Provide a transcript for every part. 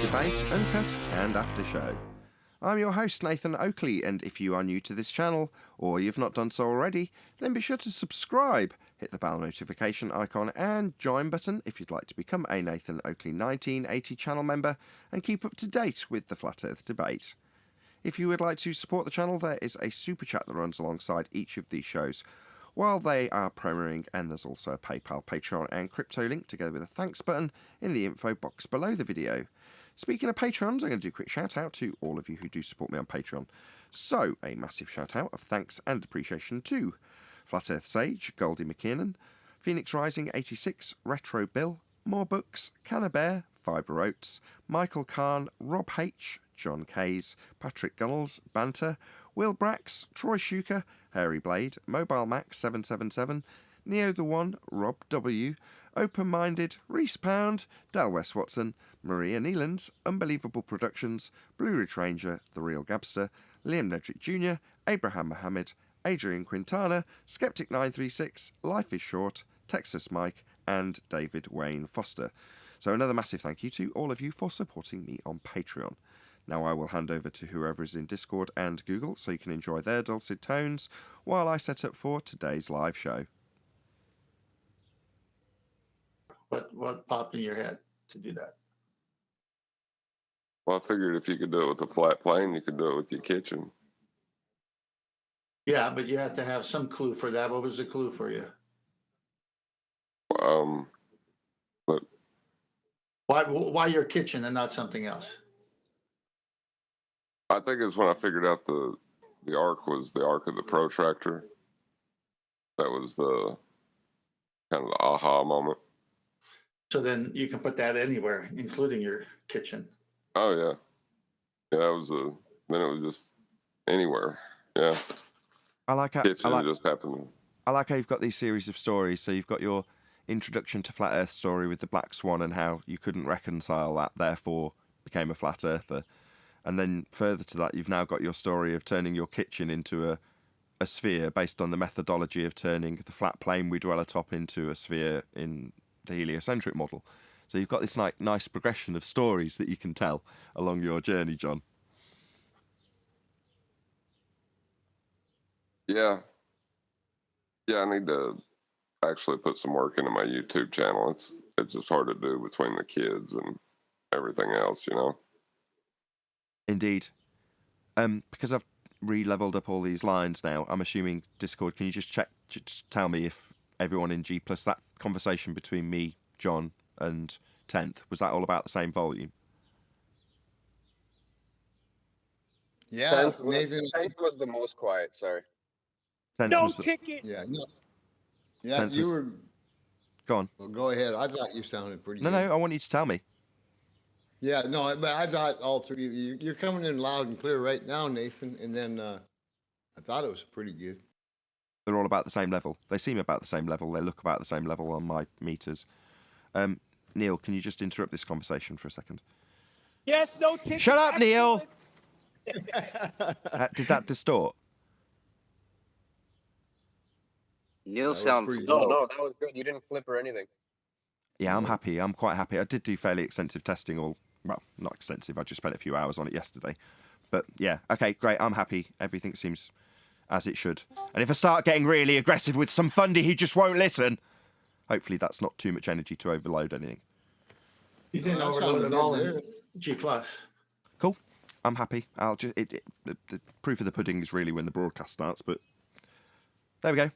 Debate, Uncut and After Show. I'm your host Nathan Oakley, and if you are new to this channel, or you've not done so already, then be sure to subscribe, hit the bell notification icon and join button if you'd like to become a Nathan Oakley 1980 channel member and keep up to date with the Flat Earth debate. If you would like to support the channel, there is a super chat that runs alongside each of these shows while they are premiering, and there's also a PayPal, Patreon and crypto link together with a thanks button in the info box below the video. Speaking of Patrons, I'm going to do a quick shout out to all of you who do support me on Patreon. So, a massive shout out of thanks and appreciation to Flat Earth Sage, Goldie McKiernan, Phoenix Rising 86, Retro Bill, More Books, Canna Bear, Fibre Oats, Michael Kahn, Rob H, John Kays, Patrick Gunnels, Banter, Will Brax, Troy Shuker, Hairy Blade, Mobile Max 777, Neo the One, Rob W, Open Minded, Reese Pound, Dal West Watson, Maria Neelands, Unbelievable Productions, Blue Ridge Ranger, The Real Gabster, Liam Nedrick Jr., Abraham Mohammed, Adrian Quintana, Skeptic 936, Life is Short, Texas Mike, and David Wayne Foster. So another massive thank you to all of you for supporting me on Patreon. Now I will hand over to whoever is in Discord and Google so you can enjoy their dulcet tones while I set up for today's live show. What popped in your head to do that? Well, I figured if you could do it with a flat plane, you could do it with your kitchen. Yeah, but you had to have some clue for that. What was the clue for you? But Why your kitchen and not something else? I think it's when I figured out the arc was the arc of the protractor. That was the kind of the aha moment. So then you can put that anywhere, including your kitchen. Oh yeah, yeah. Then it was just anywhere. Yeah. I like Kitchen just happened. I like how you've got these series of stories. So you've got your introduction to Flat Earth story with the Black Swan and how you couldn't reconcile that, therefore became a flat earther. And then further to that, you've now got your story of turning your kitchen into a sphere based on the methodology of turning the flat plane we dwell atop into a sphere in the heliocentric model. So you've got this nice progression of stories that you can tell along your journey, John. Yeah. Yeah, I need to actually put some work into my YouTube channel. It's just hard to do between the kids and everything else, you know. Indeed. Because I've re-leveled up all these lines now, I'm assuming Discord, can you just tell me if everyone in G+, that conversation between me, John, and 10th, was that all about the same volume? Yeah, 10th Nathan. was the most quiet, sorry. 10th No was ticket. Yeah, no. Yeah, 10th you was- were. Go on. Well, go ahead. I thought you sounded pretty. No, good. I want you to tell me. Yeah, no, but I thought all three of you. You're coming in loud and clear right now, Nathan. And then I thought it was pretty good. They're all about the same level. They seem about the same level. They look about the same level on my meters. Neil, can you just interrupt this conversation for a second? Yes, no ticket. Shut up, Neil! Excellent. Did that distort? Neil That was sounds pretty low. No, that was good. You didn't flip or anything. Yeah, I'm happy. I'm quite happy. I did do fairly extensive testing. Well, not extensive. I just spent a few hours on it yesterday. But yeah, okay, great. I'm happy. Everything seems as it should. And if I start getting really aggressive with some fundy who just won't listen, hopefully that's not too much energy to overload anything. You didn't Well, that overload sounded it all good in G+. Cool. I'm happy. I'll just the proof of the pudding is really when the broadcast starts. But there we go.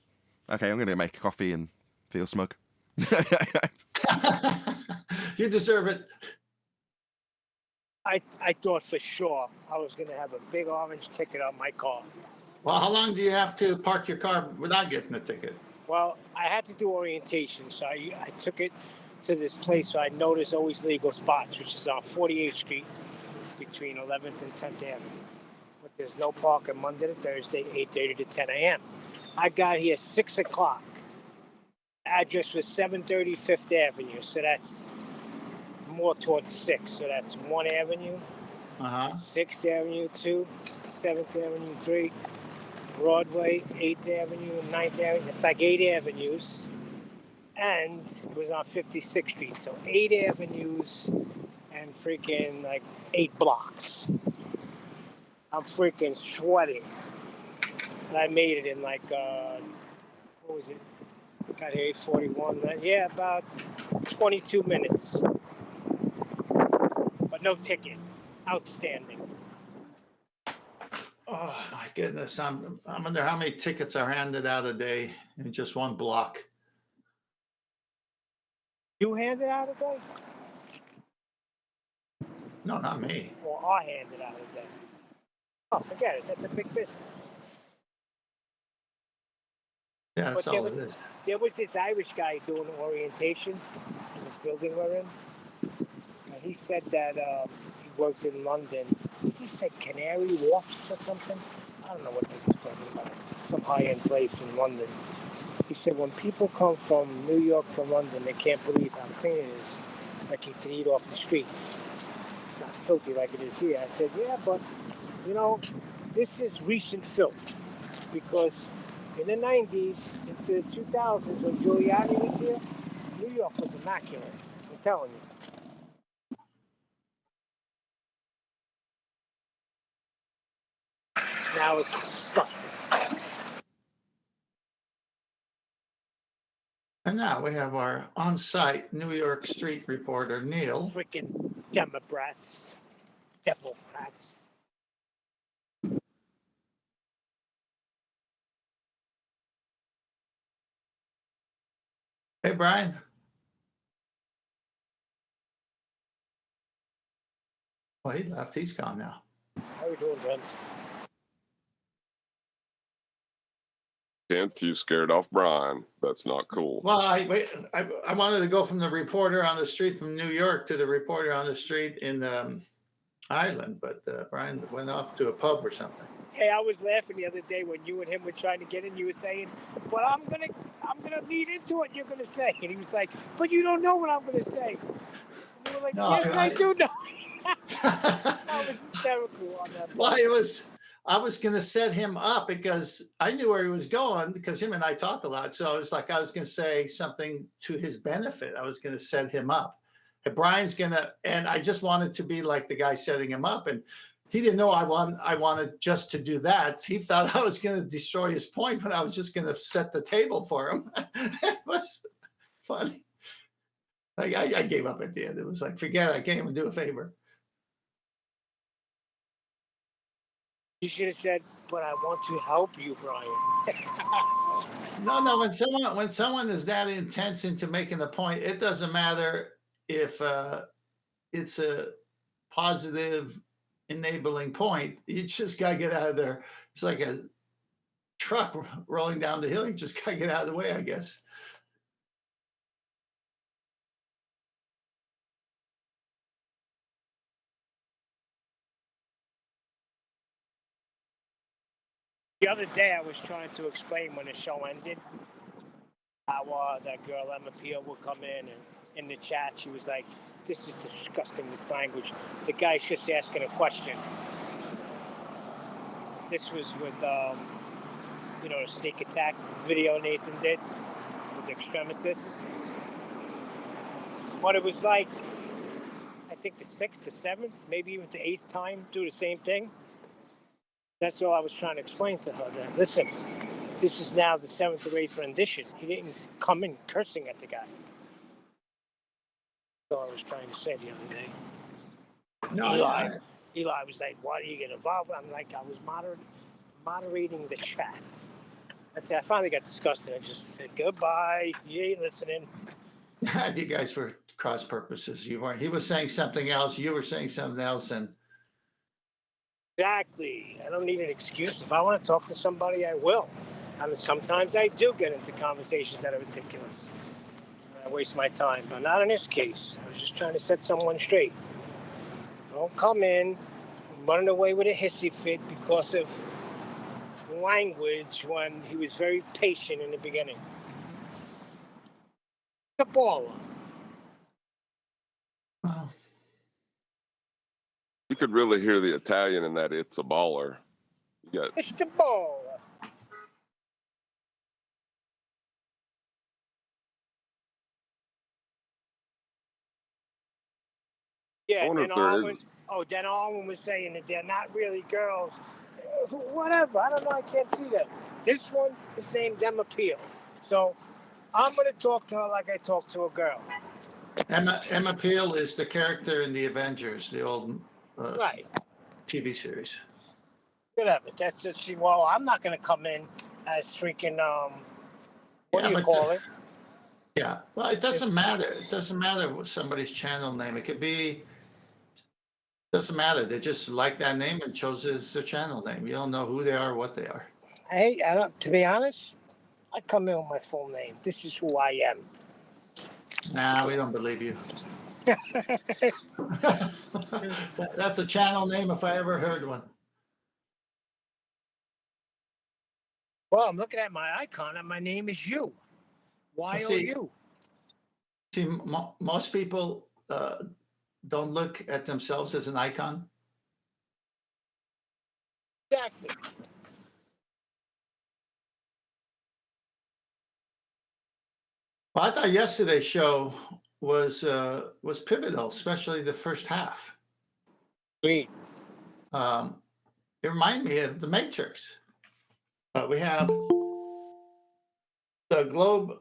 Okay, I'm going to make a coffee and feel smug. You deserve it. I thought for sure I was going to have a big orange ticket on my car. Well, how long do you have to park your car without getting a ticket? Well, I had to do orientation, so I took it to this place where I know there's always legal spots, which is on 48th Street between 11th and 10th Avenue. But there's no parking Monday to Thursday, 8:30 to 10 a.m. I got here 6 o'clock. Address was 730 5th Avenue, so that's more towards 6. So that's 1 Avenue, 6th Avenue 2, 7th Avenue 3, Broadway, 8th Avenue, 9th Avenue. It's like 8 avenues. And it was on 56th Street. So 8 avenues and freaking like 8 blocks. I'm freaking sweating. And I made it in like, what was it? Got here 8:41. Yeah, about 22 minutes. But no ticket. Outstanding. Oh my goodness. I wonder how many tickets are handed out a day in just one block. You handed out a day? No, not me. Or I handed out a day? Oh, forget it. That's a big business. Yeah, that's But all it is. there was this Irish guy doing orientation in this building we're in. And he said that he worked in London. He said Canary Wharfs or something. I don't know what he was talking about. Some high-end place in London. He said when people come from New York to London, they can't believe how clean it is. Like you can eat off the street. It's not filthy like it is here. I said, yeah, but, you know, this is recent filth. Because in the 90s into the 2000s when Giuliani was here, New York was immaculate. I'm telling you. Now it's disgusting. And now we have our on-site New York street reporter, Neil. Freaking Democrats. Devil rats. Hey, Brian. Well, he left. He's gone now. How you doing, Ben? Kent, you scared off Brian. That's not cool. Well, I wanted to go from the reporter on the street from New York to the reporter on the street in Ireland, but Brian went off to a pub or something. Hey, I was laughing the other day when you and him were trying to get in. You were saying, "But I'm gonna lead into what you're gonna say," and he was like, "But you don't know what I'm gonna say." And you were like, No, "Yes, I do know." I was hysterical on that. Well, I was going to set him up because I knew where he was going because him and I talk a lot. So I was going to say something to his benefit. I was going to set him up. And Brian's going to, and I just wanted to be like the guy setting him up. And he didn't know I wanted just to do that. He thought I was going to destroy his point, but I was just going to set the table for him. It was funny. I gave up at the end. It was like, forget it. I can't even do a favor. You should have said, "But I want to help you, Brian." No. When someone is that intense into making a point, it doesn't matter if it's a positive, enabling point. You just gotta get out of there. It's like a truck rolling down the hill. You just gotta get out of the way, I guess. The other day, I was trying to explain when the show ended how that girl Emma Peel would come in the chat. She was like, "This is disgusting, this language. The guy's just asking a question." This was with, the sneak attack video Nathan did with the extremists. But it was like, I think the 6th, the 7th, maybe even the 8th time do the same thing. That's all I was trying to explain to her. That, listen, this is now the 7th or 8th rendition. He didn't come in cursing at the guy. That's all I was trying to say the other day. No, Eli was like, "Why do you get involved?" I'm like, I was moderating the chats. That's it. I finally got disgusted. I just said, "Goodbye. You ain't listening." you guys were cross purposes. You weren't. He was saying something else. You were saying something else, and Exactly. I don't need an excuse. If I want to talk to somebody, I will. I mean, sometimes I do get into conversations that are ridiculous. I waste my time, but not in this case. I was just trying to set someone straight. Don't come in running away with a hissy fit because of language when he was very patient in the beginning. The baller. well, You could really hear the Italian in that "It's a Baller." You got It's the baller. I Yeah, wonder then if there Arwen. is. Oh, then Arwen was saying that they're not really girls. Whatever. I don't know. I can't see that. This one is named Emma Peel. So I'm going to talk to her like I talk to a girl. Emma Peel is the character in the Avengers, the old Right. TV series. Whatever. That's it. Well, I'm not going to come in as freaking what do you call it? Yeah. Well, it doesn't matter. It doesn't matter what somebody's channel name. It could be. Doesn't matter. They just like that name and chose it as their channel name. You don't know who they are, or what they are. Hey, I don't. To be honest, I come in with my full name. This is who I am. Nah, we don't believe you. That's a channel name if I ever heard one. Well, I'm looking at my icon, and my name is you. Y-O-U. See, most people don't look at themselves as an icon. Exactly. Well, I thought yesterday's show was pivotal, especially the first half. Agreed. It reminded me of the Matrix. We have the globe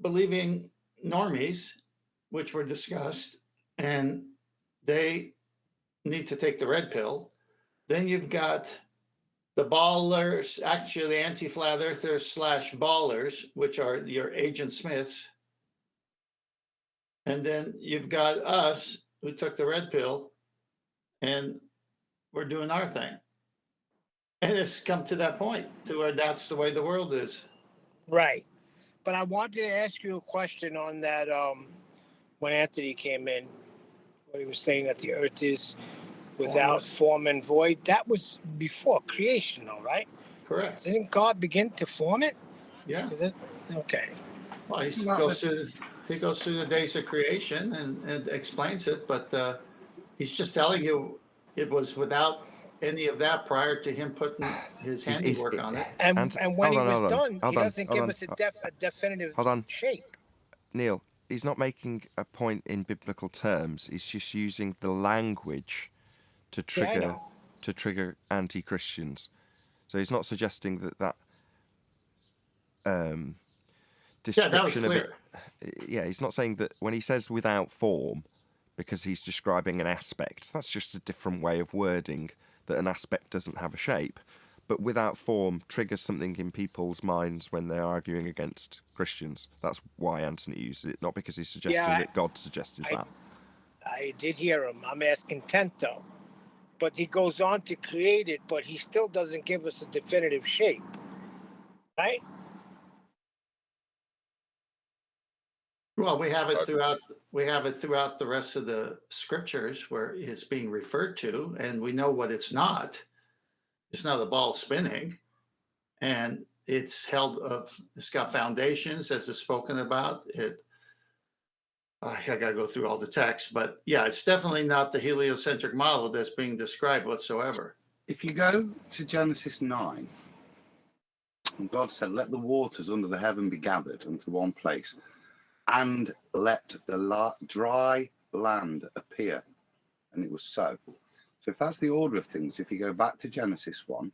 believing normies, which were discussed, and they need to take the red pill. Then you've got the ballers, actually the anti-flat earthers / ballers, which are your Agent Smiths. And then you've got us who took the red pill and we're doing our thing. And it's come to that point to where that's the way the world is. Right. But I wanted to ask you a question on that when Anthony came in, when he was saying that the earth is without form and void. That was before creation, though, right? Correct. Didn't God begin to form it? Yeah. Okay. Well, he goes through the days of creation and explains it, but he's just telling you it was without any of that prior to him putting his handiwork on it. And when he was done, he doesn't give us a definitive shape. Neil, he's not making a point in biblical terms. He's just using the language to trigger anti-Christians. So he's not suggesting that description of it. Yeah, he's not saying that when he says without form, because he's describing an aspect. That's just a different way of wording that an aspect doesn't have a shape. But without form triggers something in people's minds when they're arguing against Christians. That's why Anthony uses it, not because he's suggesting that God suggested that. I did hear him. I'm asking Tent, though. But he goes on to create it, but he still doesn't give us a definitive shape. Right? Well, we have it throughout the rest of the scriptures where it's being referred to, and we know what it's not. It's not a ball spinning, and it's got foundations, as is spoken about. I gotta go through all the text, but yeah, it's definitely not the heliocentric model that's being described whatsoever. If you go to Genesis 9, and God said, "Let the waters under the heaven be gathered unto one place, and let the dry land appear," and it was so. So if that's the order of things, if you go back to Genesis 1,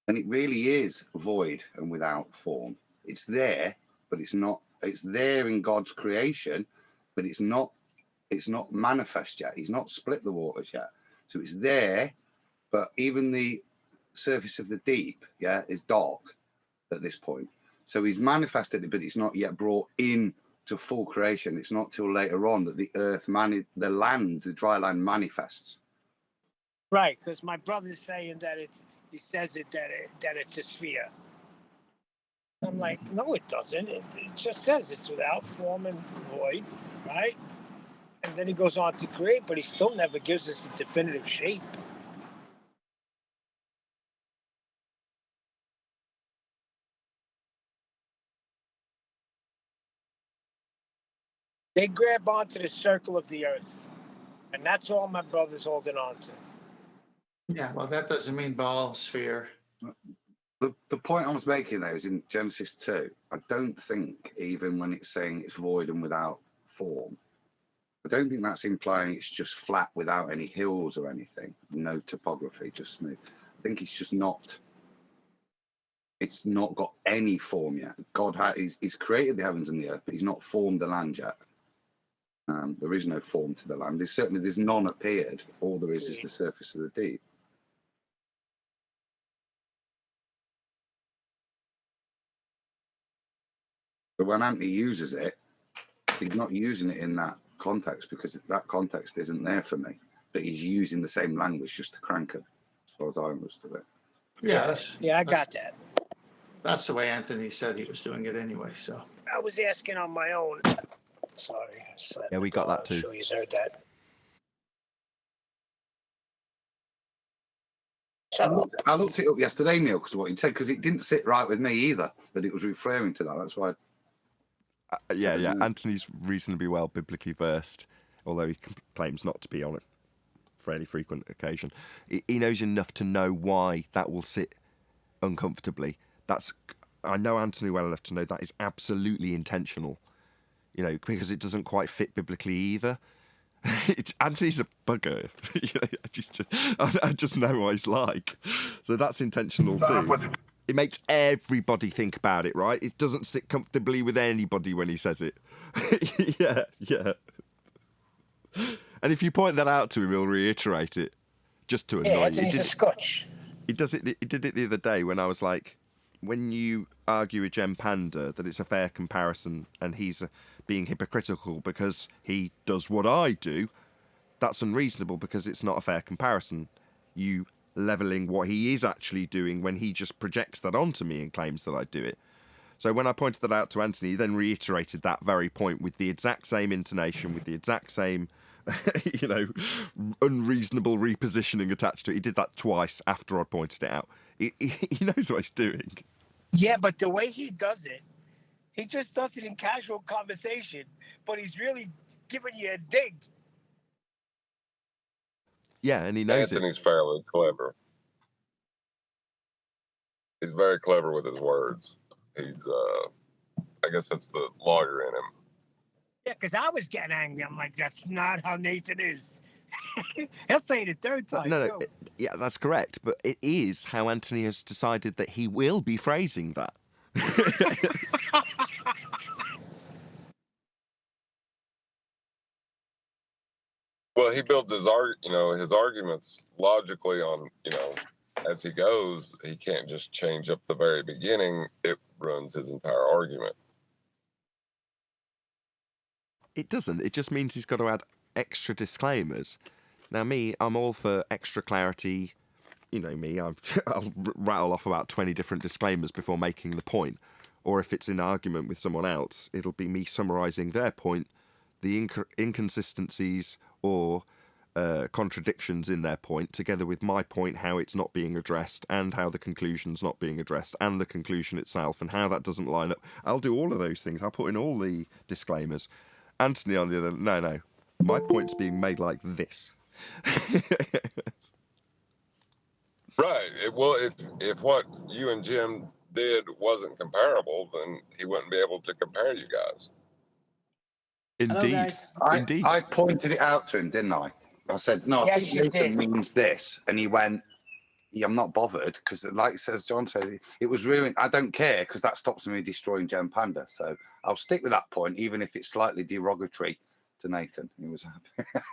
then it really is void and without form. It's there, but it's not. It's there in God's creation, but it's not manifest yet. He's not split the waters yet. So it's there, but even the surface of the deep, is dark at this point. So he's manifested it, but it's not yet brought in to full creation. It's not till later on that the earth, the dry land manifests. Right, because my brother's saying that he says that it's a sphere. I'm like, no, it doesn't. It just says it's without form and void, right? And then he goes on to create, but he still never gives us a definitive shape. They grab onto the circle of the earth, and that's all my brother's holding on to. Yeah, well, that doesn't mean ball sphere. The point I was making there is in Genesis 2. I don't think even when it's saying it's void and without form, I don't think that's implying it's just flat without any hills or anything. No topography, just smooth. I think it's just not. It's not got any form yet. God he's created the heavens and the earth, but he's not formed the land yet. There is no form to the land. There's none appeared. All there is the surface of the deep. But when Anthony uses it, he's not using it in that context because that context isn't there for me. But he's using the same language just to crank it, as far as I understood it. Yeah, I got that. That's the way Anthony said he was doing it anyway. So I was asking on my own. Sorry. Yeah, we got that too. I'm sure you heard that. I looked it up yesterday, Neil, because of what he said, because it didn't sit right with me either, that it was referring to that. That's why. Yeah. Anthony's reasonably well biblically versed, although he claims not to be on a fairly frequent occasion. He knows enough to know why that will sit uncomfortably. I know Anthony well enough to know that is absolutely intentional, because it doesn't quite fit biblically either. Anthony's a bugger. I just know what he's like. So that's intentional too. It makes everybody think about it, right? It doesn't sit comfortably with anybody when he says it. Yeah. And if you point that out to him, he'll reiterate it just to annoy you. Anthony's a scotch. He did it the other day when I was like, when you argue with Jem Panda that it's a fair comparison and he's being hypocritical because he does what I do, that's unreasonable because it's not a fair comparison. You levelling what he is actually doing when he just projects that onto me and claims that I do it. So when I pointed that out to Anthony, he then reiterated that very point with the exact same intonation, with the exact same, unreasonable repositioning attached to it. He did that twice after I pointed it out. He knows what he's doing. Yeah, but the way he does it, he just does it in casual conversation, but he's really giving you a dig. Yeah, and he knows Anthony's fairly clever. He's very clever with his words. He's, I guess that's the lawyer in him. Yeah, because I was getting angry. I'm like, that's not how Nathan is. He'll say it a third time. No, yeah, that's correct. But it is how Anthony has decided that he will be phrasing that. Well, he builds his arguments logically on, as he goes. He can't just change up the very beginning. It ruins his entire argument. It doesn't. It just means he's got to add extra disclaimers. Now, I'm all for extra clarity. You know me, I'll rattle off about 20 different disclaimers before making the point. Or if it's in argument with someone else, it'll be me summarising their point, the inconsistencies or contradictions in their point, together with my point, how it's not being addressed, and how the conclusion's not being addressed, and the conclusion itself, and how that doesn't line up. I'll do all of those things. I'll put in all the disclaimers. Anthony, on the other, no. My point's being made like this. Right. If what you and Jim did wasn't comparable, then he wouldn't be able to compare you guys. Indeed. Indeed. I pointed it out to him, didn't I? I said, no, I think Nathan means this. And he went, yeah, I'm not bothered, because like John said, it was ruined. I don't care, because that stops me destroying Jem Panda. So I'll stick with that point, even if it's slightly derogatory to Nathan. He was happy.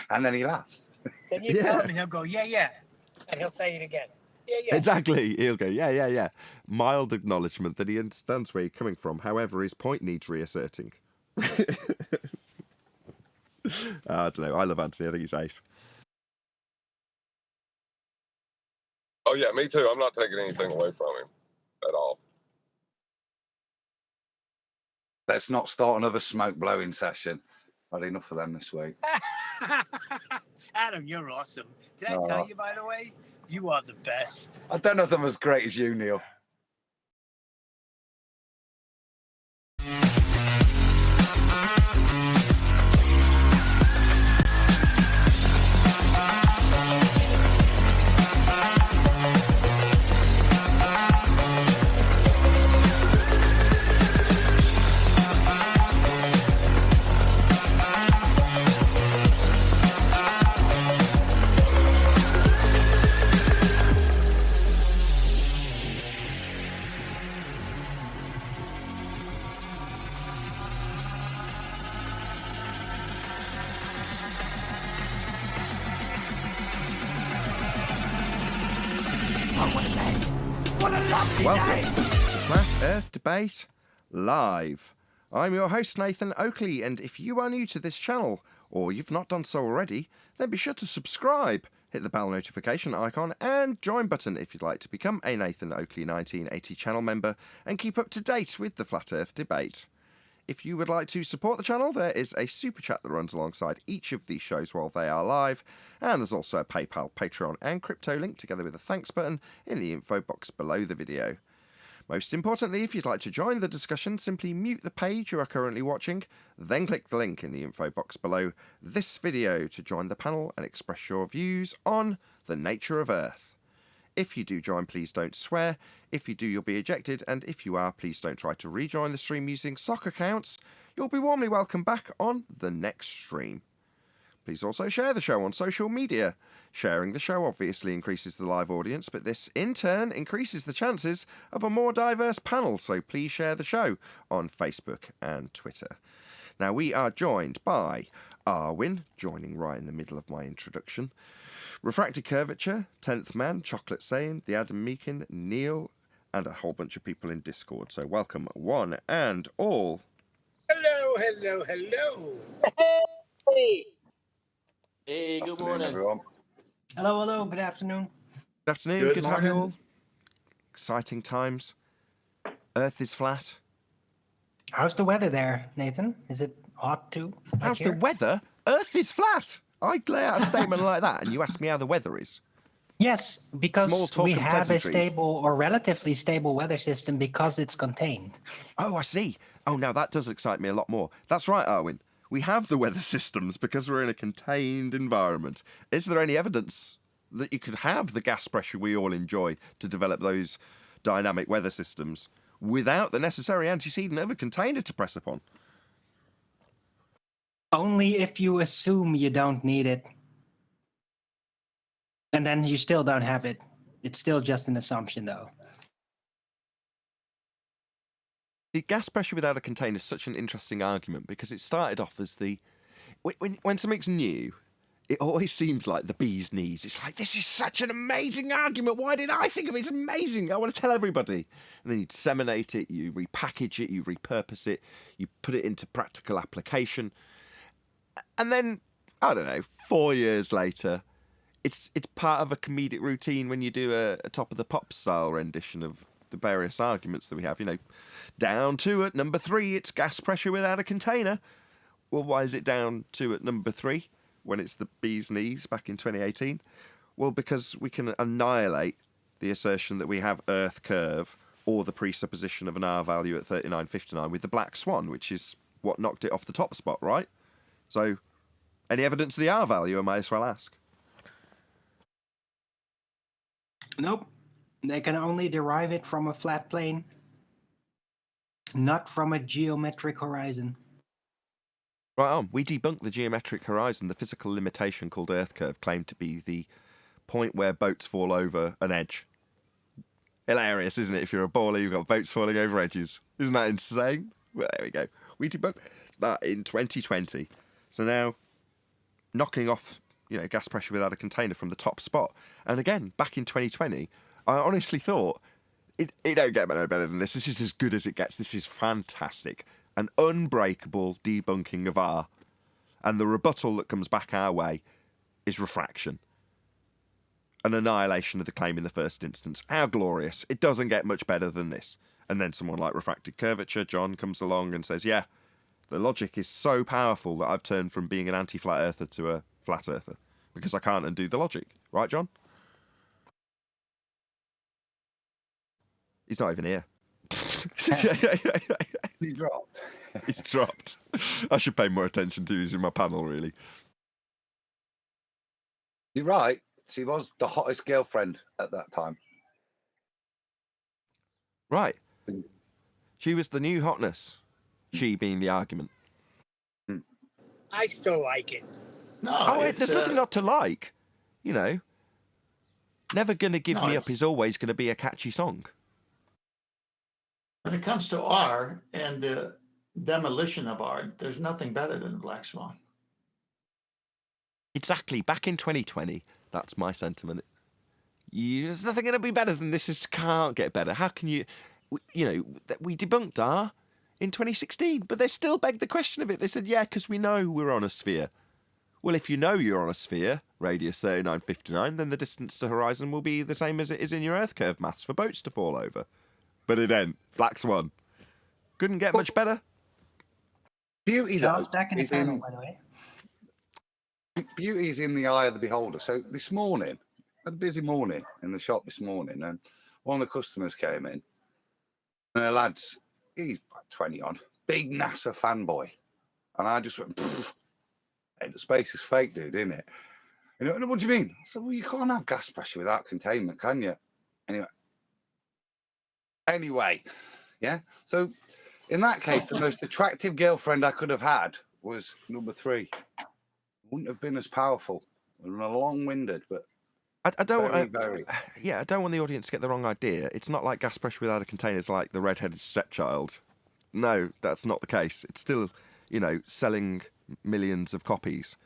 And then he laughs. Then you tell him and he'll go, yeah. And he'll say it again. Yeah. Exactly. He'll go, yeah. Mild acknowledgement that he understands where you're coming from. However, his point needs reasserting. I don't know. I love Anthony. I think he's ace. Oh, yeah, me too. I'm not taking anything away from him at all. Let's not start another smoke blowing session. Had enough of them this week. Adam, you're awesome. Did I tell you, by the way? You are the best. I don't know if I'm as great as you, Neil. What a lovely Welcome day! to Flat Earth Debate Live. I'm your host, Nathan Oakley, and if you are new to this channel, or you've not done so already, then be sure to subscribe, hit the bell notification icon, and join button if you'd like to become a Nathan Oakley 1980 channel member and keep up to date with the Flat Earth Debate. If you would like to support the channel, there is a super chat that runs alongside each of these shows while they are live, and there's also a PayPal, Patreon, and crypto link together with a thanks button in the info box below the video. Most importantly, if you'd like to join the discussion, simply mute the page you are currently watching, then click the link in the info box below this video to join the panel and express your views on the nature of Earth. If you do join, please don't swear. If you do, you'll be ejected. And if you are, please don't try to rejoin the stream using sock accounts. You'll be warmly welcome back on the next stream. Please also share the show on social media. Sharing the show obviously increases the live audience, but this in turn increases the chances of a more diverse panel. So please share the show on Facebook and Twitter. Now we are joined by Arwin, joining right in the middle of my introduction. Refracted Curvature, 10th Man, Chocolate Saying, The Adam Meakin, Neil, and a whole bunch of people in Discord. So welcome one and all. Hello, hello, hello. Hey, good Afternoon, morning. everyone. Hello, hello, good afternoon. Good afternoon, Good good to have you all. morning. Exciting times. Earth is flat. How's the weather there, Nathan? Is it hot too? like How's the here? weather? Earth is flat. I lay out a statement like that and you ask me how the weather is. Yes, because Small talk we and have a pleasantries. stable or relatively stable weather system because it's contained. Oh, I see. Oh, now that does excite me a lot more. That's right, Arwin. We have the weather systems because we're in a contained environment. Is there any evidence that you could have the gas pressure we all enjoy to develop those dynamic weather systems without the necessary antecedent of a container to press upon? Only if you assume you don't need it. And then you still don't have it. It's still just an assumption, though. The gas pressure without a container is such an interesting argument because it started off as the... When something's new, it always seems like the bee's knees. It's like, this is such an amazing argument. Why did I think of it? It's amazing. I want to tell everybody. And then you disseminate it, you repackage it, you repurpose it, you put it into practical application. And then, I don't know, 4 years later, it's part of a comedic routine when you do a Top of the Pops style rendition of the various arguments that we have. You know, down 2 at number 3, it's gas pressure without a container. Well, why is it down 2 at number 3 when it's the bee's knees back in 2018? Well, because we can annihilate the assertion that we have Earth curve or the presupposition of an R value at 39.59 with the black swan, which is what knocked it off the top spot, right? So, any evidence of the R value, I might as well ask. Nope. They can only derive it from a flat plane, not from a geometric horizon. Right on. We debunked the geometric horizon. The physical limitation called Earth curve claimed to be the point where boats fall over an edge. Hilarious, isn't it? If you're a baller, you've got boats falling over edges. Isn't that insane? Well, there we go. We debunked that in 2020. So now, knocking off, gas pressure without a container from the top spot. And again, back in 2020, I honestly thought, it don't get no better than this. This is as good as it gets. This is fantastic. An unbreakable debunking of R. And the rebuttal that comes back our way is refraction. An annihilation of the claim in the first instance. How glorious. It doesn't get much better than this. And then someone like Refracted Curvature, John, comes along and says, yeah, the logic is so powerful that I've turned from being an anti-flat earther to a flat earther. Because I can't undo the logic. Right, John? He's not even here. He dropped. He's dropped. I should pay more attention to who's in my panel, really. You're right. She was the hottest girlfriend at that time. Right. She was the new hotness. She being the argument. I still like it. No, Oh, it's, there's nothing not to like. Never Gonna Give Me Up is always going to be a catchy song. when it comes to R and the demolition of R, there's nothing better than the Black Swan. Exactly. Back in 2020, that's my sentiment. There's nothing going to be better than this. This can't get better. How can you? We debunked R in 2016, but they still begged the question of it. They said, yeah, because we know we're on a sphere. Well, if you know you're on a sphere, radius 3959, then the distance to horizon will be the same as it is in your Earth curve maths for boats to fall over. But it ain't. Black Swan. Couldn't get much better. Beauty, though, Sean's back in the is panel, by the way. beauty is in the eye of the beholder. So this morning, I had a busy morning in the shop this morning, and one of the customers came in, and the lad's, he's about 20 odd, big NASA fanboy. And I just went, hey, the space is fake, dude, isn't it? And he went, what do you mean? I said, well, you can't have gas pressure without containment, can you? Anyway, yeah. So in that case, the most attractive girlfriend I could have had was number 3. Wouldn't have been as powerful and long-winded, but I don't very, very. Yeah, I don't want the audience to get the wrong idea. It's not like gas pressure without a container is like the red-headed stepchild. No, that's not the case. It's still, selling millions of copies.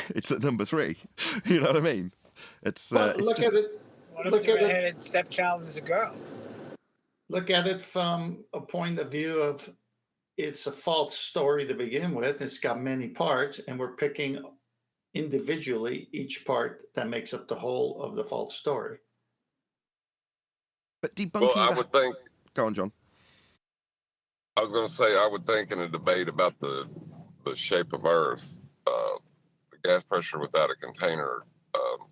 It's at number 3. You know what I mean? It's look at it. What if the redheaded stepchild is a girl? Look at it from a point of view of it's a false story to begin with. It's got many parts, and we're picking individually each part that makes up the whole of the false story. But debunking. Well, I would think. Go on, John. I was going to say, I would think in a debate about the shape of Earth, the gas pressure without a container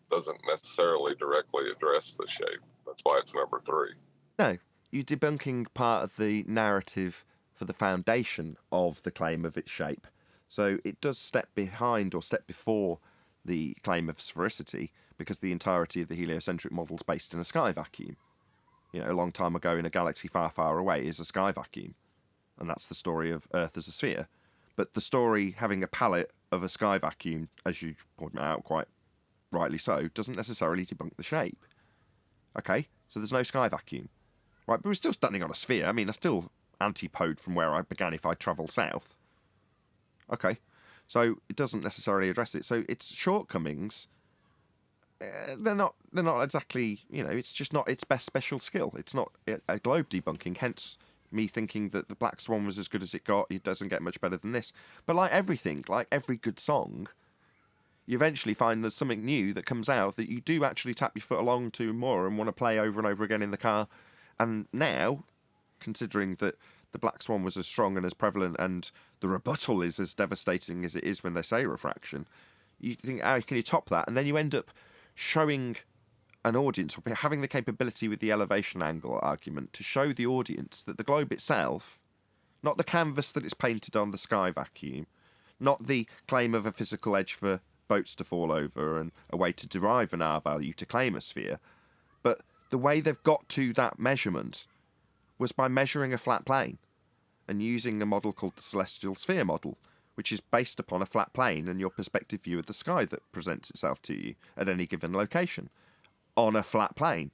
doesn't necessarily directly address the shape. That's why it's number 3. No, you're debunking part of the narrative for the foundation of the claim of its shape. So it does step behind or step before the claim of sphericity, because the entirety of the heliocentric model is based in a sky vacuum. A long time ago in a galaxy far, far away is a sky vacuum. And that's the story of Earth as a sphere. But the story having a palette of a sky vacuum, as you pointed out quite rightly so, doesn't necessarily debunk the shape. Okay, so there's no sky vacuum. Right, but we're still standing on a sphere. I mean, I still antipode from where I began if I travel south. Okay, so it doesn't necessarily address it. So its shortcomings, they're not exactly, it's just not its best special skill. It's not a globe debunking, hence me thinking that the Black Swan was as good as it got. It doesn't get much better than this. But like everything, like every good song, you eventually find there's something new that comes out that you do actually tap your foot along to more and want to play over and over again in the car. And now, considering that the Black Swan was as strong and as prevalent and the rebuttal is as devastating as it is when they say refraction, you think, how can you top that? And then you end up showing an audience, or having the capability with the elevation angle argument to show the audience that the globe itself, not the canvas that it's painted on, the sky vacuum, not the claim of a physical edge for boats to fall over and a way to derive an R value to claim a sphere, but the way they've got to that measurement was by measuring a flat plane and using a model called the celestial sphere model, which is based upon a flat plane and your perspective view of the sky that presents itself to you at any given location on a flat plane.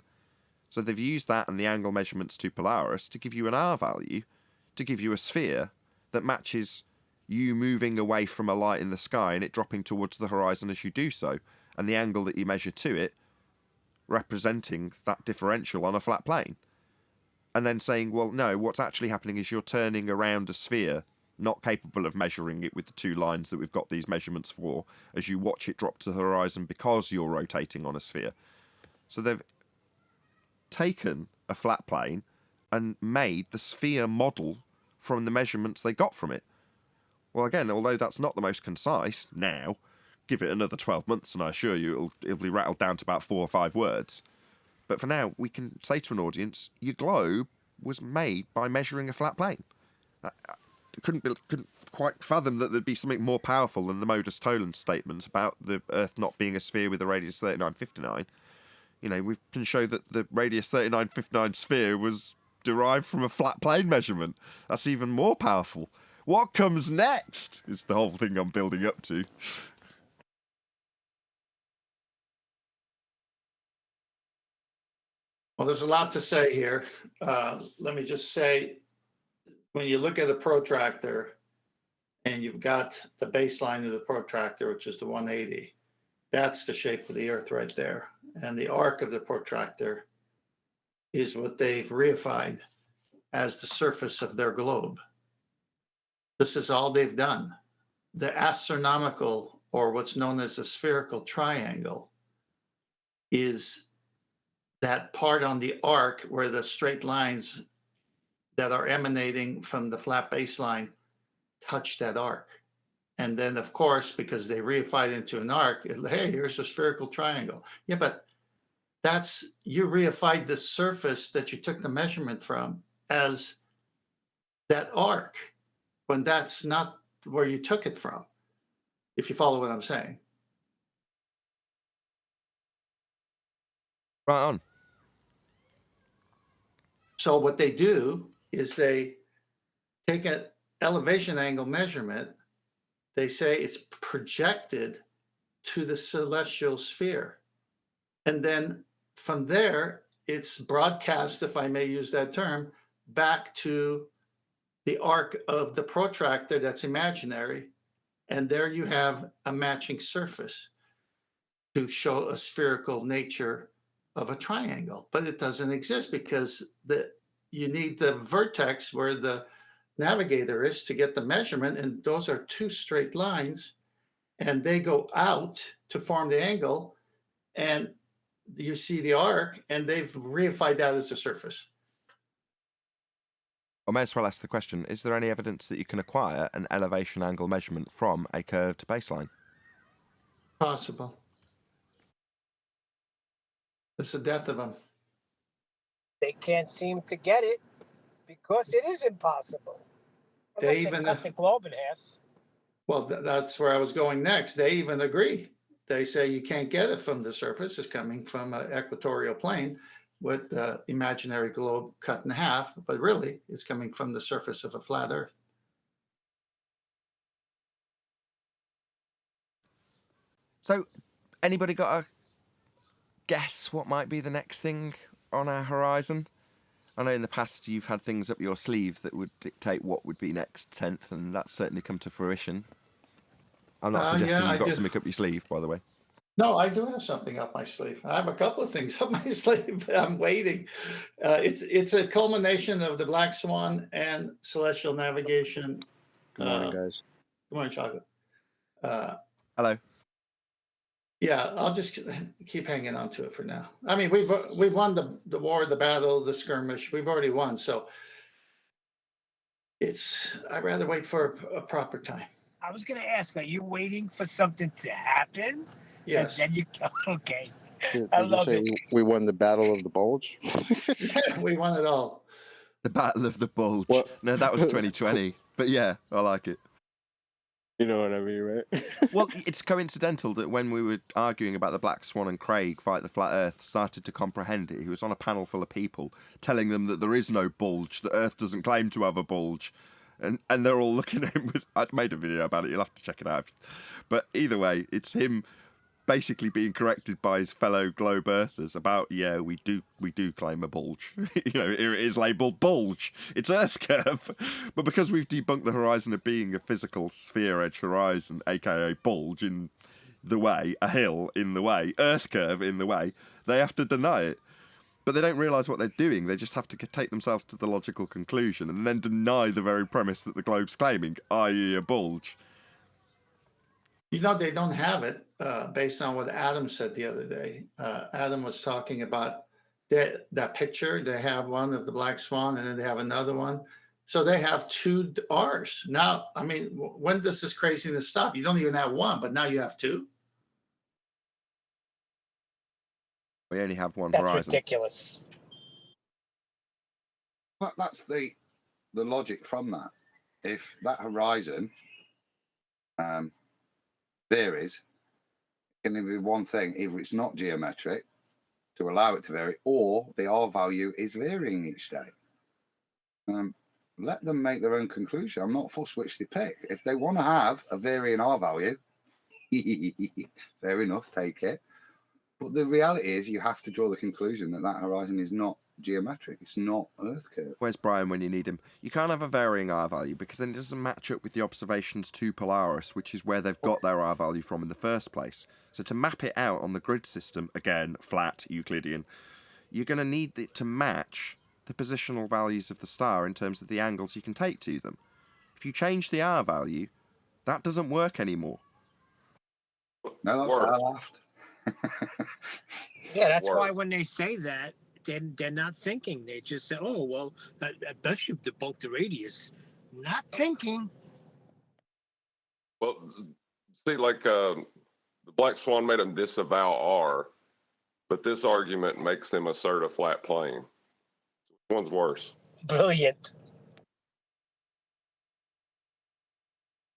So they've used that and the angle measurements to Polaris to give you an R value, to give you a sphere that matches you moving away from a light in the sky and it dropping towards the horizon as you do so, and the angle that you measure to it representing that differential on a flat plane. And then saying, well, no, what's actually happening is you're turning around a sphere, not capable of measuring it with the 2 lines that we've got these measurements for, as you watch it drop to the horizon because you're rotating on a sphere. So they've taken a flat plane and made the sphere model from the measurements they got from it. Well, again, although that's not the most concise now, give it another 12 months and I assure you it'll be rattled down to about 4 or 5 words. But for now, we can say to an audience, your globe was made by measuring a flat plane. I couldn't quite fathom that there'd be something more powerful than the modus tollens statement about the Earth not being a sphere with a radius 3959. We can show that the radius 3959 sphere was derived from a flat plane measurement. That's even more powerful. What comes next is the whole thing I'm building up to. Well, there's a lot to say here. Let me just say, when you look at a protractor and you've got the baseline of the protractor, which is the 180, that's the shape of the Earth right there. and the arc of the protractor is what they've reified as the surface of their globe. This is all they've done. The astronomical, or what's known as a spherical triangle, is that part on the arc where the straight lines that are emanating from the flat baseline touch that arc. And then, of course, because they reified into an arc, hey, here's a spherical triangle. Yeah, but you reified the surface that you took the measurement from as that arc, when that's not where you took it from, if you follow what I'm saying. Right on. So what they do is they take an elevation angle measurement. They say it's projected to the celestial sphere. And then from there, it's broadcast, if I may use that term, back to the arc of the protractor that's imaginary. And there you have a matching surface to show a spherical nature of a triangle. But it doesn't exist because you need the vertex where the navigator is to get the measurement, and those are two straight lines, and they go out to form the angle, and you see the arc, and they've reified that as a surface. I may as well ask the question, is there any evidence that you can acquire an elevation angle measurement from a curved baseline? Possible. It's the death of them. They can't seem to get it because it is impossible. They even cut the globe in half. Well, that's where I was going next. They even agree. They say you can't get it from the surface. It's coming from an equatorial plane with the imaginary globe cut in half, but really it's coming from the surface of a flat Earth. So, anybody got a guess what might be the next thing on our horizon? I know in the past you've had things up your sleeve that would dictate what would be next 10th, and that's certainly come to fruition. I'm not suggesting you've got something up your sleeve, by the way. No, I do have something up my sleeve. I have a couple of things up my sleeve. I'm waiting. It's a culmination of the Black Swan and celestial navigation. Good morning, guys. Good morning, Chocolate. Hello. Yeah, I'll just keep hanging on to it for now. I mean, we've won the war, the battle, the skirmish. We've already won, so I'd rather wait for a proper time. I was going to ask, are you waiting for something to happen? Yes. And then okay. Did I you love say it. we won the Battle of the Bulge? Yeah, we won it all. The Battle of the Bulge. What? No, that was 2020. But yeah, I like it. You know what I mean, right? Well, it's coincidental that when we were arguing about the Black Swan and Craig fight the Flat Earth started to comprehend it, he was on a panel full of people telling them that there is no bulge, that Earth doesn't claim to have a bulge. And they're all looking at him with... I've made a video about it, you'll have to check it out. But either way, it's him basically being corrected by his fellow globe earthers about, yeah, we do claim a bulge. Here it is labelled bulge. It's Earth curve. But because we've debunked the horizon of being a physical sphere edge horizon, aka bulge in the way, a hill in the way, Earth curve in the way, they have to deny it. But they don't realise what they're doing. They just have to take themselves to the logical conclusion and then deny the very premise that the globe's claiming, i.e. a bulge. They don't have it based on what Adam said the other day. Adam was talking about that picture. They have one of the Black Swan, and then they have another one. So they have two R's. Now, I mean, when does this craziness stop? You don't even have one, but now you have two. We only have one That's horizon. ridiculous. But that's the logic from that. If that horizon varies, it can be one thing. Either it's not geometric to allow it to vary, or the R value is varying each day. Let them make their own conclusion. I'm not fussed which they pick. If they want to have a varying R value, fair enough, take it. But the reality is you have to draw the conclusion that that horizon is not geometric. It's not Earth curve. Where's Brian when you need him? You can't have a varying R value because then it doesn't match up with the observations to Polaris, which is where they've got their R value from in the first place. So to map it out on the grid system, again, flat, Euclidean, you're going to need it to match the positional values of the star in terms of the angles you can take to them. If you change the R value, that doesn't work anymore. No, that's why I laughed. Yeah, that's why when they say that, they're not thinking. They just say, "Oh, well, I bet you debunked the radius." Not thinking. Well, see, like the Black Swan made them disavow R, but this argument makes them assert a flat plane. Which one's worse? Brilliant.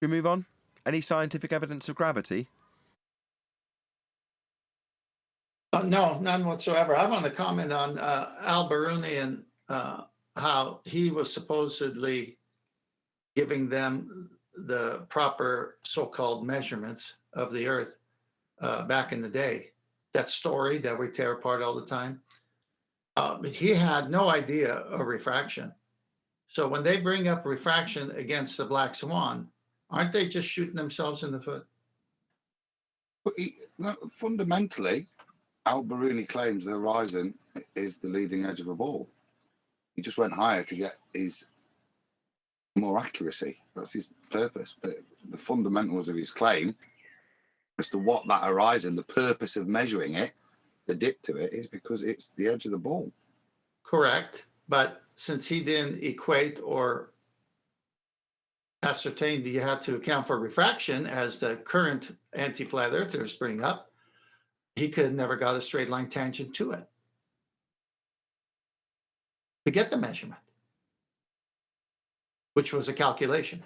We move on. Any scientific evidence of gravity? No, none whatsoever. I want to comment on Al-Biruni and how he was supposedly giving them the proper so-called measurements of the Earth back in the day. That story that we tear apart all the time. He had no idea of refraction. So when they bring up refraction against the Black Swan, aren't they just shooting themselves in the foot? But fundamentally, Al-Biruni claims the horizon is the leading edge of a ball. He just went higher to get his more accuracy. That's his purpose. But the fundamentals of his claim as to what that horizon, the purpose of measuring it, the dip to it, is because it's the edge of the ball. Correct. But since he didn't equate or ascertain that you had to account for refraction, as the current anti-flat earthers bring up, he could have never got a straight line tangent to it to get the measurement, which was a calculation.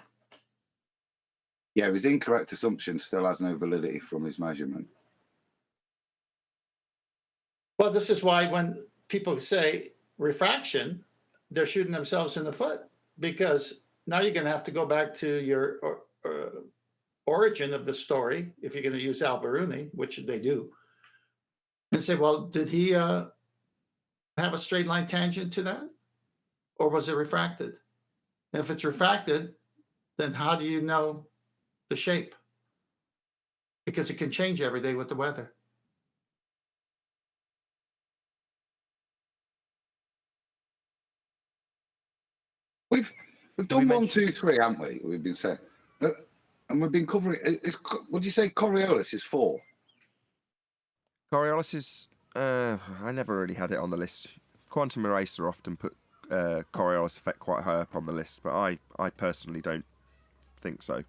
Yeah, his incorrect assumption still has no validity from his measurement. Well, this is why when people say refraction, they're shooting themselves in the foot, because now you're going to have to go back to your origin of the story, if you're going to use Al-Biruni, which they do, and say, well, did he have a straight line tangent to that? Or was it refracted? And if it's refracted, then how do you know the shape? Because it can change every day with the weather. We've done 1, 2, 3, haven't we? We've been saying, and we've been covering. Would you say Coriolis is 4? Coriolis is... I never really had it on the list. Quantum Eraser often put Coriolis effect quite high up on the list, but I personally don't think so.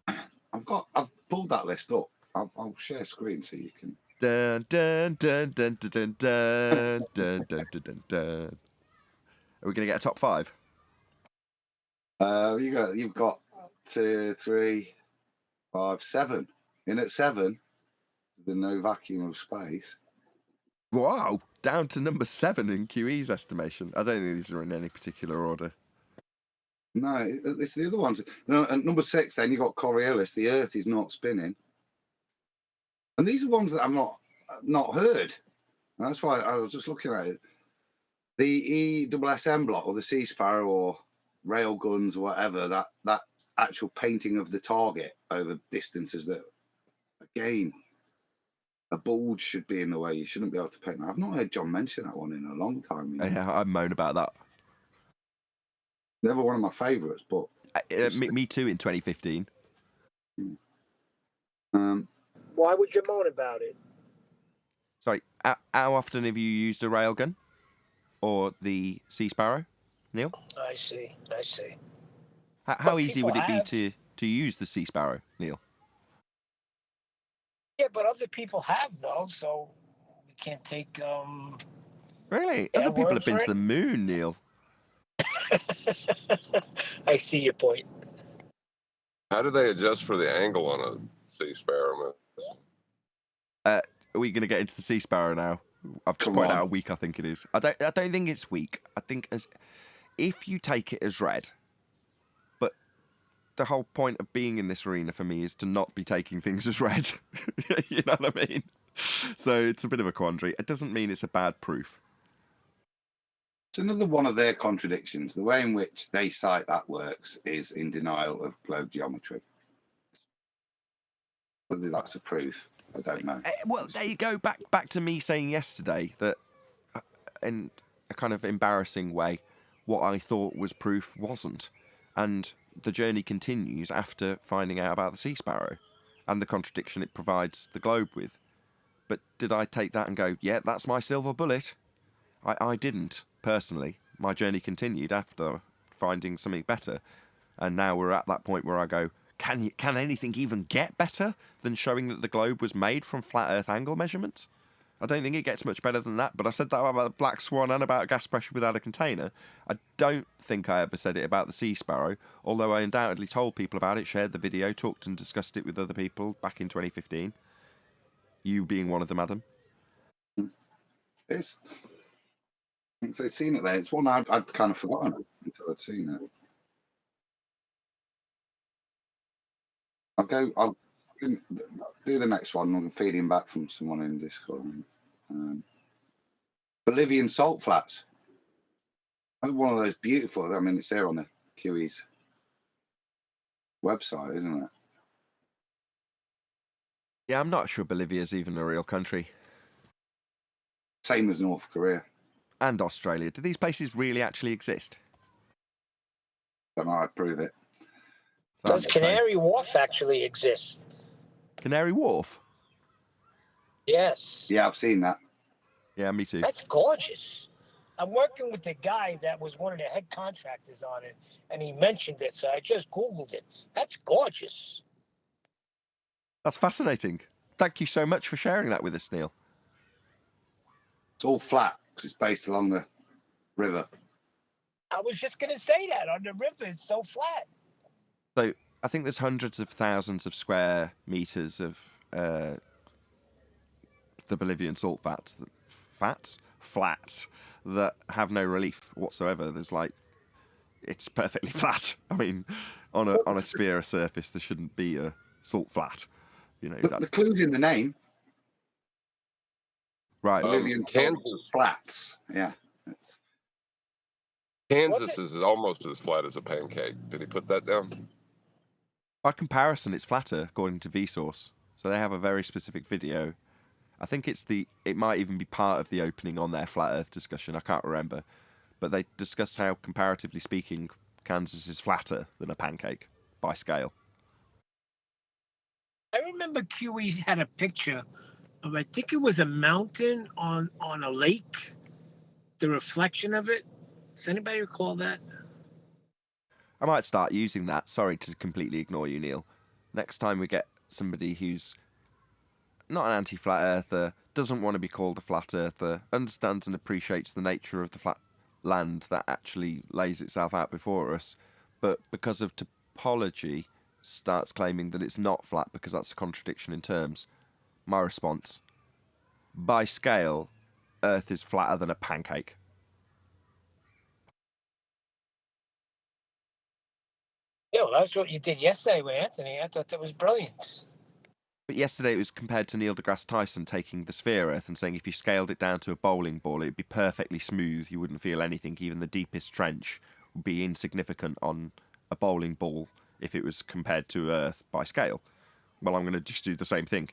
I've pulled that list up. I'll share screen so you can. Dun, dun, dun, dun, dun, dun, dun, dun, dun, dun, dun. Are we going to get a top 5? You've got 2, 3, 5, 7. In at 7 is the no vacuum of space. Wow, down to number 7 in QE's estimation. I don't think these are in any particular order. No, it's the other ones. No, at number 6, then you got Coriolis. The Earth is not spinning, and these are ones that I've not heard. And that's why I was just looking at it. The ESSM block, or the Sea Sparrow, or rail guns, or whatever. That actual painting of the target over distances that, again, a bulge should be in the way. You shouldn't be able to paint that. I've not heard John mention that one in a long time. Yeah, I moan about that. Never one of my favourites, but me too in 2015. Why would you moan about it? Sorry, how often have you used a railgun or the Sea Sparrow, Neil? I see. How easy would it be to use the Sea Sparrow, Neil? Yeah, but other people have, though, so we can't take... Really? Other people have been to the moon, Neil. I see your point. How do they adjust for the angle on a Sea Sparrow? Are we going to get into the Sea Sparrow now? I've just pointed out how weak I think it is. I don't think it's weak. I think if you take it as red, but the whole point of being in this arena for me is to not be taking things as red. You know what I mean? So it's a bit of a quandary. It doesn't mean it's a bad proof. It's another one of their contradictions. The way in which they cite that works is in denial of globe geometry. Whether that's a proof, I don't know. Well, there you go. Back to me saying yesterday that, in a kind of embarrassing way, what I thought was proof wasn't. And the journey continues after finding out about the sea sparrow and the contradiction it provides the globe with. But did I take that and go, yeah, that's my silver bullet? I didn't, personally. My journey continued after finding something better. And now we're at that point where I go, can anything even get better than showing that the globe was made from flat Earth angle measurements? I don't think it gets much better than that, but I said that about the black swan and about gas pressure without a container. I don't think I ever said it about the sea sparrow, although I undoubtedly told people about it, shared the video, talked and discussed it with other people back in 2015. You being one of them, Adam. It's seen it there. It's one I'd kind of forgotten until I'd seen it. I'll do the next one. I'm feeding back from someone in Discord. Bolivian salt flats. One of those beautiful. I mean, it's there on the QE's website, isn't it? Yeah, I'm not sure Bolivia's even a real country. Same as North Korea. And Australia. Do these places really actually exist? Don't know, I'd prove it. Does Canary Wharf actually exist? Canary Wharf? Yes. Yeah, I've seen that. Yeah, me too. That's gorgeous. I'm working with the guy that was one of the head contractors on it, and he mentioned it, so I just Googled it. That's gorgeous. That's fascinating. Thank you so much for sharing that with us, Neil. It's all flat because it's based along the river. I was just going to say that. On the river, it's so flat. So I think there's hundreds of thousands of square meters of the Bolivian salt flats that have no relief whatsoever. There's it's perfectly flat. I mean, on a sphere surface, there shouldn't be a salt flat. You know, the clue's in the name. Right. Bolivian Kansas flats. Yeah. Kansas is almost as flat as a pancake. Did he put that down? By comparison, it's flatter, according to Vsauce. So they have a very specific video. I think it might even be part of the opening on their flat Earth discussion. I can't remember. But they discussed how, comparatively speaking, Kansas is flatter than a pancake by scale. I remember QE had a picture of, I think it was a mountain on a lake, the reflection of it. Does anybody recall that? I might start using that. Sorry to completely ignore you, Neil. Next time we get somebody who's not an anti-flat earther, doesn't want to be called a flat earther, understands and appreciates the nature of the flat land that actually lays itself out before us, but because of topology starts claiming that it's not flat because that's a contradiction in terms. My response: by scale, Earth is flatter than a pancake. Yeah, well, that's what you did yesterday with Anthony. I thought that was brilliant. But yesterday it was compared to Neil deGrasse Tyson taking the sphere Earth and saying if you scaled it down to a bowling ball, it'd be perfectly smooth. You wouldn't feel anything. Even the deepest trench would be insignificant on a bowling ball if it was compared to Earth by scale. Well, I'm going to just do the same thing.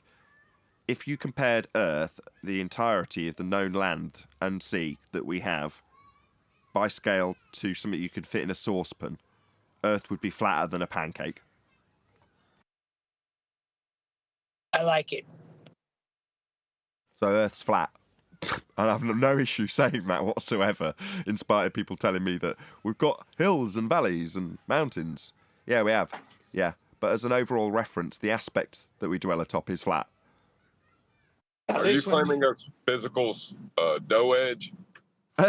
If you compared Earth, the entirety of the known land and sea that we have, by scale to something you could fit in a saucepan, Earth would be flatter than a pancake. I like it. So Earth's flat. And I've no issue saying that whatsoever, in spite of people telling me that we've got hills and valleys and mountains. Yeah, we have. Yeah. But as an overall reference, the aspect that we dwell atop is flat. Are you claiming a physical dough edge? Am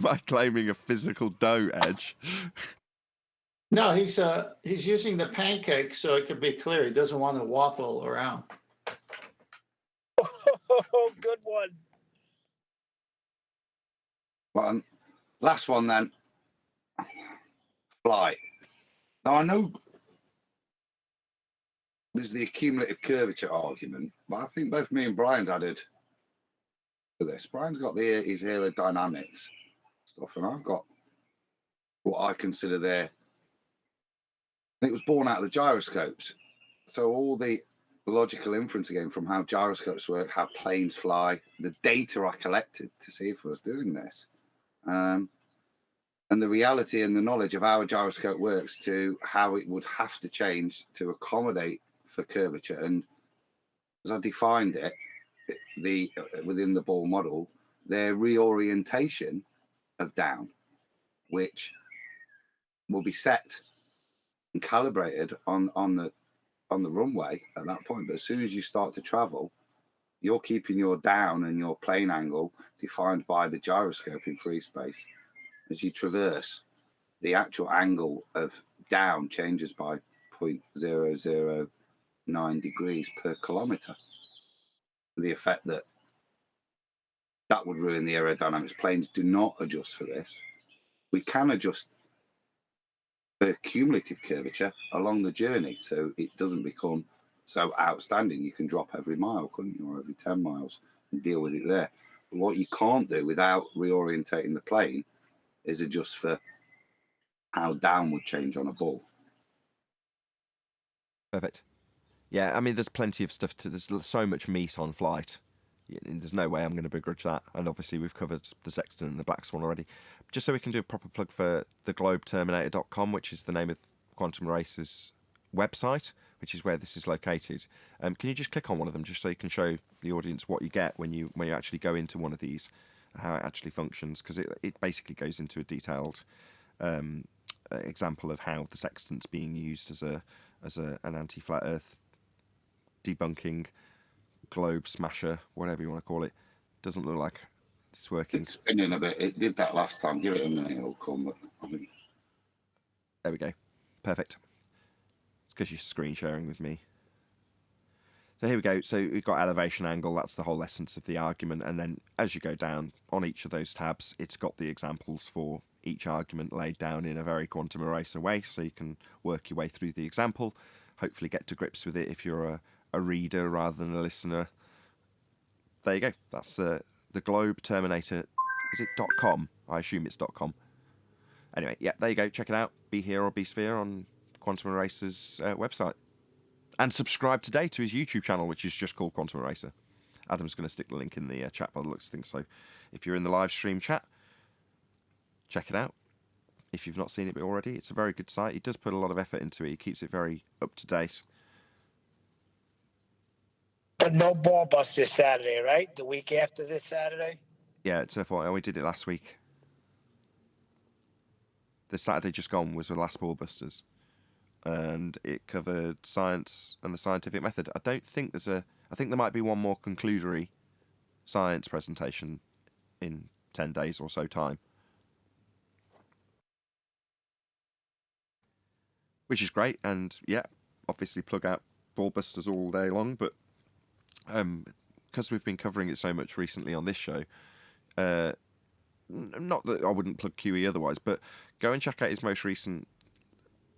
I claiming a physical dough edge? No, he's using the pancake so it could be clear. He doesn't want to waffle around. Oh, good one. Well, last one then. Flight. Now I know there's the accumulative curvature argument, but I think both me and Brian's added to this. Brian's got his aerodynamics stuff, and I've got what I consider and it was born out of the gyroscopes. So all the logical inference again from how gyroscopes work, how planes fly, the data I collected to see if I was doing this, and the reality and the knowledge of how a gyroscope works to how it would have to change to accommodate for curvature. And as I defined it, within the ball model, their reorientation of down, which will be set and calibrated on the runway at that point. But as soon as you start to travel, you're keeping your down and your plane angle defined by the gyroscope in free space. As you traverse, the actual angle of down changes by 0.009 degrees per kilometer. The effect that would ruin the aerodynamics. Planes do not adjust for this. We can adjust the cumulative curvature along the journey so it doesn't become so outstanding. You can drop every mile, couldn't you, or every 10 miles and deal with it there. But what you can't do without reorientating the plane is adjust for how down would change on a ball. Perfect. Yeah, I mean, there's plenty of stuff there's so much meat on Flight. There's no way I'm going to begrudge that. And obviously we've covered the Sextant and the Black Swan already. Just so we can do a proper plug for theGlobeTerminator.com, which is the name of Quantum Racer's website, which is where this is located. Can you just click on one of them just so you can show the audience what you get when you actually go into one of these, how it actually functions? Because it basically goes into a detailed example of how the Sextant's being used as an anti-flat Earth debunking globe smasher, whatever you want to call it. Doesn't look like it's working. It's spinning a bit. It did that last time. Give it a minute, it'll come. But there we go. Perfect. It's because you're screen sharing with me. So here we go. So we've got elevation angle. That's the whole essence of the argument. And then as you go down on each of those tabs, it's got the examples for each argument laid down in a very quantum eraser way. So you can work your way through the example, hopefully get to grips with it if you're a reader rather than a listener. There you go. That's the Globe Terminator. Is it .com? I assume it's .com. Anyway, yeah, there you go. Check it out. Be Here or Be Sphere on Quantum Eraser's website. And subscribe today to his YouTube channel, which is just called Quantum Eraser. Adam's going to stick the link in the chat by the looks of things. So if you're in the live stream chat, check it out. If you've not seen it already, it's a very good site. He does put a lot of effort into it. He keeps it very up to date. But no ball bust this Saturday, right? The week after this Saturday? Yeah, it's a fault. We did it last week. The Saturday just gone was the last Ball Busters. And it covered science and the scientific method. I think there might be one more conclusory science presentation in 10 days or so time. Which is great, and yeah, obviously plug out Ball Busters all day long, but because we've been covering it so much recently on this show, not that I wouldn't plug QE otherwise, but go and check out his most recent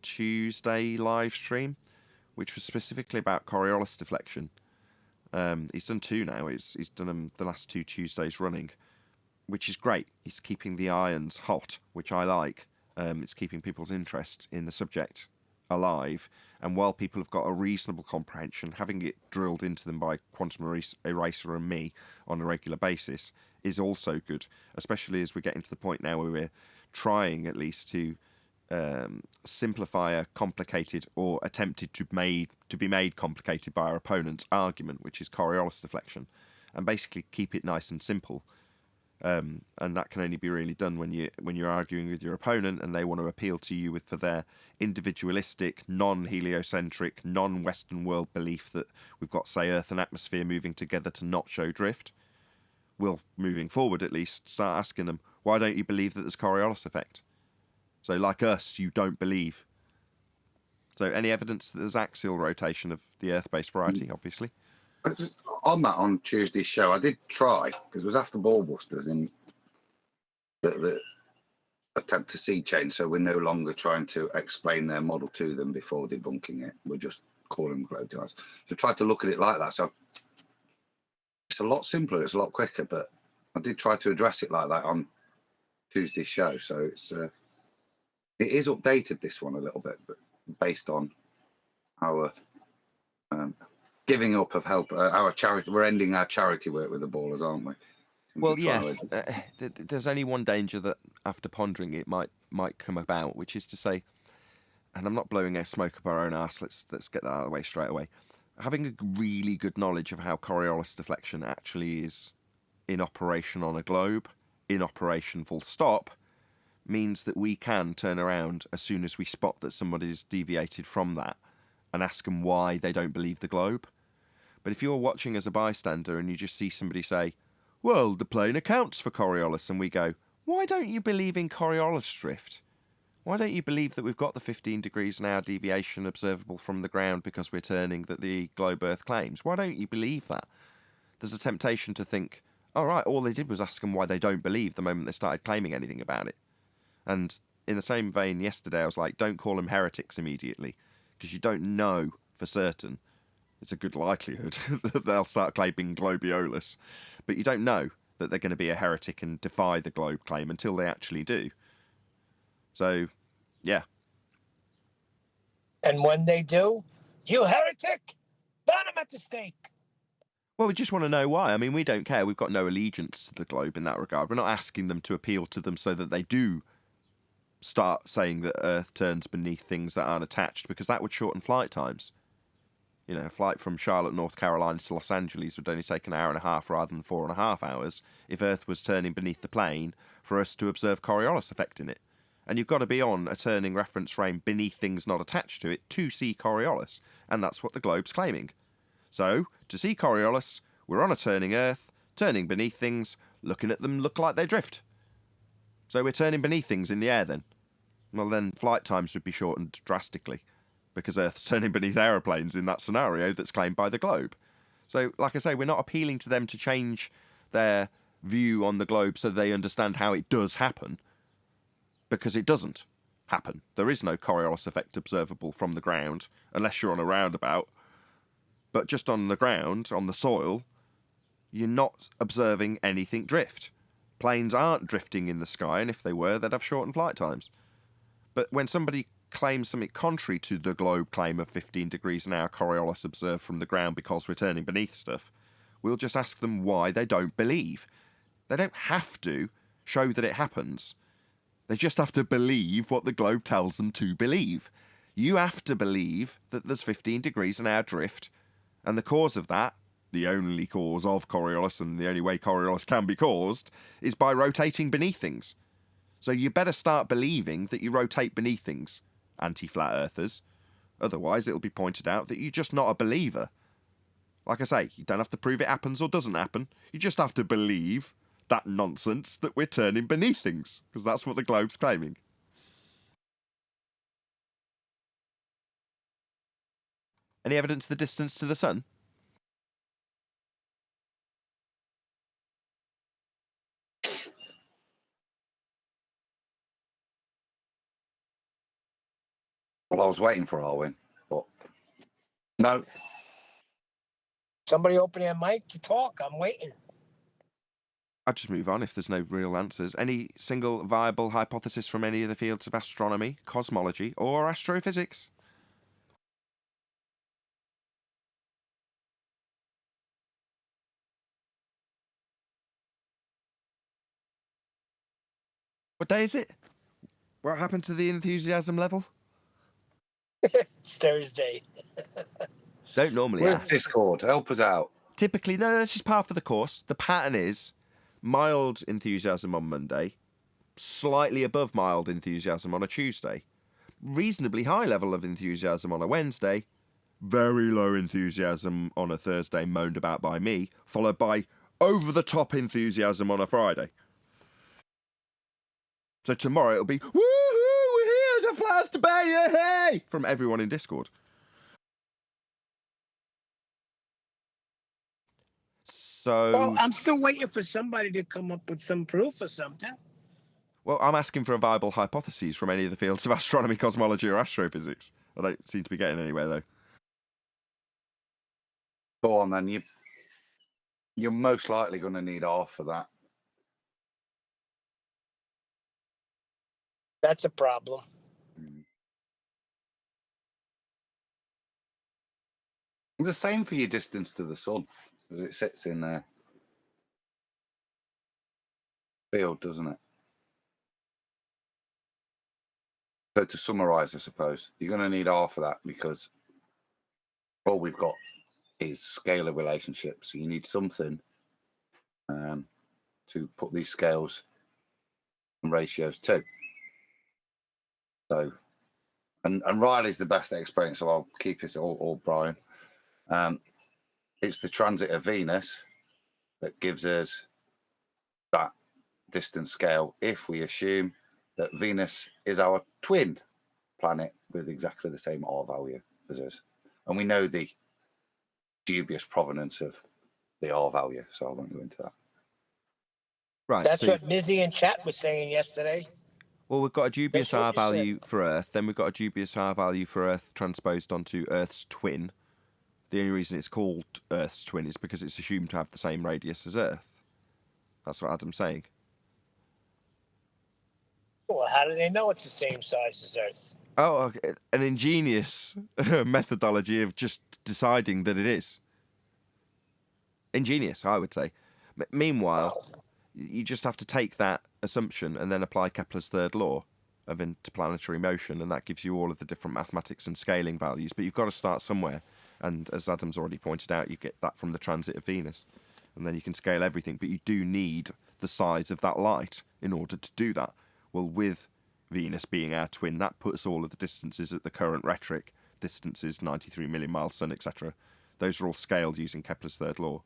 Tuesday live stream, which was specifically about Coriolis deflection. He's done 2 now. He's done them the last 2 Tuesdays running, which is great. He's keeping the irons hot, which I like. It's keeping people's interest in the subject alive, and while people have got a reasonable comprehension, having it drilled into them by Quantum Eraser and me on a regular basis is also good, especially as we're getting to the point now where we're trying at least to simplify a complicated or attempted to be made complicated by our opponent's argument, which is Coriolis deflection, and basically keep it nice and simple. And that can only be really done when you're arguing with your opponent and they want to appeal to you for their individualistic, non-heliocentric, non-Western world belief that we've got, say, Earth and atmosphere moving together to not show drift. We'll, moving forward at least, start asking them, why don't you believe that there's Coriolis effect? So, like us, you don't believe. So, any evidence that there's axial rotation of the Earth-based variety, obviously. On that, on Tuesday's show, I did try, because it was after Ball Busters in the attempt to sea change, so we're no longer trying to explain their model to them before debunking it. We're just call them globe deniers. So try to look at it like that. So it's a lot simpler, it's a lot quicker, but I did try to address it like that on Tuesday's show. So it is updated, this one, a little bit, but based on our giving up of help, our charity. We're ending our charity work with the ballers, aren't we? Well, yes. There's only one danger that, after pondering it, might come about, which is to say, and I'm not blowing smoke up our own arse. Let's get that out of the way straight away. Having a really good knowledge of how Coriolis deflection actually is in operation on a globe, in operation full stop, means that we can turn around as soon as we spot that somebody's deviated from that and ask them why they don't believe the globe. But if you're watching as a bystander and you just see somebody say, well, the plane accounts for Coriolis, and we go, why don't you believe in Coriolis drift? Why don't you believe that we've got the 15 degrees an hour deviation observable from the ground because we're turning that the globe Earth claims? Why don't you believe that? There's a temptation to think, all right, all they did was ask them why they don't believe the moment they started claiming anything about it. And in the same vein, yesterday I was like, don't call them heretics immediately, because you don't know for certain. It's a good likelihood that they'll start claiming globiolis, but you don't know that they're going to be a heretic and defy the globe claim until they actually do. So, yeah. And when they do, you heretic, burn them at the stake. Well, we just want to know why. I mean, we don't care. We've got no allegiance to the globe in that regard. We're not asking them to appeal to them so that they do start saying that Earth turns beneath things that aren't attached, because that would shorten flight times. You know, a flight from Charlotte, North Carolina to Los Angeles would only take an hour and a half rather than 4.5 hours if Earth was turning beneath the plane for us to observe Coriolis affecting it. And you've got to be on a turning reference frame beneath things not attached to it to see Coriolis, and that's what the globe's claiming. So, to see Coriolis, we're on a turning Earth, turning beneath things, looking at them look like they drift. So we're turning beneath things in the air then. Well, then flight times would be shortened drastically, because Earth's turning beneath aeroplanes in that scenario that's claimed by the globe. So, like I say, we're not appealing to them to change their view on the globe so they understand how it does happen, because it doesn't happen. There is no Coriolis effect observable from the ground, unless you're on a roundabout. But just on the ground, on the soil, you're not observing anything drift. Planes aren't drifting in the sky, and if they were, they'd have shortened flight times. But when somebody claims something contrary to the globe claim of 15 degrees an hour Coriolis observed from the ground because we're turning beneath stuff, we'll just ask them why they don't believe. They don't have to show that it happens. They just have to believe what the globe tells them to believe. You have to believe that there's 15 degrees an hour drift, and the cause of that, the only cause of Coriolis and the only way Coriolis can be caused, is by rotating beneath things. So you better start believing that you rotate beneath things, anti-flat earthers. Otherwise it'll be pointed out that you're just not a believer. Like I say, you don't have to prove it happens or doesn't happen. You just have to believe that nonsense that we're turning beneath things, because that's what the globe's claiming. Any evidence of the distance to the sun? Well, I was waiting for Arwin, but no. Somebody open their mic to talk. I'm waiting. I'll just move on if there's no real answers. Any single viable hypothesis from any of the fields of astronomy, cosmology, or astrophysics? What day is it? What happened to the enthusiasm level? It's Thursday. Don't normally Where's ask. Discord? Help us out. Typically, no, that's just part of the course. The pattern is mild enthusiasm on Monday, slightly above mild enthusiasm on a Tuesday, reasonably high level of enthusiasm on a Wednesday, very low enthusiasm on a Thursday moaned about by me, followed by over-the-top enthusiasm on a Friday. So tomorrow it'll be, woohoo, we're here, the flowers to bear, hey, from everyone in Discord. So, Well, I'm still waiting for somebody to come up with some proof or something. well, I'm asking for a viable hypothesis from any of the fields of astronomy, cosmology, or astrophysics. I don't seem to be getting anywhere, though. Go on then. You're most likely going to need R for that. That's a problem. The same for your distance to the sun, as it sits in there. Field, doesn't it? So to summarise, I suppose, you're going to need R for that because all we've got is scalar relationships. So you need something to put these scales and ratios to. So, and Riley's the best experience, so I'll keep this all Brian. It's the transit of Venus that gives us that distance scale if we assume that Venus is our twin planet with exactly the same R value as us. And we know the dubious provenance of the R value, so I won't go into that. Right. That's so, what Mizzy in chat was saying yesterday. well, we've got a dubious That's what R you said. value for Earth, then we've got a dubious R value for Earth transposed onto Earth's twin. The only reason it's called Earth's twin is because it's assumed to have the same radius as Earth. That's what Adam's saying. Well, how do they know it's the same size as Earth? Oh, okay. An ingenious methodology of just deciding that it is. Ingenious, I would say. Meanwhile, you just have to take that assumption and then apply Kepler's third law of interplanetary motion, and that gives you all of the different mathematics and scaling values. But you've got to start somewhere. And as Adam's already pointed out, you get that from the transit of Venus. And then you can scale everything. But you do need the size of that light in order to do that. Well, with Venus being our twin, that puts all of the distances at the current rhetoric, distances, 93 million miles sun, etc. Those are all scaled using Kepler's third law.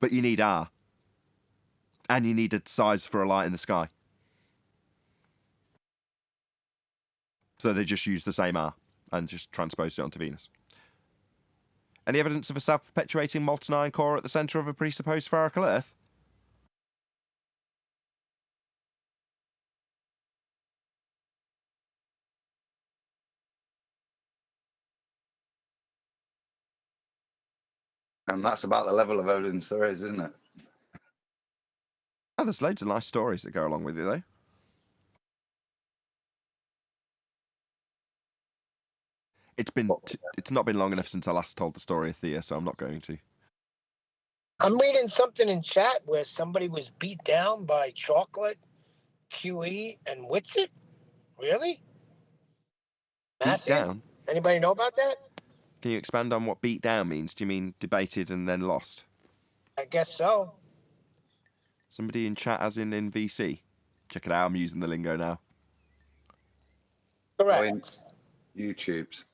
But you need R. And you need a size for a light in the sky. So they just use the same R and just transposed it onto Venus. Any evidence of a self-perpetuating molten iron core at the centre of a presupposed spherical Earth? And that's about the level of evidence there is, isn't it? Oh, there's loads of nice stories that go along with it, though. It's not been long enough since I last told the story of Thea, so I'm not going to. I'm reading something in chat where somebody was beat down by Chocolate, QE, and Witsit. Really? Beat down? Anybody know about that? Can you expand on what beat down means? Do you mean debated and then lost? I guess so. Somebody in chat as in VC? Check it out, I'm using the lingo now. Correct. YouTube's.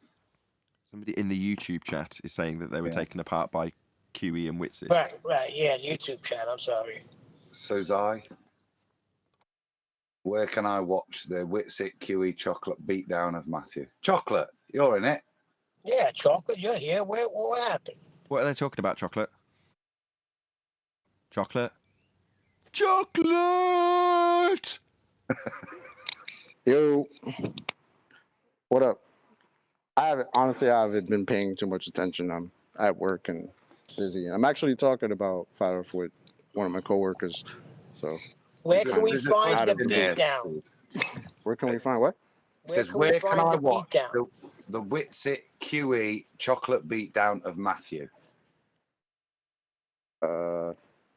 Somebody in the YouTube chat is saying that they were taken apart by QE and Witsit. Right, yeah, YouTube chat, I'm sorry. So, Zai, where can I watch the Witsit QE Chocolate beatdown of Matthew? Chocolate, you're in it. Yeah, Chocolate, you're here. What happened? What are they talking about, Chocolate? Chocolate? Chocolate! Yo, what up? I haven't been paying too much attention. I'm at work and busy. I'm actually talking about Fire Earth with one of my coworkers. So, where can we find the beatdown? Where can we find what? It says, where can I watch the Witsit QE Chocolate beatdown of Matthew?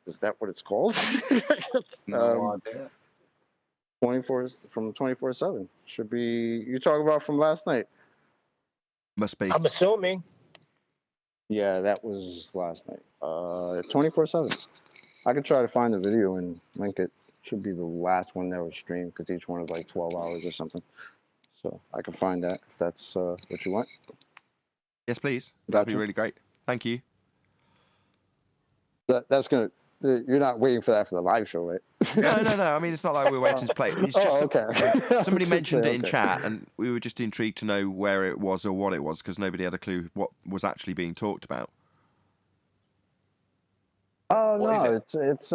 Is that what it's called? No idea. 24/7 should be. You talking about from last night? Must be. I'm assuming. Yeah, that was last night. 24/7. I could try to find the video and link it. Should be the last one that was streamed because each one is like 12 hours or something. So I can find that if that's what you want. Yes, please. That'd be really great. Thank you. That's gonna. You're not waiting for that for the live show, right? No. I mean, it's not like we're waiting to play. It's just okay. Somebody mentioned it in chat, and we were just intrigued to know where it was or what it was because nobody had a clue what was actually being talked about. Oh no, it's.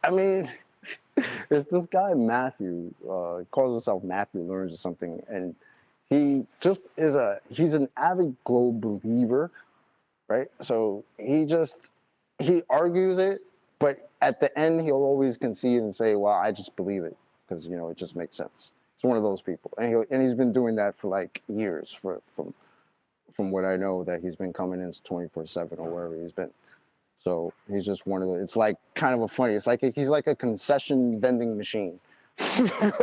I mean, it's this guy Matthew. Calls himself Matthew Learns or something, and he just he's an avid globe believer, right? So he argues it, but at the end he'll always concede and say, well, I just believe it because it just makes sense. He's one of those people, and he's been doing that for like years. From what I know, that he's been coming in 24/7 or wherever he's been. So he's just one of the. It's like kind of a funny. It's like he's like a concession vending machine,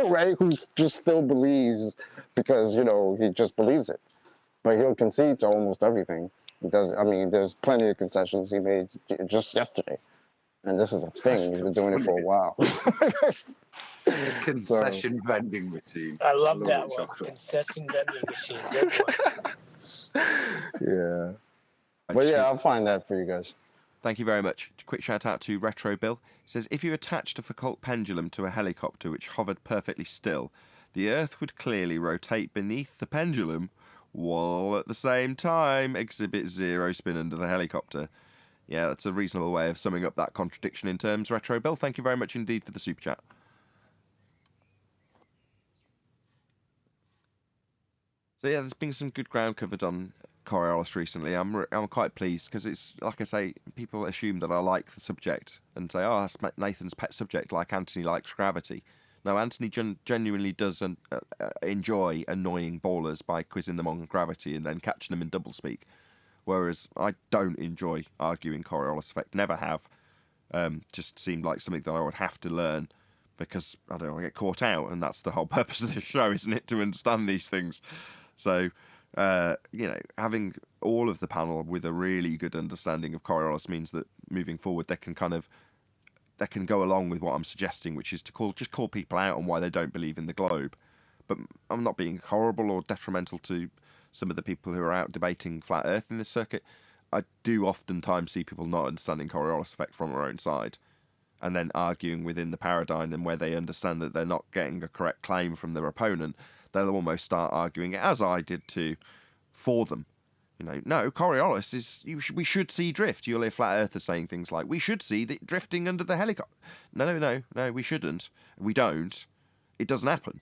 right? Who just still believes because he just believes it, but he'll concede to almost everything. He does. I mean, there's plenty of concessions he made just yesterday, and this is a thing. He's been doing it for a while. Concession vending machine. I love Love that it, one. chocolate. Concession vending machine. Good one. Yeah. But yeah, I'll find that for you guys. Thank you very much. Quick shout out to Retro Bill. He says, if you attached a Foucault pendulum to a helicopter which hovered perfectly still, the Earth would clearly rotate beneath the pendulum, while at the same time exhibit zero spin under the helicopter. Yeah, that's a reasonable way of summing up that contradiction in terms, Retro Bill. Thank you very much indeed for the super chat. So yeah, there's been some good ground covered on Coriolis recently. I'm quite pleased because it's, like I say, people assume that I like the subject and say, oh, that's Nathan's pet subject, like Anthony likes gravity. No, Anthony genuinely does enjoy annoying ballers by quizzing them on gravity and then catching them in doublespeak, whereas I don't enjoy arguing Coriolis effect, never have. Just seemed like something that I would have to learn because, I don't know, I get caught out, and that's the whole purpose of the show, isn't it, to understand these things. So, having all of the panel with a really good understanding of Coriolis means that moving forward they can go along with what I'm suggesting, which is to call people out on why they don't believe in the globe. But I'm not being horrible or detrimental to some of the people who are out debating flat Earth in this circuit. I do oftentimes see people not understanding Coriolis effect from our own side, and then arguing within the paradigm, and where they understand that they're not getting a correct claim from their opponent, they'll almost start arguing it, as I did too, for them. No, Coriolis is... we should see drift. You'll hear flat earthers saying things like, we should see the drifting under the helicopter. No, we shouldn't. We don't. It doesn't happen.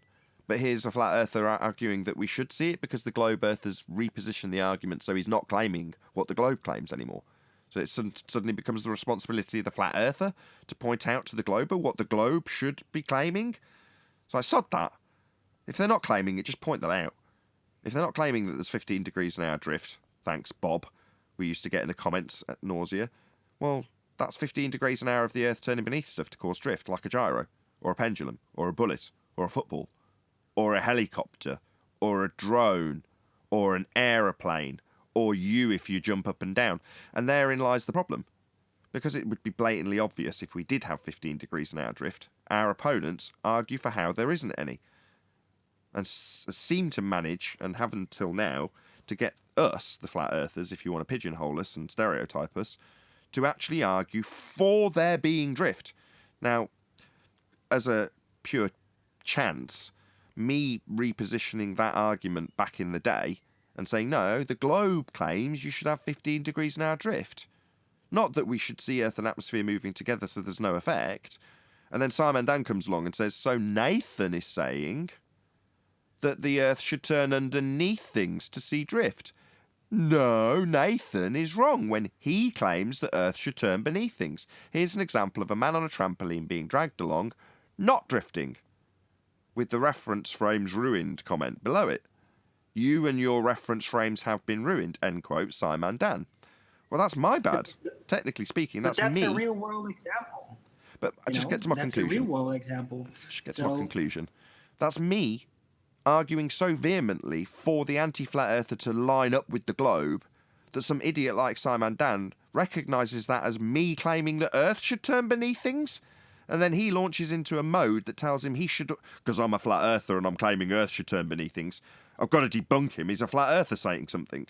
But here's a flat earther arguing that we should see it because the globe earthers reposition the argument so he's not claiming what the globe claims anymore. So it suddenly becomes the responsibility of the flat earther to point out to the glober what the globe should be claiming. So I sod that. If they're not claiming it, just point that out. If they're not claiming that there's 15 degrees an hour drift, thanks, Bob, we used to get in the comments at nausea, well, that's 15 degrees an hour of the Earth turning beneath stuff to cause drift, like a gyro, or a pendulum, or a bullet, or a football, or a helicopter, or a drone, or an aeroplane, or you if you jump up and down. And therein lies the problem. Because it would be blatantly obvious if we did have 15 degrees an hour drift, our opponents argue for how there isn't any. And seem to manage, and have until now, to get us, the flat earthers, if you want to pigeonhole us and stereotype us, to actually argue for there being drift. Now, as a pure chance, me repositioning that argument back in the day and saying, no, the globe claims you should have 15 degrees an hour drift. Not that we should see Earth and atmosphere moving together so there's no effect. And then Simon Dan comes along and says, so Nathan is saying that the Earth should turn underneath things to see drift. No, Nathan is wrong when he claims that Earth should turn beneath things. Here's an example of a man on a trampoline being dragged along, not drifting, with the reference frames ruined comment below it. You and your reference frames have been ruined, end quote, Simon Dan. Well, that's my bad. Technically speaking, that's me. But that's a real world example. But I just get to my conclusion. That's a real world example. Just get to my conclusion. That's me arguing so vehemently for the anti-flat earther to line up with the globe that some idiot like Simon Dan recognises that as me claiming that Earth should turn beneath things, and then he launches into a mode that tells him he should, because I'm a flat earther and I'm claiming Earth should turn beneath things, I've got to debunk him. He's a flat earther saying something.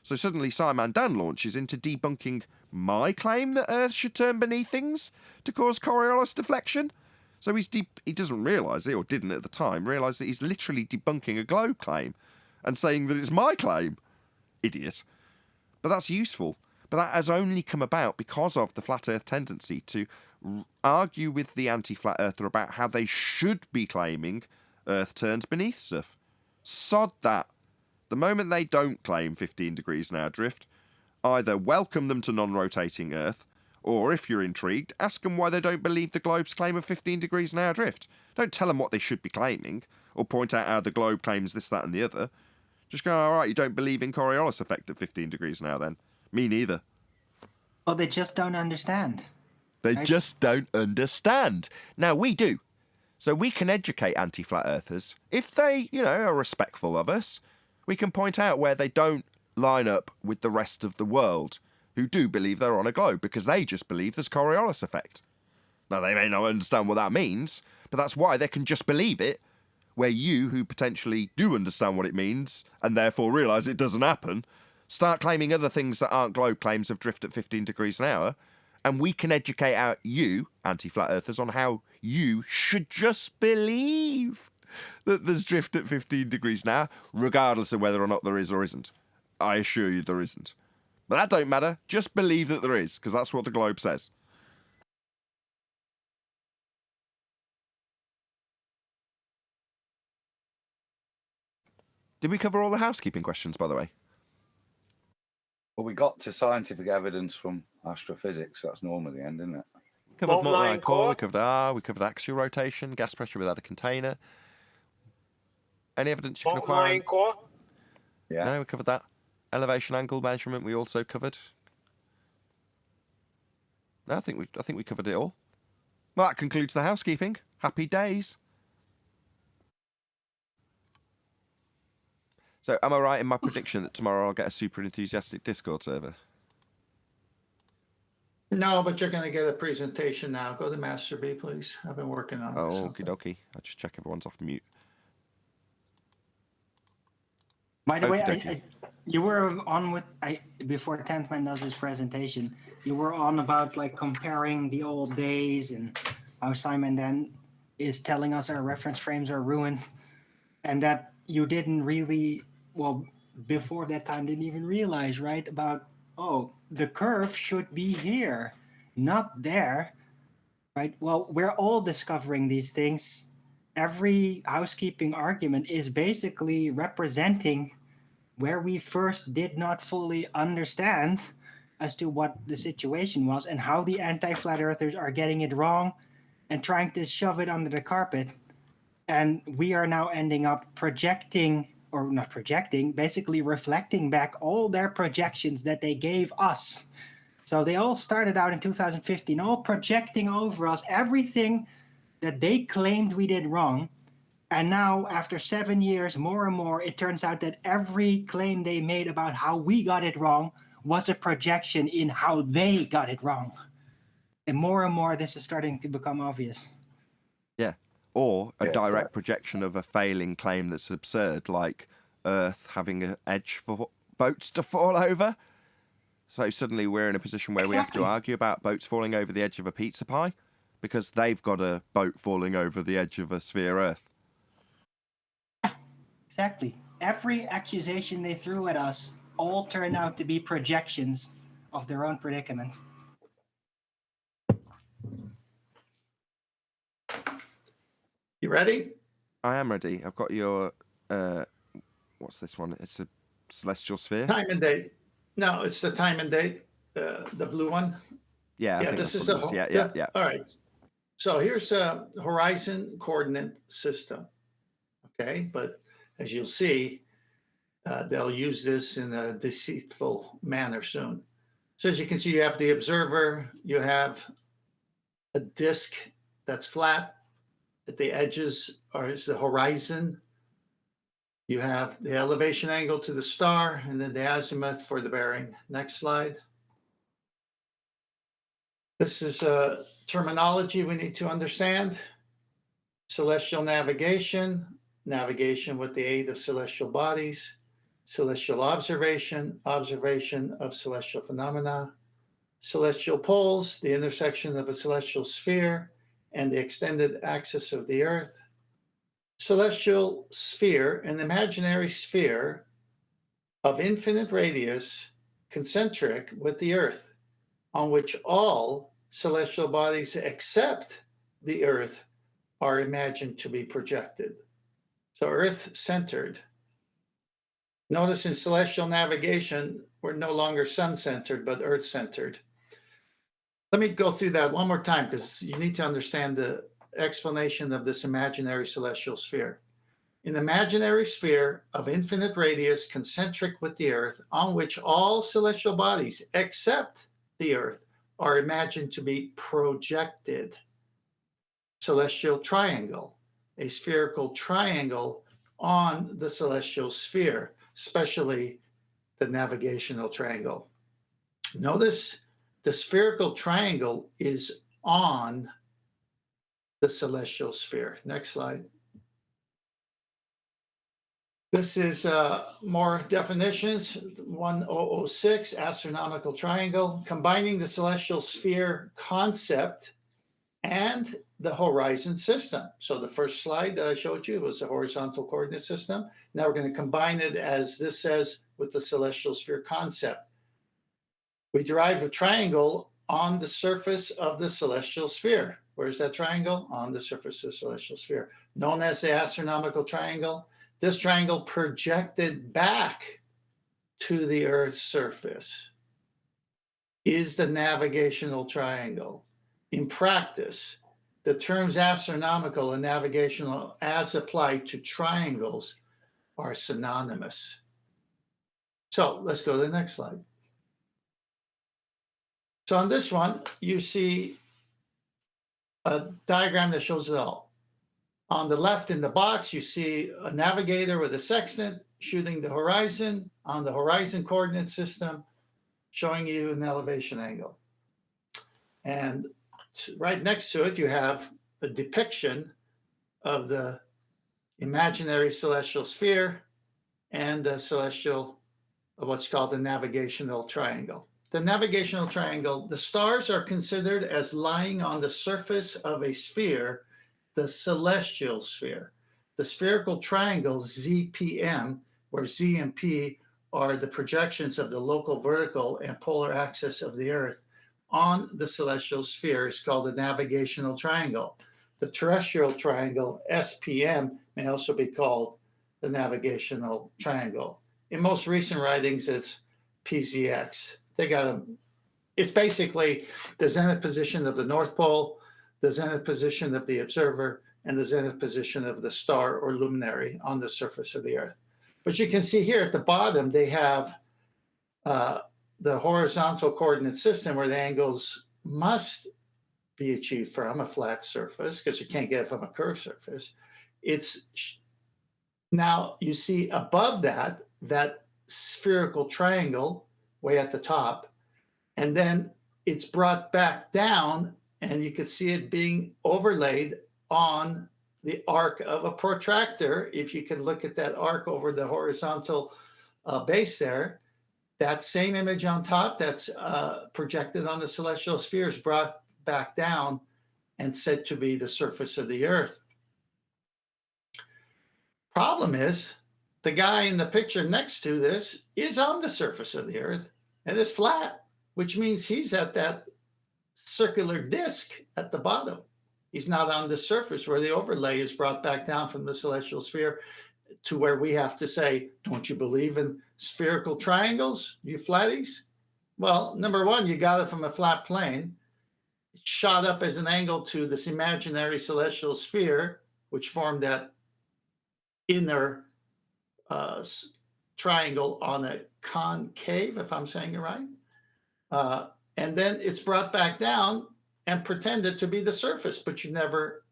So suddenly Simon Dan launches into debunking my claim that Earth should turn beneath things to cause Coriolis deflection. So he doesn't realise it, or didn't at the time, realise that he's literally debunking a globe claim and saying that it's my claim. Idiot. But that's useful. But that has only come about because of the flat earth tendency to argue with the anti-flat earther about how they should be claiming Earth turns beneath stuff. Sod that. the moment they don't claim 15 degrees now drift, either welcome them to non-rotating Earth, or if you're intrigued, ask them why they don't believe the globe's claim of 15 degrees now drift. Don't tell them what they should be claiming, or point out how the globe claims this, that and the other. Just go, all right, you don't believe in Coriolis effect at 15 degrees now then. Me neither. Well, they just don't understand. They just don't understand. Now, we do. So we can educate anti-flat earthers. If they, are respectful of us, we can point out where they don't line up with the rest of the world who do believe they're on a globe because they just believe there's Coriolis effect. Now, they may not understand what that means, but that's why they can just believe it, where you, who potentially do understand what it means and therefore realise it doesn't happen, start claiming other things that aren't globe claims of drift at 15 degrees an hour, and we can educate out you, anti-flat earthers, on how you should just believe that there's drift at 15 degrees an hour, regardless of whether or not there is or isn't. I assure you there isn't. But that don't matter. Just believe that there is, because that's what the globe says. Did we cover all the housekeeping questions, by the way? Well, we got to scientific evidence from astrophysics. That's normally the end, isn't it? We covered Molten molten iron iron core, core. we covered R, we covered axial rotation, gas pressure without a container. Any evidence you can Molten acquire? iron core. Yeah. No, we covered that. Elevation angle measurement we also covered. No, I think we covered it all. Well, that concludes the housekeeping. Happy days. So, am I right in my prediction that tomorrow I'll get a super enthusiastic Discord server? No, but you're going to get a presentation now. Go to Master B, please. I've been working on Oh, something. okie dokie. I'll just check everyone's off mute. By the way, Okey-dokey. you were on with before Tentman does his presentation. You were on about like comparing the old days and how Simon then is telling us our reference frames are ruined, and that you didn't really before that time didn't even realize about the curve should be here, not there, right? Well, we're all discovering these things. Every housekeeping argument is basically representing where we first did not fully understand as to what the situation was and how the anti-flat earthers are getting it wrong and trying to shove it under the carpet. And we are now ending up basically reflecting back all their projections that they gave us. So they all started out in 2015, all projecting over us everything that they claimed we did wrong. And now, after 7 years, more and more, it turns out that every claim they made about how we got it wrong was a projection in how they got it wrong. And more, this is starting to become obvious. Yeah. Or a Yeah, direct correct. projection of a failing claim that's absurd, like Earth having an edge for boats to fall over. So suddenly we're in a position where we have to Exactly. argue about boats falling over the edge of a pizza pie because they've got a boat falling over the edge of a sphere Earth. Exactly. Every accusation they threw at us all turned out to be projections of their own predicament. You ready? I am ready. I've got your, what's this one? It's a celestial sphere? Time and date. No, it's the time and date, the blue one. Yeah, I think this that's is what it the is. Yeah. All right. So here's a horizon coordinate system. Okay, but as you'll see, they'll use this in a deceitful manner soon. So as you can see, you have the observer, you have a disk that's flat. At the edges is the horizon. You have the elevation angle to the star, and then the azimuth for the bearing. Next slide. This is a terminology we need to understand. Celestial navigation, navigation with the aid of celestial bodies, celestial observation, observation of celestial phenomena, celestial poles, the intersection of a celestial sphere and the extended axis of the Earth, celestial sphere, an imaginary sphere of infinite radius, concentric with the Earth, on which all celestial bodies except the Earth are imagined to be projected. So Earth-centered. Notice in celestial navigation, we're no longer sun-centered, but earth-centered. Let me go through that one more time because you need to understand the explanation of this imaginary celestial sphere. An imaginary sphere of infinite radius concentric with the Earth, on which all celestial bodies except the Earth are imagined to be projected. Celestial triangle, a spherical triangle on the celestial sphere, especially the navigational triangle. Notice the spherical triangle is on the celestial sphere. Next slide. This is more definitions. 1006, astronomical triangle, combining the celestial sphere concept and the horizon system. So the first slide that I showed you was a horizontal coordinate system. Now we're going to combine it, as this says, with the celestial sphere concept. We derive a triangle on the surface of the celestial sphere. Where's that triangle? On the surface of the celestial sphere, known as the astronomical triangle. This triangle projected back to the Earth's surface is the navigational triangle. In practice, the terms astronomical and navigational, as applied to triangles, are synonymous. So let's go to the next slide. So on this one, you see a diagram that shows it all. On the left in the box, you see a navigator with a sextant shooting the horizon on the horizon coordinate system, showing you an elevation angle. And right next to it, you have a depiction of the imaginary celestial sphere and the celestial, what's called the navigational triangle. The navigational triangle, the stars are considered as lying on the surface of a sphere, the celestial sphere. The spherical triangle ZPM, where Z and P are the projections of the local vertical and polar axis of the Earth on the celestial sphere, is called the navigational triangle. The terrestrial triangle, SPM, may also be called the navigational triangle. In most recent writings, it's PZX. It's basically the zenith position of the North Pole, the zenith position of the observer, and the zenith position of the star or luminary on the surface of the Earth. But you can see here at the bottom, they have the horizontal coordinate system where the angles must be achieved from a flat surface, because you can't get it from a curved surface. Now you see above that spherical triangle way at the top, and then it's brought back down, and you can see it being overlaid on the arc of a protractor. If you can look at that arc over the horizontal base there, that same image on top that's projected on the celestial sphere is brought back down and said to be the surface of the Earth. Problem is, the guy in the picture next to this is on the surface of the Earth and is flat, which means he's at that circular disc at the bottom. He's not on the surface where the overlay is brought back down from the celestial sphere to where we have to say, don't you believe in spherical triangles, you flatties? Well, number one, you got it from a flat plane. It shot up as an angle to this imaginary celestial sphere, which formed that inner triangle on a concave, if I'm saying it right. And then it's brought back down and pretended to be the surface, but you never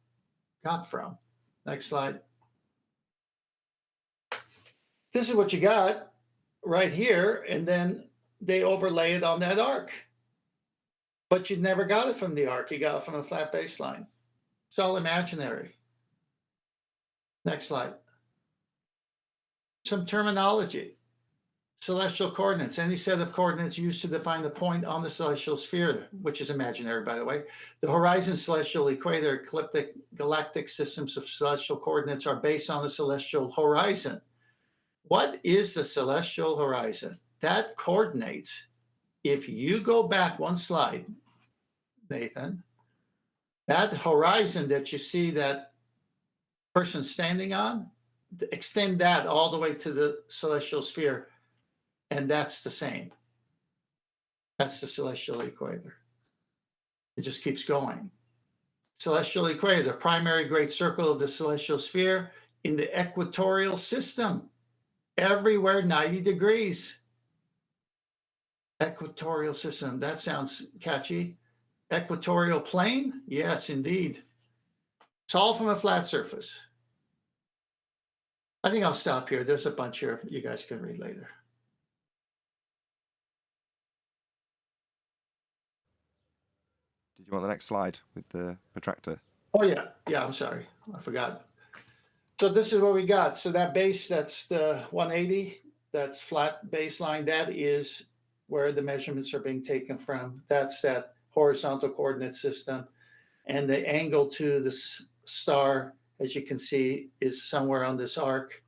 got from. Next slide. This is what you got right here, and then they overlay it on that arc. But you never got it from the arc, you got it from a flat baseline. It's all imaginary. Next slide. Some terminology. Celestial coordinates, any set of coordinates used to define the point on the celestial sphere, which is imaginary, by the way. The horizon, celestial equator, ecliptic, galactic systems of celestial coordinates are based on the celestial horizon. What is the celestial horizon? That coordinates, if you go back one slide, Nathan, that horizon that you see that person standing on, extend that all the way to the celestial sphere, and that's the same. That's the celestial equator. It just keeps going. Celestial equator, the primary great circle of the celestial sphere in the equatorial system. Everywhere 90 degrees. Equatorial system. That sounds catchy. Equatorial plane? Yes, indeed. It's all from a flat surface. I think I'll stop here. There's a bunch here you guys can read later. Did you want the next slide with the protractor? Oh, yeah. Yeah, I'm sorry. I forgot. So this is what we got. So that base, that's the 180. That's flat baseline. That is where the measurements are being taken from. That's that horizontal coordinate system. And the angle to the star, as you can see, is somewhere on this arc.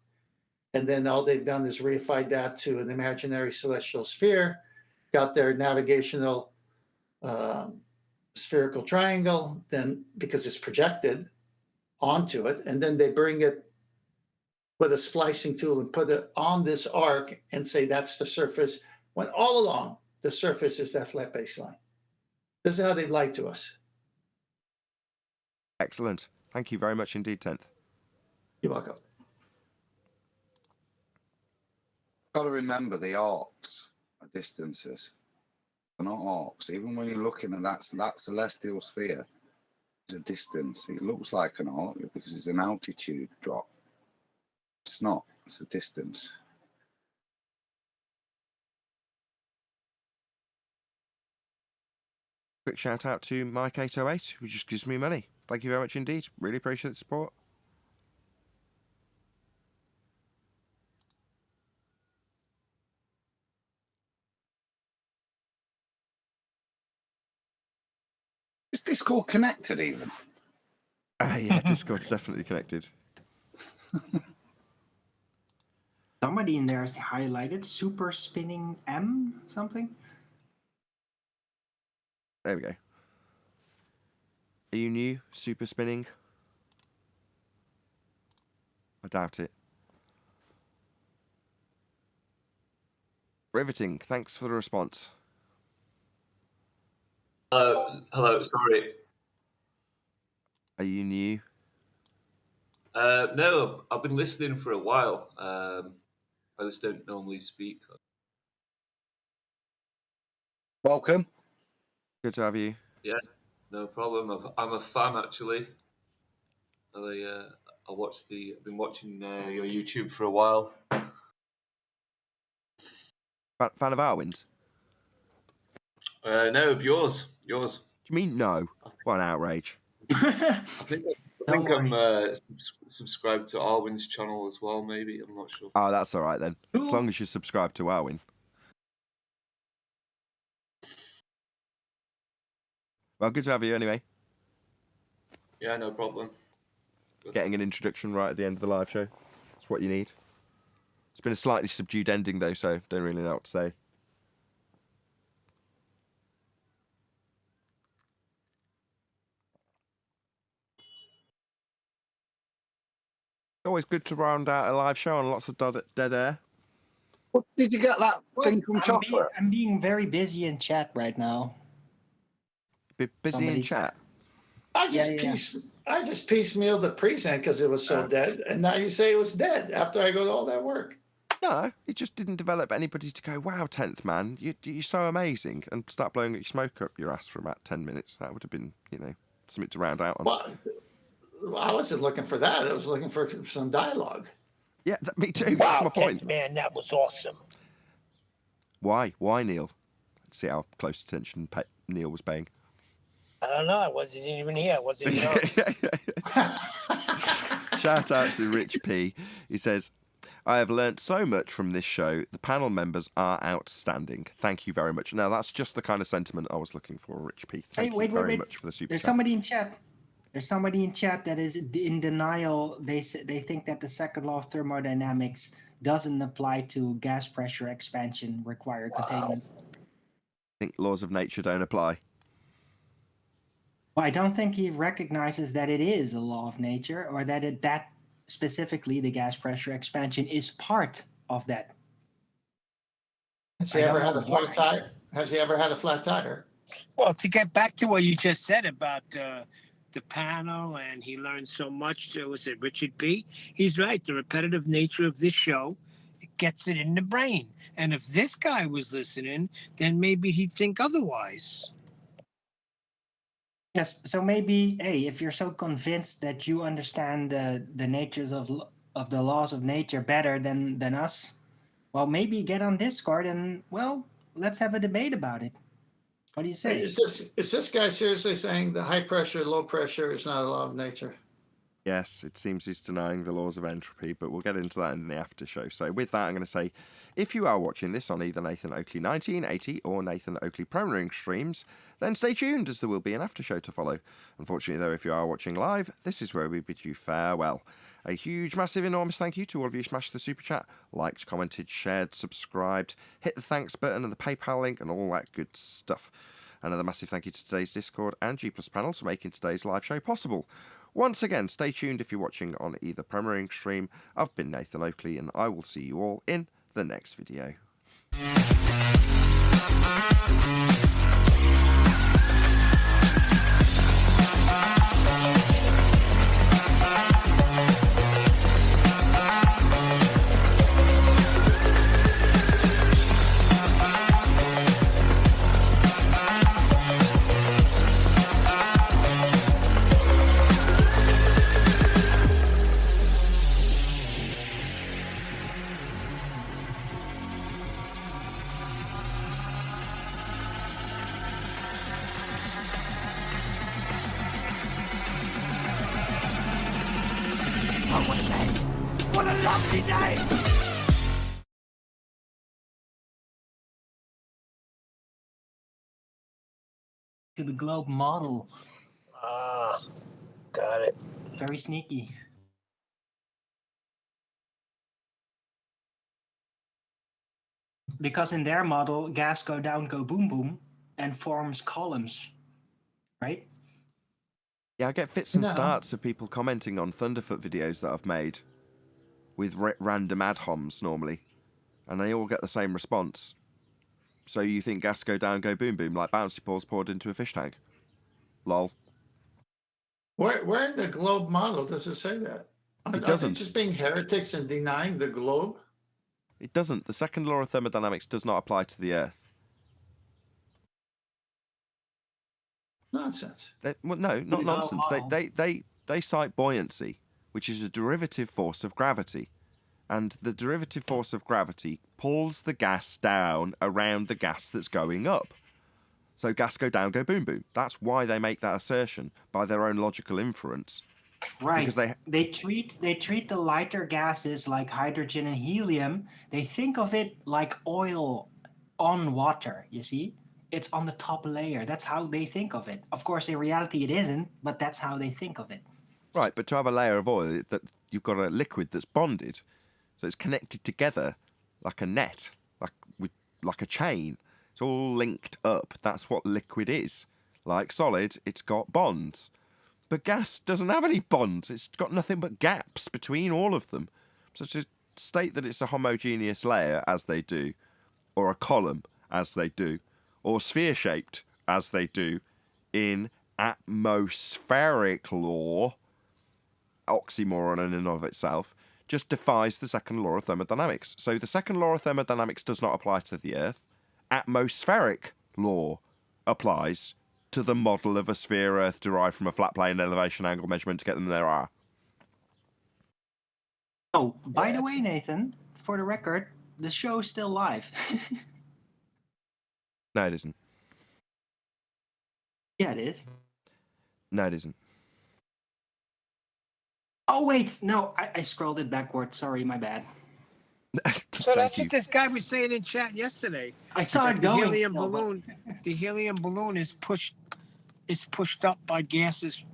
And then all they've done is reified that to an imaginary celestial sphere, got their navigational spherical triangle, then because it's projected onto it, and then they bring it with a splicing tool and put it on this arc and say that's the surface, when all along the surface is that flat baseline. This is how they lied to us. Excellent. Thank you very much indeed, 10th. You're welcome. Got to remember the arcs are distances. They're not arcs. Even when you're looking at that celestial sphere, it's a distance. It looks like an arc because it's an altitude drop. It's not. It's a distance. Quick shout out to Mike808, who just gives me money. Thank you very much indeed. Really appreciate the support. Is Discord connected even? Yeah, Discord's definitely connected. Somebody in there is highlighted super spinning M something. There we go. Are you new, super spinning? I doubt it. Riveting, thanks for the response. Hello, sorry. Are you new? No, I've been listening for a while. I just don't normally speak. Welcome. Good to have you. Yeah, no problem. I'm a fan actually. I've been watching your YouTube for a while. Fan of Arwin's? No, of yours. Do you mean no? What an outrage. I think I'm subscribed to Arwin's channel as well, maybe. I'm not sure. Oh, that's all right then. As long as you subscribe to Arwin. Well, good to have you anyway. Yeah, no problem. Getting an introduction right at the end of the live show. That's what you need. It's been a slightly subdued ending though, so don't really know what to say. Always good to round out a live show on lots of dead air. What, did you get that thing from Chocolate? I'm being very busy in chat right now. Busy in chat? I just piecemealed the present because it was so dead, and now you say it was dead after I go to all that work. No, it just didn't develop anybody to go, wow, 10th man, you're so amazing, and start blowing your smoke up your ass for about 10 minutes. That would have been, something to round out on. Well, I wasn't looking for that. I was looking for some dialogue. Yeah, me too. Wow, That's my point. Man, that was awesome. Why, Neil? Let's see how close attention Neil was paying. I don't know. I wasn't even here. I wasn't even on. Shout out to Rich P. He says, I have learnt so much from this show. The panel members are outstanding. Thank you very much. Now, that's just the kind of sentiment I was looking for, Rich P. Thank you very much for the super There's chat. somebody in chat. There's somebody in chat that is in denial. They think that the second law of thermodynamics doesn't apply to gas pressure expansion required containment. I think laws of nature don't apply. Well, I don't think he recognizes that it is a law of nature, or that that specifically the gas pressure expansion is part of that. Has he I ever don't had know a flat why. tire? Has he ever had a flat tire? Well, to get back to what you just said about the panel, and he learned so much. Was it Richard B? He's right. The repetitive nature of this show, it gets it in the brain. And if this guy was listening, then maybe he'd think otherwise. Yes, so maybe, hey, if you're so convinced that you understand the natures of the laws of nature better than us, well, maybe get on Discord and, well, let's have a debate about it. What do you say? Is this guy seriously saying the high pressure, low pressure is not a law of nature? Yes, it seems he's denying the laws of entropy, but we'll get into that in the after show. So with that, I'm going to say, if you are watching this on either Nathan Oakley 1980 or Nathan Oakley Premiering streams, then stay tuned, as there will be an after show to follow. Unfortunately, though, if you are watching live, this is where we bid you farewell. A huge, massive, enormous thank you to all of you who smashed the super chat, liked, commented, shared, subscribed, hit the thanks button and the PayPal link and all that good stuff. Another massive thank you to today's Discord and G+ panels for making today's live show possible. Once again, stay tuned if you're watching on either Premiering stream. I've been Nathan Oakley, and I will see you all in the next video. What a lovely day! To the globe model. Ah, got it. Very sneaky. Because in their model, gas go down, go boom boom, and forms columns, right? Yeah, I get fits and No. starts of people commenting on Thunderfoot videos that I've made with random ad homs normally, and they all get the same response. So you think gas go down, go boom boom, like bouncy balls poured into a fish tank? Lol. Where in the globe model does it say that? Are they doesn't. just being heretics and denying the globe? It doesn't. The second law of thermodynamics does not apply to the Earth. Nonsense. Well, no, not No, nonsense. wow. They cite buoyancy, which is a derivative force of gravity. And the derivative force of gravity pulls the gas down around the gas that's going up. So gas go down, go boom boom. That's why they make that assertion by their own logical inference. Right. Because they treat the lighter gases like hydrogen and helium. They think of it like oil on water, you see? It's on the top layer. That's how they think of it. Of course, in reality, it isn't, but that's how they think of it. Right, but to have a layer of oil, that you've got a liquid that's bonded, so it's connected together like a net, like a chain. It's all linked up. That's what liquid is. Like solid, it's got bonds. But gas doesn't have any bonds. It's got nothing but gaps between all of them. So to state that it's a homogeneous layer, as they do, or a column, as they do, or sphere-shaped, as they do, in atmospheric law, oxymoron in and of itself, just defies the second law of thermodynamics. So the second law of thermodynamics does not apply to the Earth. Atmospheric law applies to the model of a sphere Earth derived from a flat plane elevation angle measurement to get them there are. Oh, by the way, Nathan, for the record, the show's still live. No, it isn't. Yeah, it is. No, it isn't. Oh, wait. No, I scrolled it backwards. Sorry, my bad. So that's you. what this guy was saying in chat yesterday. I saw it The going. helium still, but- balloon. The helium balloon is pushed up by gases.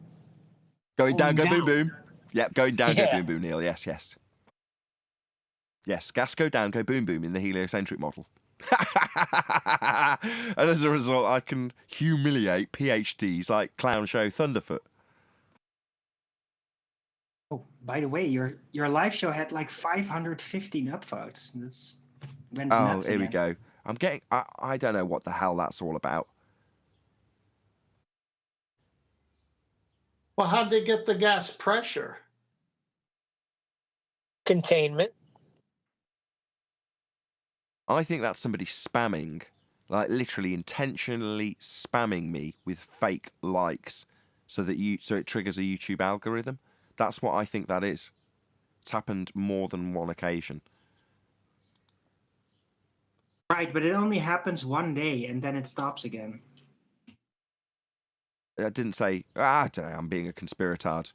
Going down, go boom down. boom. Yep, going down, go Yeah. boom boom, Neil. Yes, yes. Yes, gas go down, go boom boom in the heliocentric model. And as a result, I can humiliate PhDs like Clown Show Thunderfoot. Oh, by the way, your live show had like 515 upvotes. That's went Oh, nuts here we again. go. I'm getting. I don't know what the hell that's all about. Well, how'd they get the gas pressure? Containment. I think that's somebody spamming, like literally intentionally spamming me with fake likes, so it triggers a YouTube algorithm. That's what I think that is. It's happened more than one occasion. Right, but it only happens one day and then it stops again. I didn't say, I don't know, I'm being a conspiratard.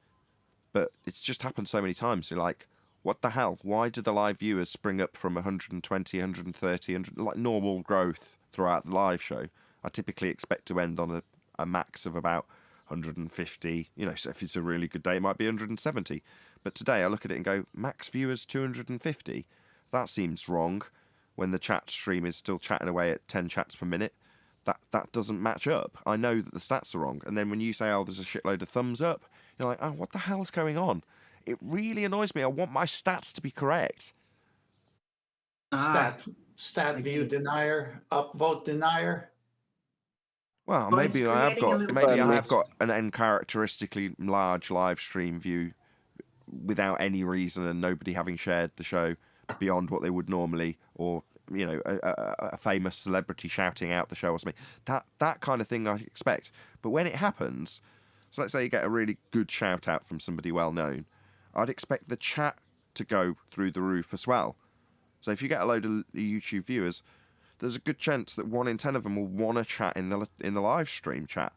But it's just happened so many times. You're like, what the hell? Why do the live viewers spring up from 120, 130, 100, like normal growth throughout the live show? I typically expect to end on a max of about 150. You know, so if it's a really good day, it might be 170. But today I look at it and go, max viewers 250? That seems wrong when the chat stream is still chatting away at 10 chats per minute. That doesn't match up. I know that the stats are wrong. And then when you say, oh, there's a shitload of thumbs up, you're like, oh, what the hell's going on? It really annoys me. I want my stats to be correct. Stat view denier, upvote denier. Well, Well, maybe it's I have creating a got little maybe bit I of have mix. got an uncharacteristically large live stream view without any reason, and nobody having shared the show beyond what they would normally, or you know, a famous celebrity shouting out the show or something. That kind of thing I expect. But when it happens, so let's say you get a really good shout out from somebody well known, I'd expect the chat to go through the roof as well. So if you get a load of YouTube viewers, there's a good chance that 1 in 10 of them will want to chat in the live stream chat.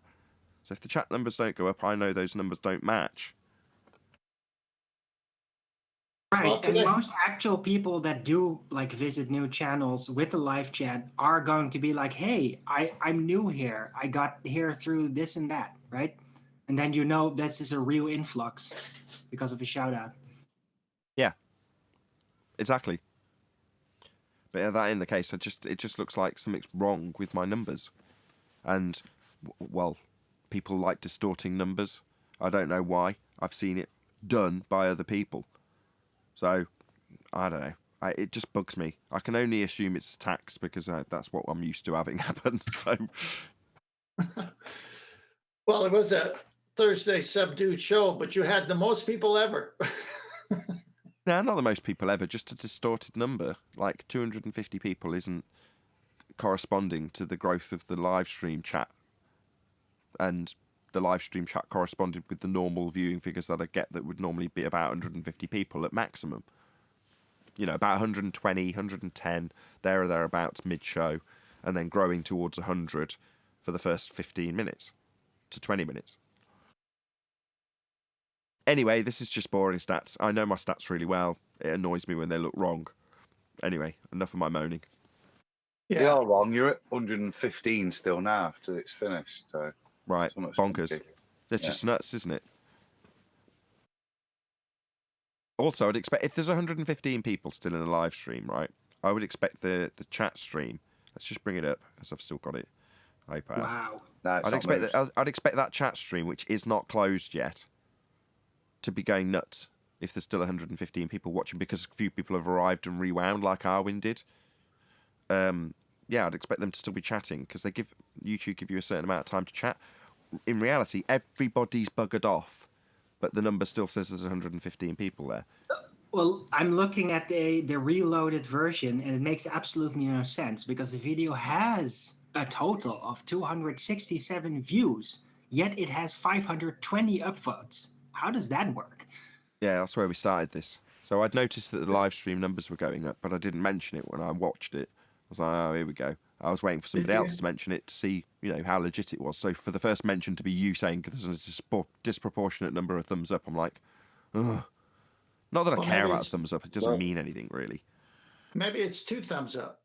So if the chat numbers don't go up, I know those numbers don't match. Right, Well, and today- most actual people that do like visit new channels with the live chat are going to be like, hey, I'm new here. I got here through this and that, right? And then you know this is a real influx because of a shout out. Yeah, exactly. But yeah, that in the case, it just looks like something's wrong with my numbers. And, well, people like distorting numbers. I don't know why. I've seen it done by other people. So, I don't know. It just bugs me. I can only assume it's tax because that's what I'm used to having happen. So, Well, it was a Thursday subdued show, but you had the most people ever. no, not the most people ever, just a distorted number. Like 250 people isn't corresponding to the growth of the live stream chat. And the live stream chat corresponded with the normal viewing figures that I get that would normally be about 150 people at maximum. You know, about 120, 110, there or thereabouts mid-show, and then growing towards 100 for the first 15 minutes to 20 minutes. Anyway, this is just boring stats. I know my stats really well. It annoys me when they look wrong. Anyway, enough of my moaning. Yeah. You are wrong. You're at 115 still now after it's finished. So Right, so much bonkers. fun. That's Yeah. just nuts, isn't it? Also, I'd expect if there's 115 people still in the live stream, right? I would expect the chat stream. Let's just bring it up as I've still got it. I hope I have. Wow. No, it's I'd not expect moved. that. I'd expect that chat stream, which is not closed yet, to be going nuts if there's still 115 people watching because a few people have arrived and rewound like Arwin did. Yeah, I'd expect them to still be chatting because YouTube give you a certain amount of time to chat. In reality, everybody's buggered off, but the number still says there's 115 people there. Well, I'm looking at the reloaded version, and it makes absolutely no sense because the video has a total of 267 views, yet it has 520 upvotes. How does that work? Yeah, that's where we started this. So I'd noticed that the live stream numbers were going up, but I didn't mention it when I watched it. I was like, oh, here we go. I was waiting for somebody you? else to mention it to see, how legit it was. So for the first mention to be you saying there's a disproportionate number of thumbs up, I'm like, ugh. Not that I Well, care maybe about it's- thumbs up. It doesn't mean anything, really. Maybe it's 2 thumbs up.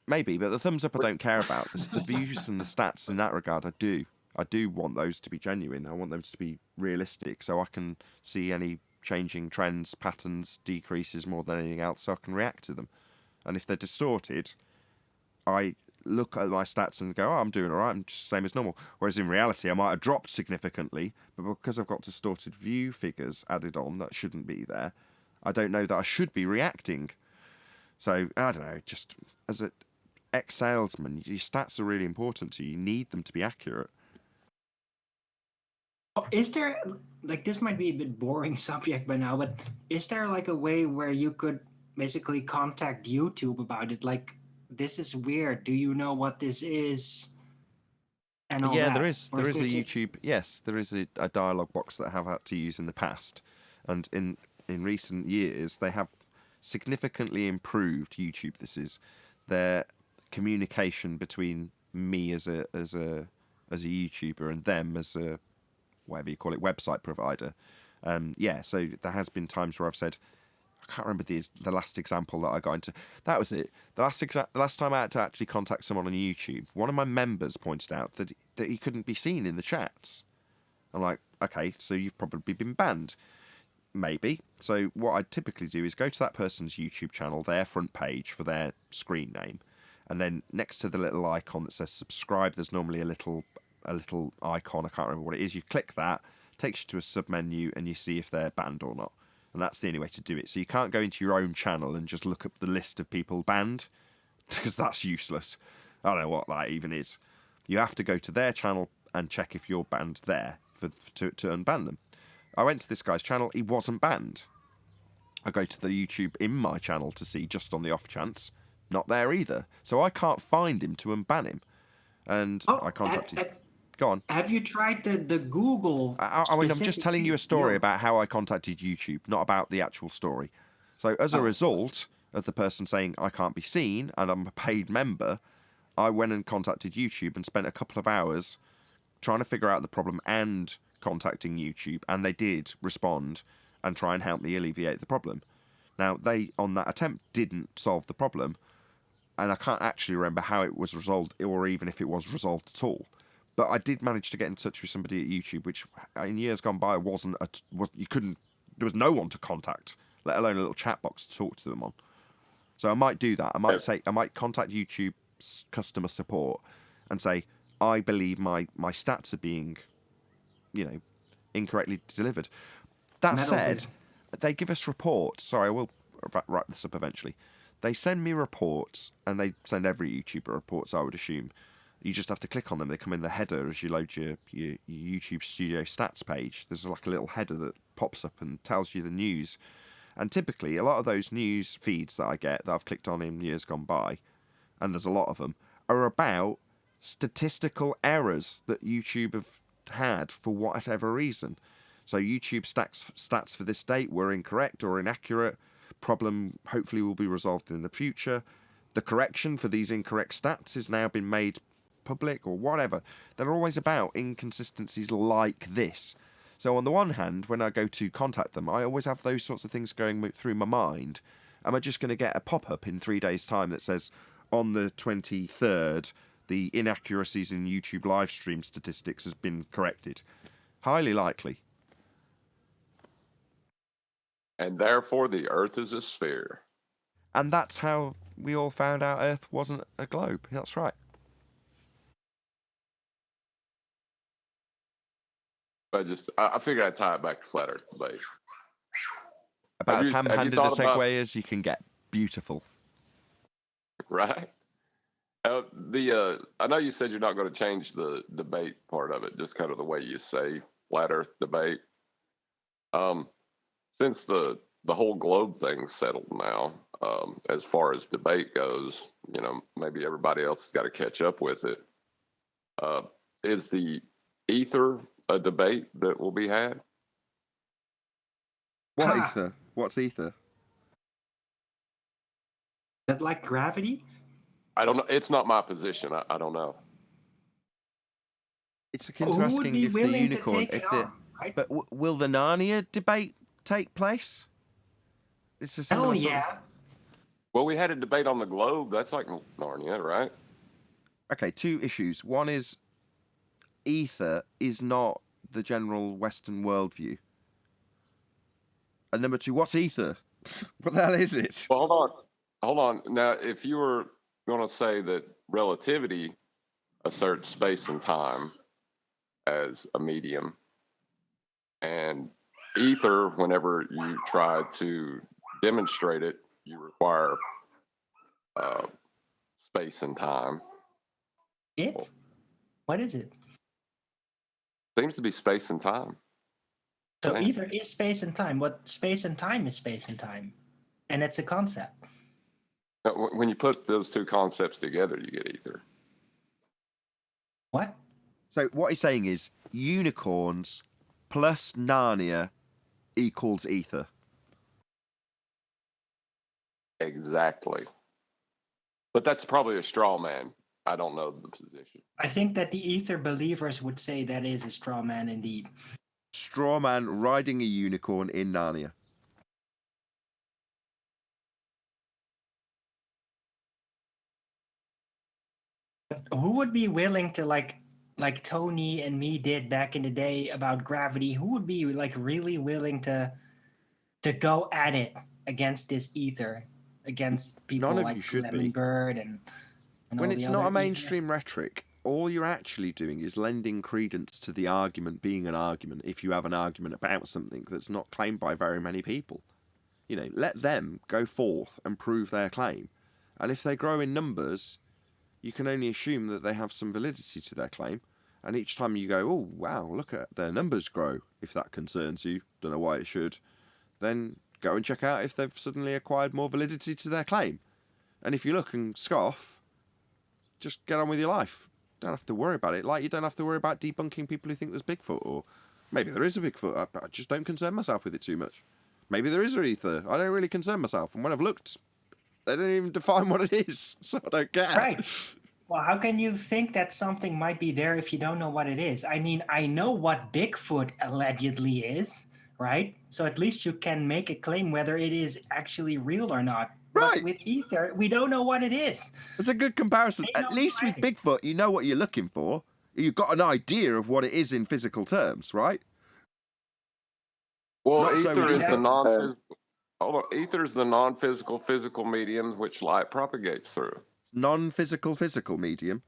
Maybe, but the thumbs up I don't care about. The views and the stats in that regard, I do. I do want those to be genuine. I want them to be realistic so I can see any changing trends, patterns, decreases more than anything else so I can react to them. And if they're distorted, I look at my stats and go, oh, I'm doing all right, I'm just the same as normal. Whereas in reality, I might have dropped significantly, but because I've got distorted view figures added on that shouldn't be there, I don't know that I should be reacting. So, I don't know, just as an ex-salesman, your stats are really important to you. You need them to be accurate. Is there, like, this might be a bit boring subject by now, but is there like a way where you could basically contact YouTube about it? Like, this is weird. Do you know what this is? And all Yeah, that? there is. Or There is a there just- YouTube. Yes, there is a dialogue box that I have had to use in the past, and in recent years they have significantly improved YouTube. This is their communication between me as a YouTuber and them as a, whatever you call it, website provider. Yeah, so there has been times where I've said, I can't remember the last example that I got into. That was it. The last time I had to actually contact someone on YouTube, one of my members pointed out that he couldn't be seen in the chats. I'm like, okay, so you've probably been banned. Maybe. So what I typically do is go to that person's YouTube channel, their front page for their screen name, and then next to the little icon that says subscribe, there's normally a little icon. I can't remember what it is. You click that, takes you to a sub menu, and you see if they're banned or not. And that's the only way to do it. So you can't go into your own channel and just look up the list of people banned, because that's useless. I don't know what that even is. You have to go to their channel and check if you're banned there to unban them. I went to this guy's channel, he wasn't banned. I go to the YouTube in my channel to see, just on the off chance, not there either. So I can't find him to unban him. And I contacted... Go on. Have you tried the Google? I mean, I'm just telling you a story about how I contacted YouTube, not about the actual story. So as a result of the person saying I can't be seen and I'm a paid member, I went and contacted YouTube and spent a couple of hours trying to figure out the problem and contacting YouTube, and they did respond and try and help me alleviate the problem. Now, they, on that attempt, didn't solve the problem, and I can't actually remember how it was resolved, or even if it was resolved at all. But I did manage to get in touch with somebody at YouTube, which in years gone by you couldn't. There was no one to contact, let alone a little chat box to talk to them on. So I might do that. I might contact YouTube's customer support and say, I believe my stats are being, incorrectly delivered. That said, they give us reports. Sorry, I will wrap this up eventually. They send me reports, and they send every YouTuber reports, I would assume. You just have to click on them. They come in the header as you load your YouTube Studio stats page. There's like a little header that pops up and tells you the news. And typically, a lot of those news feeds that I get, that I've clicked on in years gone by, and there's a lot of them, are about statistical errors that YouTube have had for whatever reason. So YouTube stats for this date were incorrect or inaccurate. Problem hopefully will be resolved in the future. The correction for these incorrect stats has now been made public, or whatever. They're always about inconsistencies like this. So on the one hand, when I go to contact them, I always have those sorts of things going through my mind. Am I just going to get a pop-up in 3 days' time that says, on the 23rd, the inaccuracies in YouTube live stream statistics has been corrected? Highly likely. And therefore, the Earth is a sphere. And that's how we all found out Earth wasn't a globe. That's right. I figured I'd tie it back to flat Earth debate. About as ham-handed a segue as you can get. Beautiful. Right? I know you said you're not going to change the debate part of it, just kind of the way you say flat Earth debate. Since the whole globe thing's settled now, as far as debate goes, maybe everybody else has got to catch up with it. Is the ether a debate that will be had? What ether? What's ether? That like gravity? I don't know. It's not my position. I don't know. It's akin to asking if the unicorn, right? But will the Narnia debate take place? It's a similar Hell yeah. Well, we had a debate on the globe. That's like Narnia, right? Okay, 2 issues. One is ether is not the general Western worldview. And number 2, what's ether? What the hell is it? Well, hold on. Now, if you were going to say that relativity asserts space and time as a medium, and ether, whenever you try to demonstrate it, you require space and time. It? What is it? Seems to be space and time. So Man. ether is space and time. What space and time is space and time. And it's a concept. When you put those two concepts together, you get ether. What? So what he's saying is unicorns plus Narnia equals ether. Exactly. But that's probably a straw man. I don't know the position. I think that the ether believers would say that is a straw man indeed. Straw man riding a unicorn in Narnia. Who would be willing to like Tony and me did back in the day about gravity? Who would be like really willing to go at it against this ether, against people None of like you should Lemon be. Bird and When all it's the not other a mainstream ethers? rhetoric, all you're actually doing is lending credence to the argument being an argument if you have an argument about something that's not claimed by very many people. You know, let them go forth and prove their claim. And if they grow in numbers, you can only assume that they have some validity to their claim. And each time you go, oh, wow, look at their numbers grow, if that concerns you, don't know why it should, then go and check out if they've suddenly acquired more validity to their claim. And if you look and scoff, just get on with your life. Don't have to worry about it. Like you don't have to worry about debunking people who think there's Bigfoot, or maybe there is a Bigfoot. I just don't concern myself with it too much. Maybe there is a ether. I don't really concern myself. And when I've looked, they don't even define what it is, so I don't care. Right. Well, how can you think that something might be there if you don't know what it is? I mean, I know what Bigfoot allegedly is, right? So at least you can make a claim whether it is actually real or not. Right. But with ether, we don't know what it is. It's a good comparison. They At don't least know with either. Bigfoot, you know what you're looking for. You've got an idea of what it is in physical terms, right? Well, Not so ether with is the ether. non-physical. Hold on, ether is the non-physical physical medium which light propagates through. Non-physical physical medium.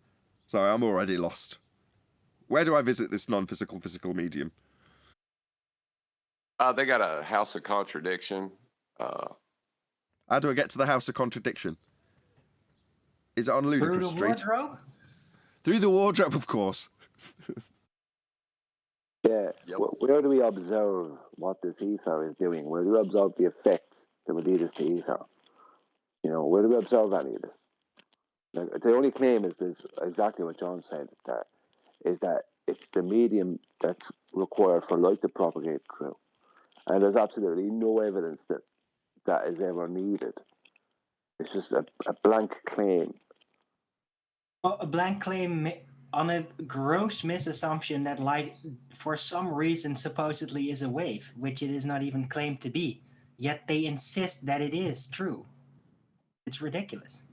Sorry, I'm already lost. Where do I visit this non-physical physical medium? They got a house of contradiction. How do I get to the House of Contradiction? Is it on Through Ludicrous the Street? wardrobe? Through the wardrobe, of course. Yeah. Yep. Where do we observe what this ether is doing? Where do we observe the effects that would lead us to ether? You know, where do we observe any of this? Like, the only claim is this, exactly what John said, that it's the medium that's required for light to propagate through. And there's absolutely no evidence that is ever needed. It's just a blank claim. Well, a blank claim on a gross misassumption that light, for some reason, supposedly is a wave, which it is not even claimed to be. Yet they insist that it is true. It's ridiculous.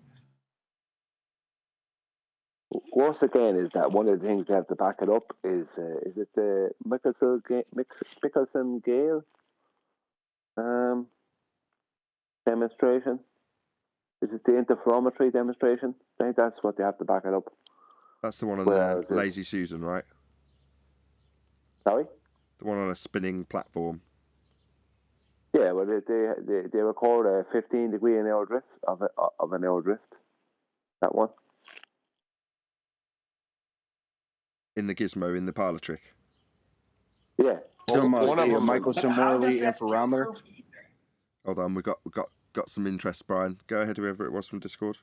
Worse again is that one of the things they have to back it up is it the Michelson-Gale demonstration? Is it the interferometry demonstration? I think that's what they have to back it up. That's the one on Well, the Lazy Susan, right? Sorry? The one on a spinning platform. Yeah, well, they record a 15-degree an hour drift of an hour drift. That one. In the gizmo, in the parlor trick. Yeah. One of them, Michelson Morley interferometer. Hold on, we got some interest, Brian. Go ahead, whoever it was from Discord.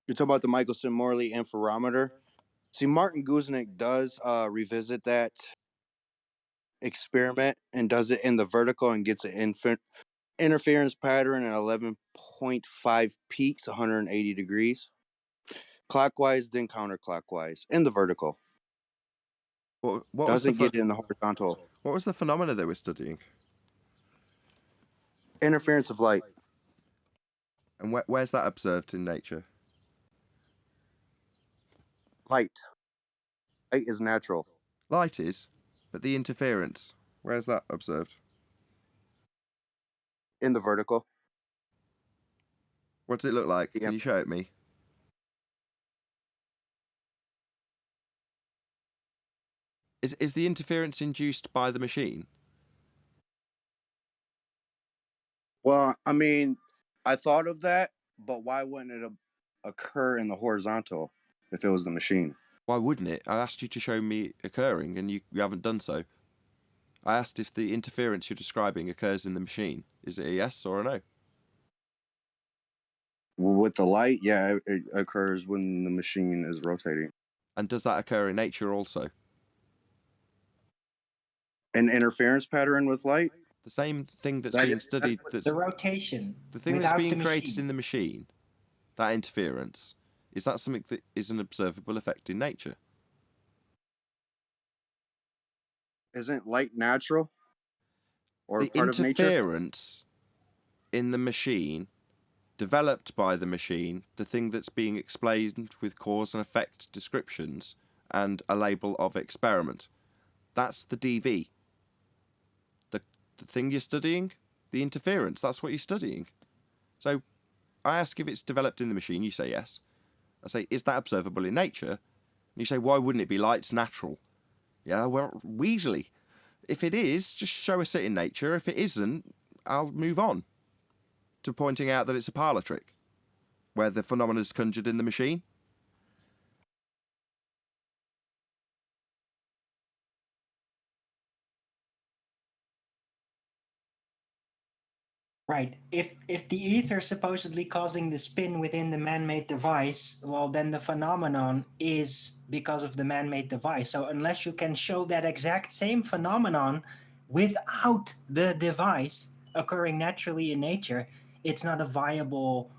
You're talking about the Michelson Morley interferometer. See, Martin Guznick does revisit that experiment and does it in the vertical and gets an interference pattern at 11.5 peaks, 180 degrees. Clockwise, then counterclockwise in the vertical. What Doesn't get in the horizontal. What was the phenomena they were studying? Interference of light. And where's that observed in nature? Light. Light is natural. Light is, but the interference, where's that observed? In the vertical. What's it look like? Yeah. Can you show it me? Is the interference induced by the machine? Well, I mean, I thought of that, but why wouldn't it occur in the horizontal if it was the machine? Why wouldn't it? I asked you to show me occurring, and you haven't done so. I asked if the interference you're describing occurs in the machine. Is it a yes or a no? With the light, yeah, it occurs when the machine is rotating. And does that occur in nature also? An interference pattern with light? The same thing that's being studied. The rotation. The thing that's without being the created machine. in the machine, that interference, is that something that is an observable effect in nature? Isn't light natural? Or The part of nature? interference in the machine, developed by the machine, the thing that's being explained with cause and effect descriptions and a label of experiment. That's the DV. The thing you're studying, the interference, that's what you're studying. So I ask if it's developed in the machine, you say yes. I say, is that observable in nature? And you say, why wouldn't it be? Light's natural. Yeah, well, Weasley. If it is, just show us it in nature. If it isn't, I'll move on to pointing out that it's a parlour trick, where the phenomenon is conjured in the machine. Right. If the ether is supposedly causing the spin within the man-made device, well, then the phenomenon is because of the man-made device. So unless you can show that exact same phenomenon without the device occurring naturally in nature, it's not a viable,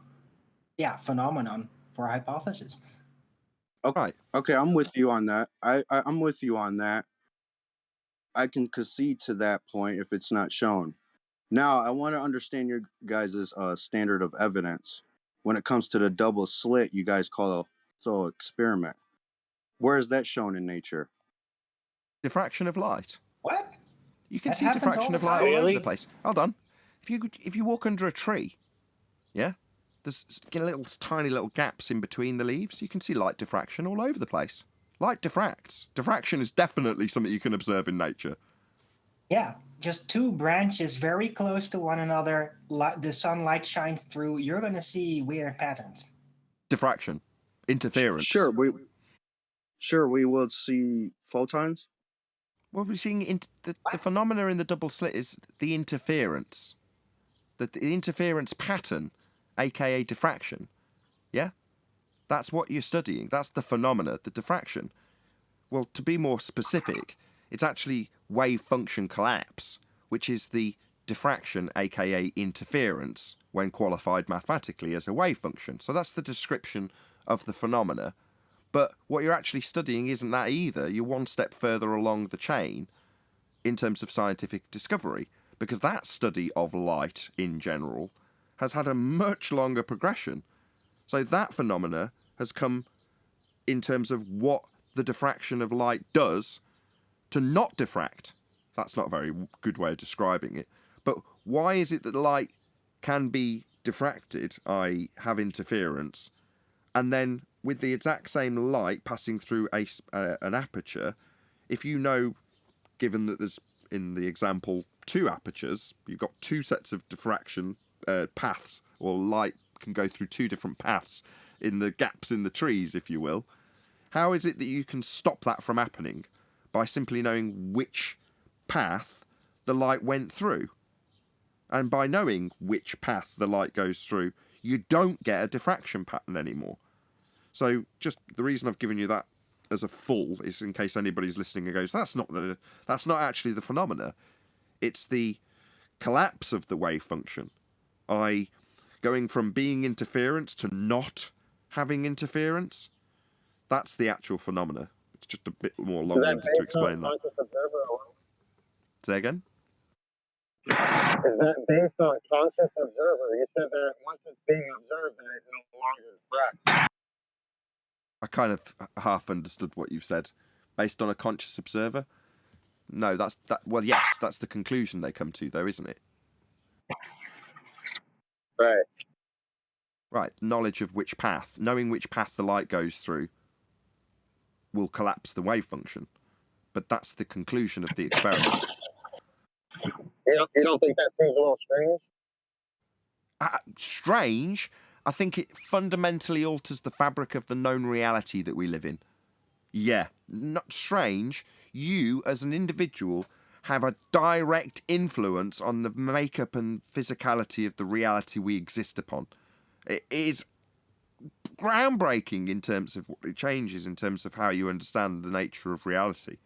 phenomenon for a hypothesis. Okay, Right. Okay, I'm with you on that. I'm with you on that. I can concede to that point if it's not shown. Now, I want to understand your guys' standard of evidence. When it comes to the double slit, you guys call it experiment. Where is that shown in nature? Diffraction of light. What? You can That see happens diffraction all of the light time. all over the Really? place. Hold on. If you walk under a tree, yeah, there's little tiny little gaps in between the leaves. You can see light diffraction all over the place. Light diffracts. Diffraction is definitely something you can observe in nature. Yeah, just two branches very close to one another. The sunlight shines through. You're going to see weird patterns. Diffraction. Interference. Sure, we will see photons. What we're seeing the phenomena in the double slit is the interference. The interference pattern, aka diffraction. Yeah? That's what you're studying. That's the phenomena, the diffraction. Well, to be more specific, it's actually wave function collapse, which is the diffraction, aka interference, when qualified mathematically as a wave function. So that's the description of the phenomena. But what you're actually studying isn't that either. You're one step further along the chain in terms of scientific discovery, because that study of light in general has had a much longer progression. So that phenomena has come in terms of what the diffraction of light does to not diffract. That's not a very good way of describing it. But why is it that light can be diffracted, i.e. have interference, and then with the exact same light passing through an aperture, if you know, given that there's, in the example, two apertures, you've got two sets of diffraction paths, or light can go through two different paths in the gaps in the trees, if you will, how is it that you can stop that from happening by simply knowing which path the light went through? And by knowing which path the light goes through, you don't get a diffraction pattern anymore. So just the reason I've given you that as a full is in case anybody's listening and goes, that's not actually the phenomena. It's the collapse of the wave function, i.e. going from being interference to not having interference. That's the actual phenomena. It's just a bit more long-winded to explain that. Say again? Is that based on conscious observer? You said that once it's being observed, then it's no longer correct. I kind of half understood what you've said. Based on a conscious observer? No, well, yes, that's the conclusion they come to, though, isn't it? Right. Right, knowledge of which path, knowing which path the light goes through will collapse the wave function. but that's the conclusion of the experiment. You don't think that seems a little strange? Strange? I think it fundamentally alters the fabric of the known reality that we live in. Yeah, not strange. You, as an individual, have a direct influence on the makeup and physicality of the reality we exist upon. It is groundbreaking in terms of what it changes, in terms of how you understand the nature of reality.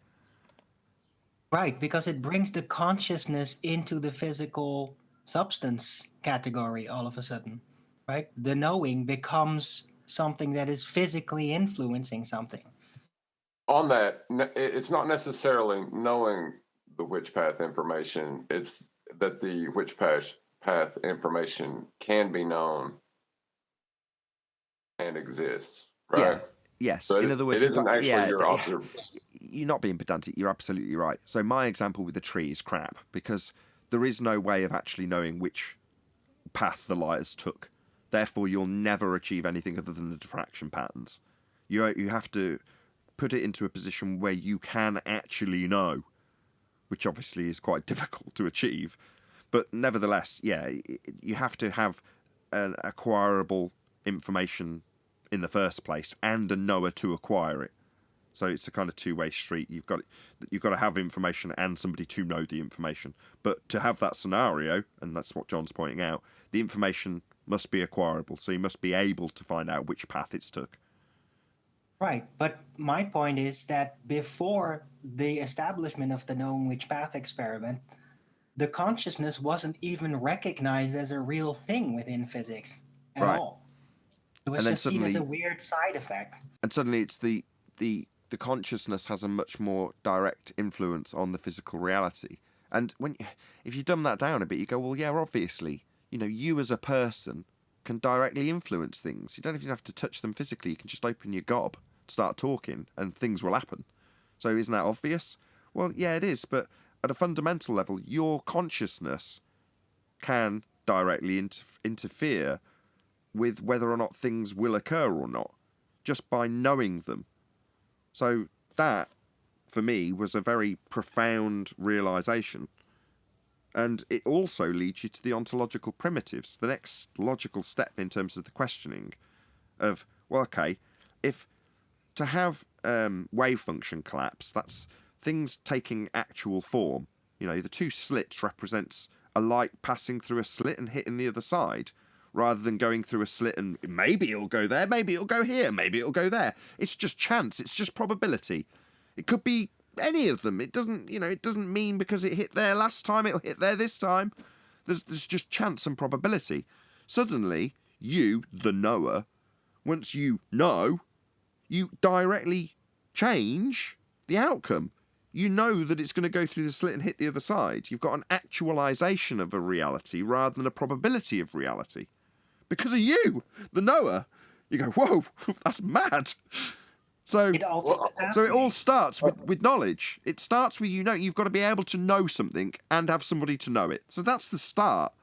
Right, because it brings the consciousness into the physical substance category all of a sudden, right? The knowing becomes something that is physically influencing something. On that, it's not necessarily knowing the witch path information. It's that the witch path information can be known and exists, right? Yeah. Yes. So in other words, it isn't actually your you're not being pedantic. You're absolutely right. So my example with the tree is crap because there is no way of actually knowing which path the lighters took. Therefore, you'll never achieve anything other than the diffraction patterns. You have to put it into a position where you can actually know, which obviously is quite difficult to achieve. But nevertheless, yeah, you have to have an acquirable information in the first place and a knower to acquire it. So it's a kind of two-way street. You've got to have information and somebody to know the information. But to have that scenario, and that's what John's pointing out, the information must be acquirable. So you must be able to find out which path it's took. Right, but my point is that before the establishment of the known witch path experiment, the consciousness wasn't even recognized as a real thing within physics at all. It was just seen as a weird side effect. And suddenly it's the consciousness has a much more direct influence on the physical reality. And if you dumb that down a bit, you go, well, yeah, obviously, you as a person can directly influence things. You don't even have to touch them physically. You can just open your gob, start talking, and things will happen. So isn't that obvious? Well, yeah, it is. But at a fundamental level, your consciousness can directly interfere with whether or not things will occur or not, just by knowing them. So that, for me, was a very profound realization. And it also leads you to the ontological primitives, the next logical step in terms of the questioning of, well, okay, if to have wave function collapse, that's things taking actual form. The two slits represents a light passing through a slit and hitting the other side, rather than going through a slit and maybe it'll go there, maybe it'll go here, maybe it'll go there. It's just chance. It's just probability. It could be any of them. It doesn't mean because it hit there last time, it'll hit there this time. There's just chance and probability. Suddenly, you, the knower, once you know, you directly change the outcome. You know that it's going to go through the slit and hit the other side. You've got an actualization of a reality rather than a probability of reality. Because of you, the knower. You go, whoa, that's mad. So it all starts with knowledge. It starts with you've got to be able to know something and have somebody to know it. So that's the start.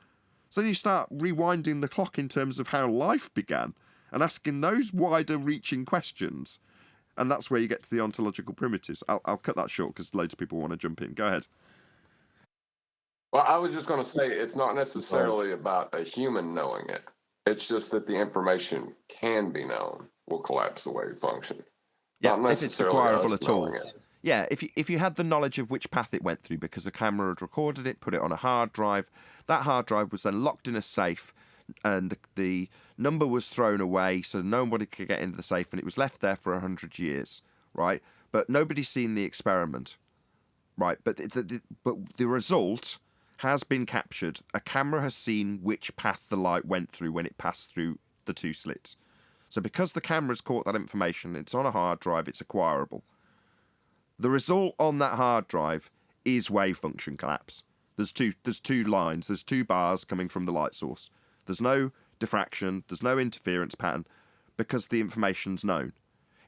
So then you start rewinding the clock in terms of how life began and asking those wider reaching questions. And that's where you get to the ontological primitives. I'll cut that short because loads of people want to jump in. Go ahead. Well, I was just going to say it's not necessarily about a human knowing it. It's just that the information can be known will collapse the wave function. Yeah, not if it's necessarily acquirable us at all. knowing it. Yeah, if you had the knowledge of which path it went through because a camera had recorded it, put it on a hard drive, that hard drive was then locked in a safe and the number was thrown away so nobody could get into the safe and it was left there for 100 years, right? But nobody's seen the experiment, right? But the result has been captured. A camera has seen which path the light went through when it passed through the two slits. So because the camera's caught that information, it's on a hard drive, it's acquirable. The result on that hard drive is wave function collapse. There's two lines, there's two bars coming from the light source. There's no diffraction, there's no interference pattern because the information's known.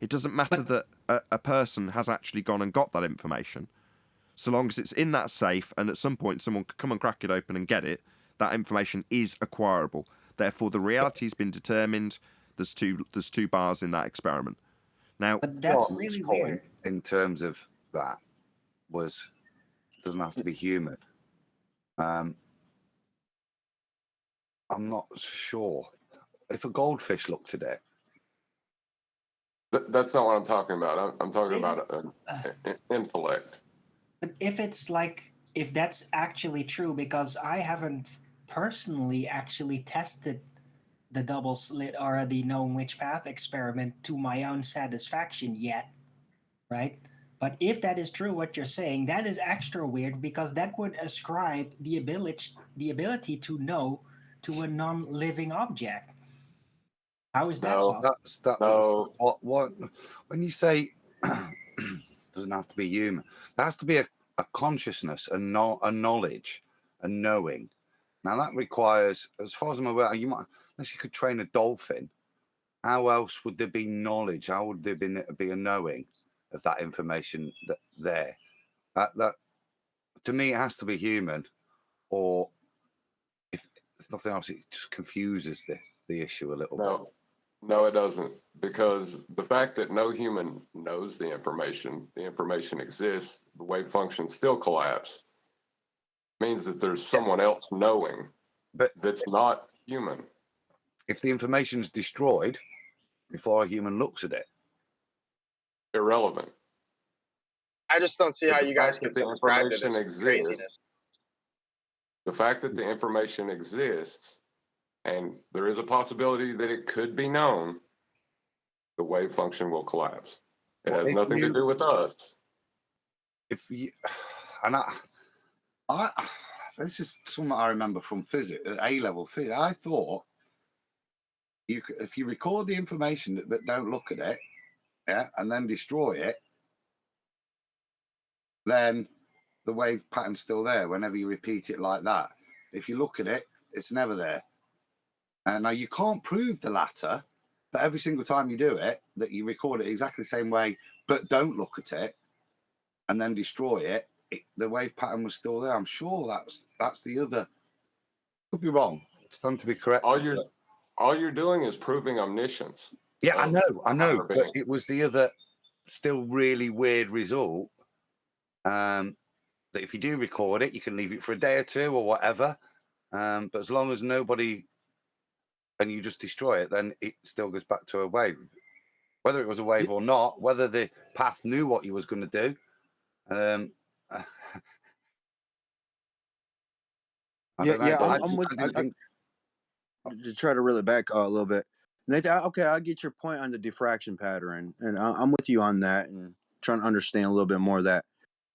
It doesn't matter that a person has actually gone and got that information. So long as it's in that safe and at some point someone could come and crack it open and get it, that information is acquirable. Therefore, the reality's been determined. There's two bars in that experiment. Now, but that's really weird in terms of that. was doesn't have to be human. I'm not sure. If a goldfish looked at it, That's not what I'm talking about. I'm talking about an intellect. But if it's like, if that's actually true, because I haven't personally actually tested the double slit or the known which path experiment to my own satisfaction yet, right? But if that is true, what you're saying, that is extra weird because that would ascribe the ability to know to a non-living object. How is that possible? No. What when you say doesn't have to be human, there has to be a consciousness, a knowledge, a knowing. Now that requires, as far as I'm aware, unless you could train a dolphin, how else would there be knowledge? How would there be a knowing of that information there? That to me, it has to be human, or if nothing else, it just confuses the issue a little bit. No, it doesn't, because the fact that no human knows the information exists, the wave function still collapse, means that there's someone else knowing, but that's not human. If the information is destroyed before a human looks at it, irrelevant. I just don't see how you guys can subscribe to this craziness. The fact that the information exists and there is a possibility that it could be known, the wave function will collapse. It has nothing to do with us. If you and I this is something I remember from physics, A-level physics. I thought if you record the information but don't look at it, yeah, and then destroy it, then the wave pattern's still there whenever you repeat it like that. If you look at it, it's never there. And now you can't prove the latter, but every single time you do it, that you record it exactly the same way, but don't look at it and then destroy it, the wave pattern was still there. I'm sure that's the other. Could be wrong. It's time to be correct. All you're doing is proving omniscience. Yeah, I know, but it was the other still really weird result. That if you do record it, you can leave it for a day or two or whatever. But as long as nobody and you just destroy it, then it still goes back to a wave. Whether it was a wave or not, whether the path knew what you was going to do. I'm with. To try to reel it back a little bit, Nathan. Okay, I get your point on the diffraction pattern, and I'm with you on that, and trying to understand a little bit more of that.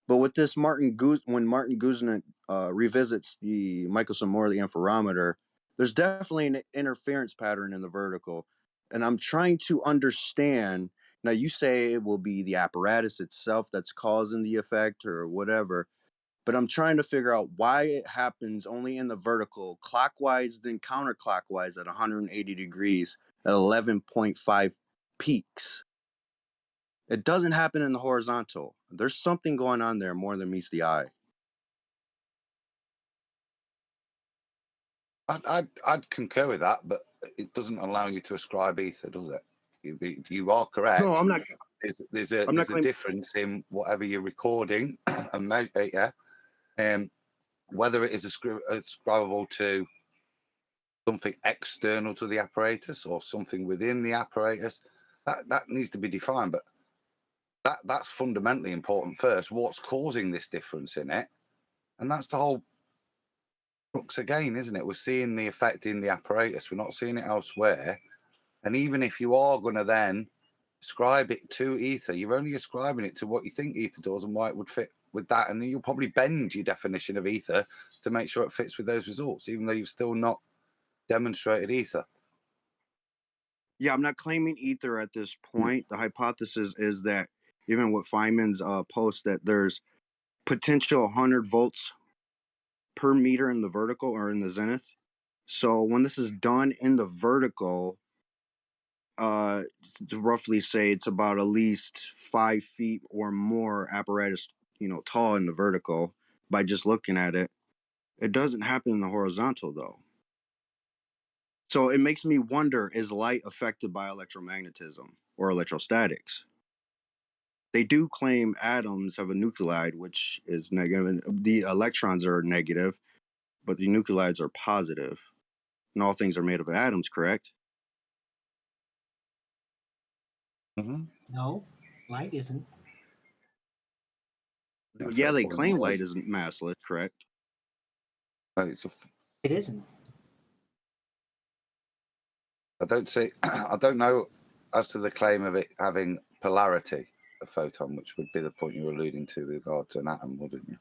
But with this when Martin Guzman revisits the Michelson-Morley interferometer, there's definitely an interference pattern in the vertical, and I'm trying to understand. Now, you say it will be the apparatus itself that's causing the effect or whatever, but I'm trying to figure out why it happens only in the vertical, clockwise, then counterclockwise at 180 degrees at 11.5 peaks. It doesn't happen in the horizontal. There's something going on there more than meets the eye. I'd concur with that, but it doesn't allow you to ascribe ether, does it? You are correct. No, I'm not. There's a difference in whatever you're recording and measure, yeah. Whether it is ascribable to something external to the apparatus or something within the apparatus, that needs to be defined. But that's fundamentally important first. What's causing this difference in it? And that's the whole crux again, isn't it? We're seeing the effect in the apparatus. We're not seeing it elsewhere. And even if you are going to then ascribe it to ether, you're only ascribing it to what you think ether does and why it would fit with that. And then you'll probably bend your definition of ether to make sure it fits with those results, even though you've still not demonstrated ether. Yeah, I'm not claiming ether at this point. The hypothesis is that even with Feynman's post that there's potential 100 volts per meter in the vertical or in the zenith. So when this is done in the vertical, to roughly say it's about at least 5 feet or more apparatus, tall in the vertical by just looking at it. It doesn't happen in the horizontal though. So it makes me wonder, is light affected by electromagnetism or electrostatics? they do claim atoms have a nuclide, which is negative, and the electrons are negative, but the nuclides are positive, and all things are made of atoms, correct? Mm-hmm. No, light isn't. Yeah, they claim light isn't massless, correct? It isn't. I don't see. I don't know as to the claim of it having polarity, a photon, which would be the point you were alluding to with regard to an atom, wouldn't you?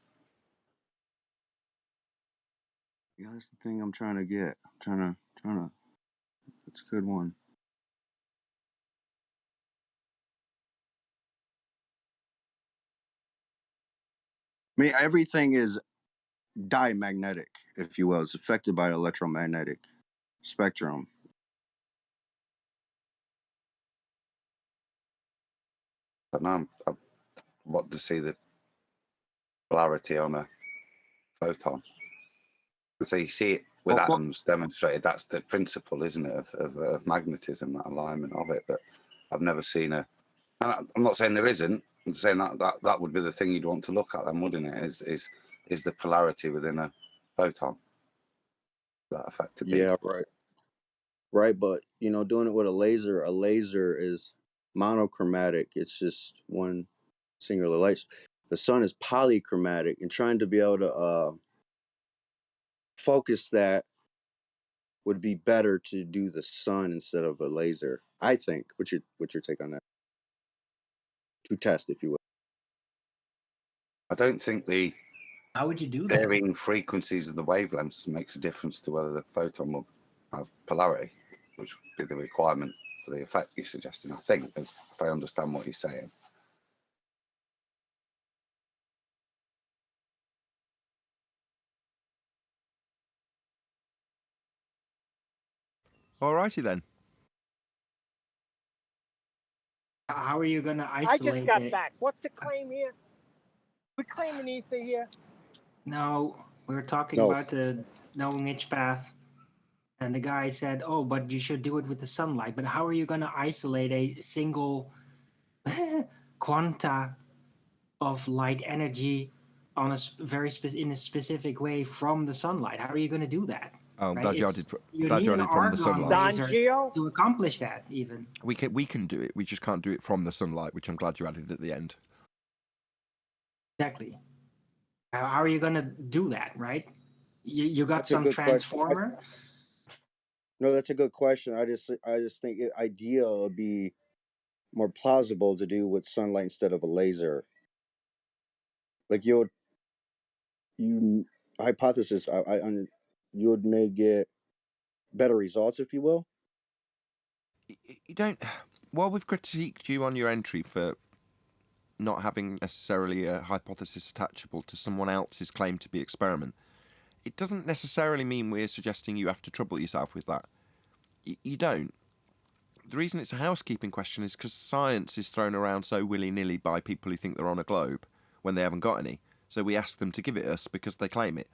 Yeah, that's the thing I'm trying to get. I'm trying to. It's a good one. I mean, everything is diamagnetic, if you will. It's affected by the electromagnetic spectrum. But now I want to see the polarity on a photon. So you see it with atoms demonstrated. That's the principle, isn't it, of magnetism, that alignment of it. But I've never seen a. And I'm not saying there isn't. I'm saying that would be the thing you'd want to look at, then, wouldn't it? Is the polarity within a photon that affected? Yeah, right. Right, but doing it with a laser is monochromatic. It's just one singular light. The sun is polychromatic, and trying to be able to focus that would be better to do the sun instead of a laser. I think. What's your take on that? To test, if you will. I don't think the How would you do that? varying frequencies of the wavelengths makes a difference to whether the photon will have polarity, which would be the requirement for the effect you're suggesting. I think, if I understand what you're saying. Alrighty then. How are you going to I isolate just got it? back. What's the claim here? We claiming ether here? No, we were talking No. about the knowing each path. And the guy said, oh, but you should do it with the sunlight. But how are you going to isolate a single quanta of light energy on a in a specific way from the sunlight? How are you going to do that? Oh, I'm right? glad you added You glad need you an added from the argon sunlight. laser to accomplish that, even. We can do it. We just can't do it from the sunlight, which I'm glad you added at the end. Exactly. How are you going to do that, right? You got That's a some good question. transformer. No, that's a good question. I just think it ideal would be more plausible to do with sunlight instead of a laser. Like you hypothesis, you may get better results, if you will. You don't. While we've critiqued you on your entry for not having necessarily a hypothesis attachable to someone else's claim to be experiment, it doesn't necessarily mean we're suggesting you have to trouble yourself with that. You don't. The reason it's a housekeeping question is because science is thrown around so willy-nilly by people who think they're on a globe when they haven't got any. So we ask them to give it us because they claim it.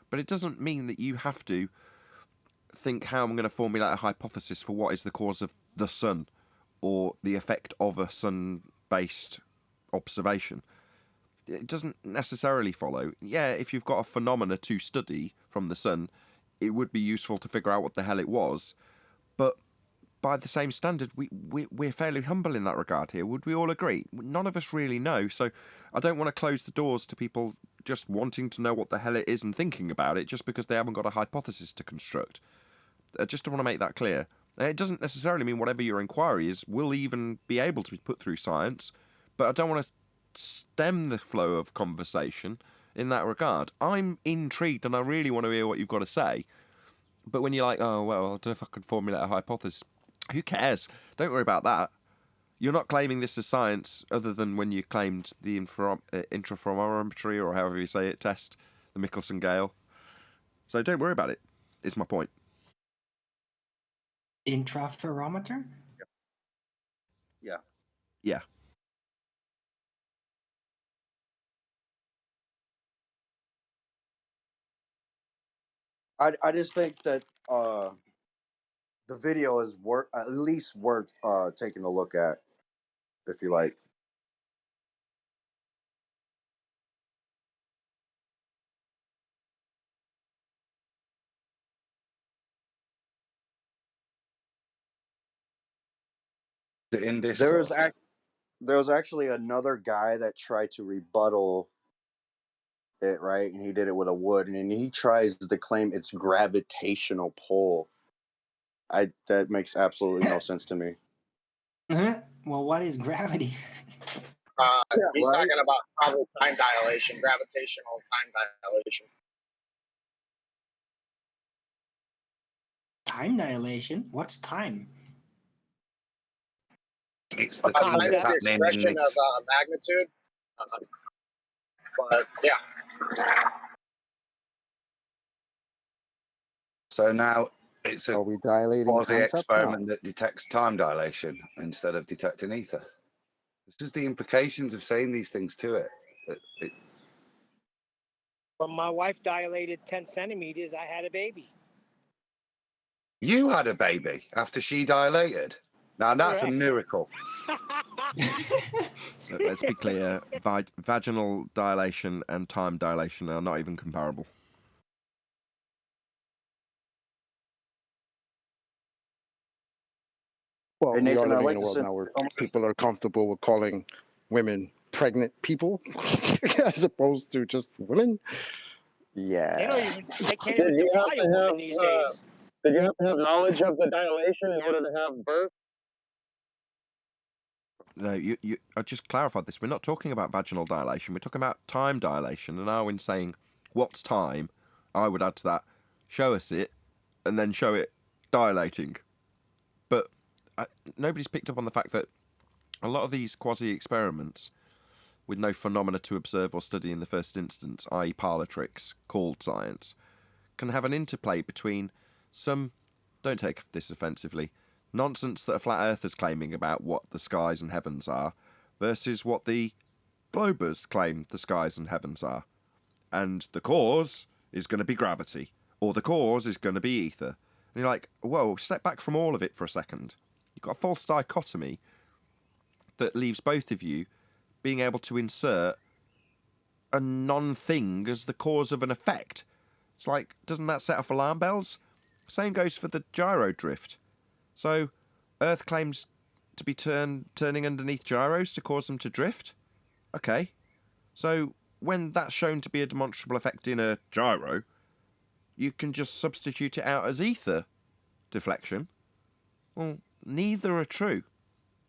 But it doesn't mean that you have to think how I'm going to formulate a hypothesis for what is the cause of the sun or the effect of a sun-based observation. It doesn't necessarily follow. Yeah, if you've got a phenomena to study from the sun, it would be useful to figure out what the hell it was. But by the same standard, we're fairly humble in that regard here. Would we all agree? None of us really know, so I don't want to close the doors to people just wanting to know what the hell it is and thinking about it just because they haven't got a hypothesis to construct. I just want to make that clear. And it doesn't necessarily mean whatever your inquiry is will even be able to be put through science, but I don't want to stem the flow of conversation in that regard. I'm intrigued and I really want to hear what you've got to say, but when you're like, oh, well, I don't know if I could formulate a hypothesis, who cares? Don't worry about that. You're not claiming this as science other than when you claimed the interferometry, or however you say it, test, the Michelson-Gale. So don't worry about it, is my point. Interferometer? Yeah. Yeah. I just think that the video is at least worth taking a look at, if you like. In There was Discord. there was actually another guy that tried to rebuttal it, right? And he did it with a wood, and he tries to claim it's gravitational pull. That makes absolutely no sense to me. Well, what is gravity? He's Right? talking about probably time dilation, gravitational time dilation. Time dilation? What's time? It's the Time thing is that's the happening in expression of this. magnitude. But yeah. So now it's a Are we dilating quasi concept? experiment that detects time dilation instead of detecting ether. This is the implications of saying these things to it. When my wife dilated 10 centimeters, I had a baby. You had a baby after she dilated. Now that's a Correct. miracle. Let's be clear, vaginal dilation and time dilation are not even comparable. Well, And we are Nathan, I'd living like in a to world send now where people are comfortable with calling women pregnant people as opposed to just women. Yeah. They can't Did even you have defy to a woman have these days. did you have to have knowledge of the dilation in order to have birth? No, I just clarified this. We're not talking about vaginal dilation. We're talking about time dilation. And Arwin's saying, what's time? I would add to that, show us it, and then show it dilating. But nobody's picked up on the fact that a lot of these quasi-experiments with no phenomena to observe or study in the first instance, i.e. parlour tricks, called science, can have an interplay between some, don't take this offensively, nonsense that a flat earther's claiming about what the skies and heavens are versus what the globers claim the skies and heavens are. And the cause is going to be gravity, or the cause is going to be ether. And you're like, whoa, step back from all of it for a second. You've got a false dichotomy that leaves both of you being able to insert a non-thing as the cause of an effect. It's like, doesn't that set off alarm bells? Same goes for the gyro drift. So, Earth claims to be turning underneath gyros to cause them to drift? Okay. So, when that's shown to be a demonstrable effect in a gyro, you can just substitute it out as ether deflection. Well, neither are true.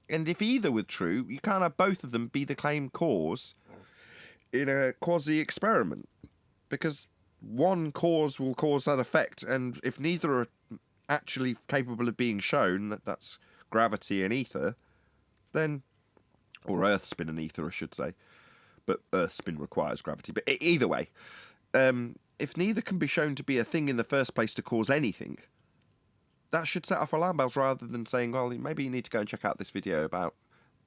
And if either were true, you can't have both of them be the claimed cause in a quasi-experiment. Because one cause will cause that effect, and if neither are actually capable of being shown, that's gravity and ether, then, or Earth spin and ether, I should say, but Earth spin requires gravity. But either way, if neither can be shown to be a thing in the first place to cause anything, that should set off alarm bells rather than saying, well, maybe you need to go and check out this video about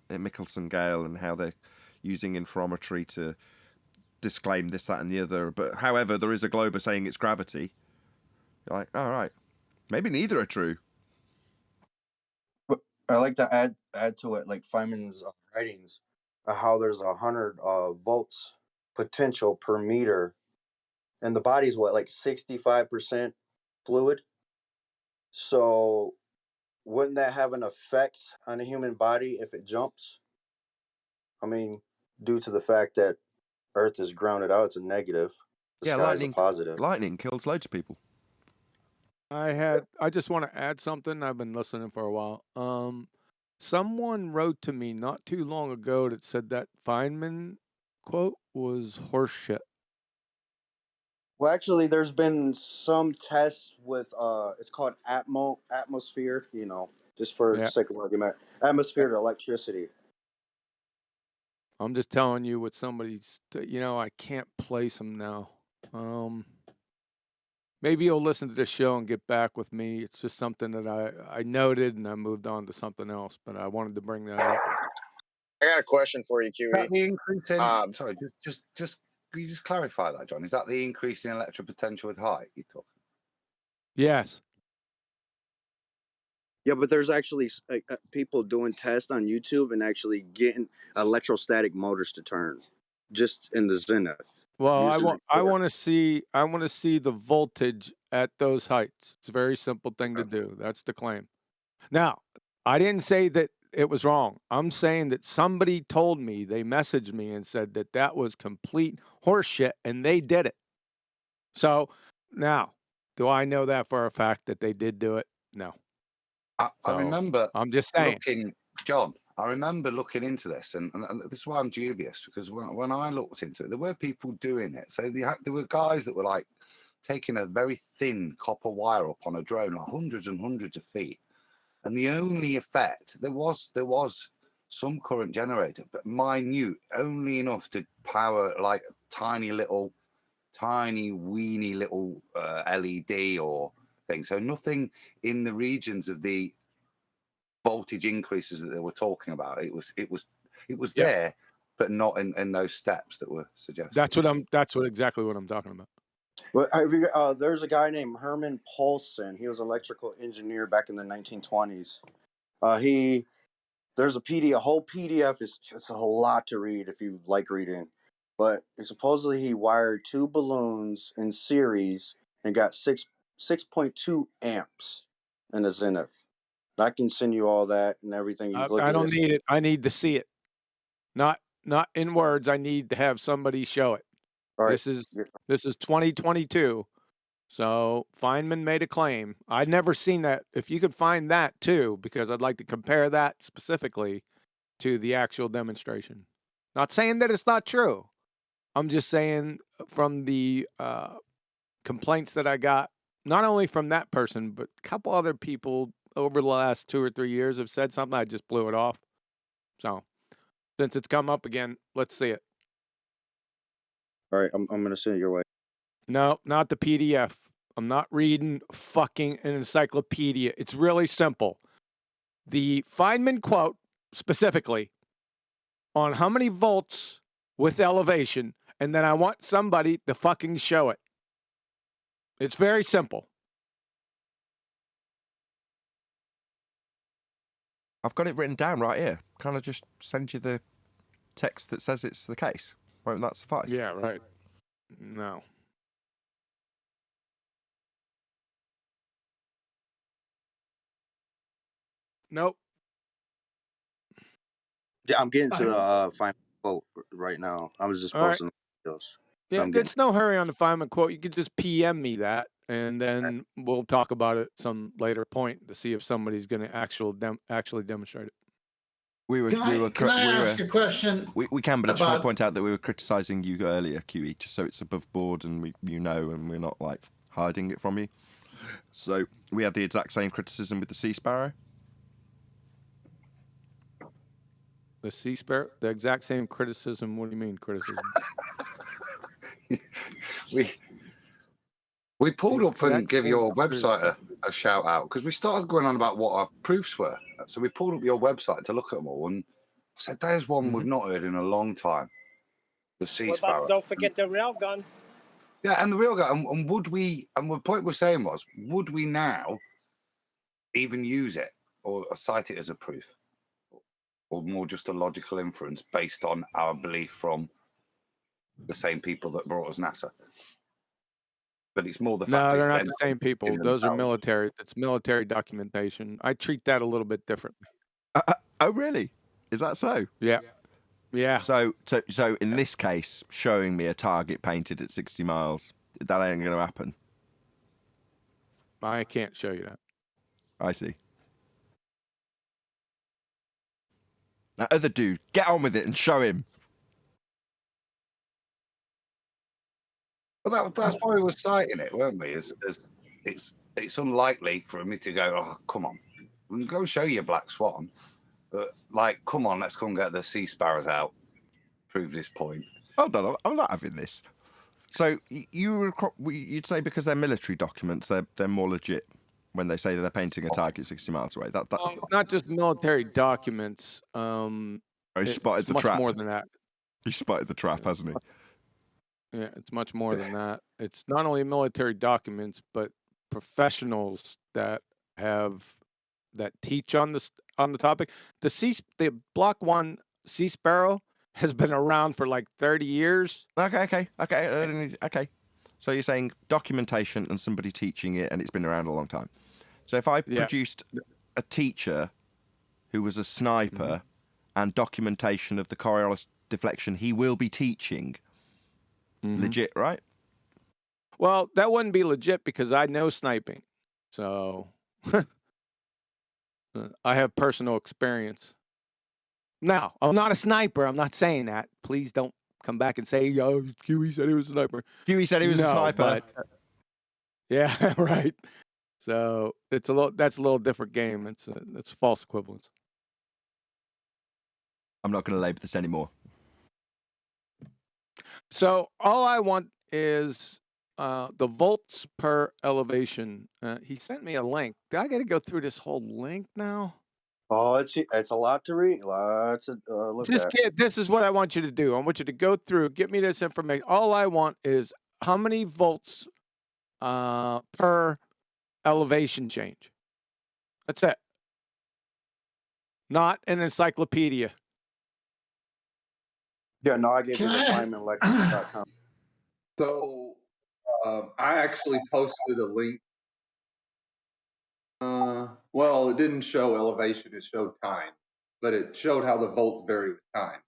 Michelson-Gale and how they're using interferometry to disclaim this, that, and the other. But however, there is a glober saying it's gravity. You're like, all right, maybe neither are true. But I like to add to it, like Feynman's writings, how there's 100 volts potential per meter, and the body's what, like 65% fluid. So wouldn't that have an effect on the human body if it jumps? I mean, due to the fact that Earth is grounded out, it's a negative. The sky is a positive. Lightning kills loads of people. I just want to add something. I've been listening for a while. Someone wrote to me not too long ago that said that Feynman quote was horseshit. Well, actually, there's been some tests with it's called atmosphere. You know, just for sake of argument, atmosphere to electricity. I'm just telling you what somebody's. I can't place them now. Maybe you'll listen to this show and get back with me. It's just something that I noted and I moved on to something else. But I wanted to bring that up. I got a question for you, QE. The increase in, sorry, just can you just clarify that, John? Is that the increase in electric potential with height you're talking? Yes. Yeah, but there's actually people doing tests on YouTube and actually getting electrostatic motors to turn, just in the zenith. Well, I want to see the voltage at those heights. It's a very simple thing to do. That's the claim. Now, I didn't say that it was wrong. I'm saying that somebody told me, they messaged me and said that that was complete horseshit, and they did it. So now, do I know that for a fact that they did do it? No. I So, remember I'm just saying. looking, John, I remember looking into this, and this is why I'm dubious, because when I looked into it, there were people doing it. So there were guys that were like taking a very thin copper wire up on a drone, like hundreds and hundreds of feet. And the only effect, there was some current generated, but minute, only enough to power like a tiny weeny little LED or thing. So nothing in the regions of the voltage increases that they were talking about. It was Yep. there, but not in those steps that were suggested. That's exactly what I'm talking about. Well, there's a guy named Herman Paulson. He was an electrical engineer back in the 1920s. There's a whole PDF. It's a whole lot to read if you like reading. But supposedly he wired 2 balloons in series and got 6.2 amps in the zenith. I can send you all that and everything. You can look I at don't this. need it. I need to see it. Not in words. I need to have somebody show it. All right. This is 2022. So Feynman made a claim. I'd never seen that. If you could find that too, because I'd like to compare that specifically to the actual demonstration. Not saying that it's not true. I'm just saying from the complaints that I got, not only from that person, but a couple other people over the last 2 or 3 years have said something. I just blew it off. So since it's come up again, let's see it. All right, I'm going to send it your way. No, not the PDF. I'm not reading fucking an encyclopedia. It's really simple. The Feynman quote specifically on how many volts with elevation, and then I want somebody to fucking show it. It's very simple. I've got it written down right here. Can I just send you the text that says it's the case? Won't that suffice? Yeah, right. No. Nope. Yeah, I'm getting to the final quote right now. I was just All right. posting those. Yeah, I'm there's no hurry on the Feynman quote. You could just PM me that, and then we'll talk about it some later point to see if somebody's going to actually demonstrate it. Can I ask a question? We can, but I just want to about- point out that we were criticising you earlier, QE, just so it's above board and and we're not like hiding it from you. So we had the exact same criticism with the Sea Sparrow. The Sea Sparrow, the exact same criticism. What do you mean criticism? We pulled up and Exact give same your criticism. website a shout out because we started going on about what our proofs were. So we pulled up your website to look at them all, and I said, "There's one we've not heard in a long time." The Sea What Sparrow. about, don't forget the railgun. Yeah, and the real guy. And would we? And the point we're saying was, would we now even use it or cite it as a proof, or more just a logical inference based on our belief from the same people that brought us NASA? But it's more the fact No, it's they're not them the same people. in Those are themselves. military. It's military documentation. I treat that a little bit differently. Oh, really? Is that so? Yeah. Yeah. So in this case, showing me a target painted at 60 miles, that ain't going to happen. I can't show you that. I see. That other dude, get on with it and show him. Well, that's why we were citing it, weren't we? As it's unlikely for me to go, oh, come on, we can go show you Black Swan, but like, come on, let's go and get the Sea Sparrows out, prove this point. Hold on, I'm not having this. So you'd say because they're military documents, they're more legit when they say that they're painting a target 60 miles away. Not just military documents. He spotted it's the much trap. more than that. He spotted the trap, hasn't he? Yeah, it's much more than that. It's not only military documents, but professionals that teach on the topic. The Block 1 Sea Sparrow has been around for like 30 years. Okay. So you're saying documentation and somebody teaching it, and it's been around a long time. So if I produced a teacher who was a sniper, and documentation of the Coriolis deflection he will be teaching. Legit, right? Well, that wouldn't be legit because I know sniping. So I have personal experience. Now, I'm not a sniper. I'm not saying that. Please don't come back and say, "Oh, Huey said he was a sniper." Huey said he was a sniper. But, yeah, right. So that's a little different game. It's false equivalence. I'm not going to label this anymore. So all I want is the volts per elevation. He sent me a link. Do I got to go through this whole link now? Oh, it's a lot to read. Lots to look at. This is what I want you to do. I want you to go through, get me this information. All I want is how many volts per elevation change. That's it. Not an encyclopedia. Yeah, no, I gave you the FeynmanElectric.com. So I actually posted a link. Well, it didn't show elevation, it showed time, but it showed how the volts vary with time.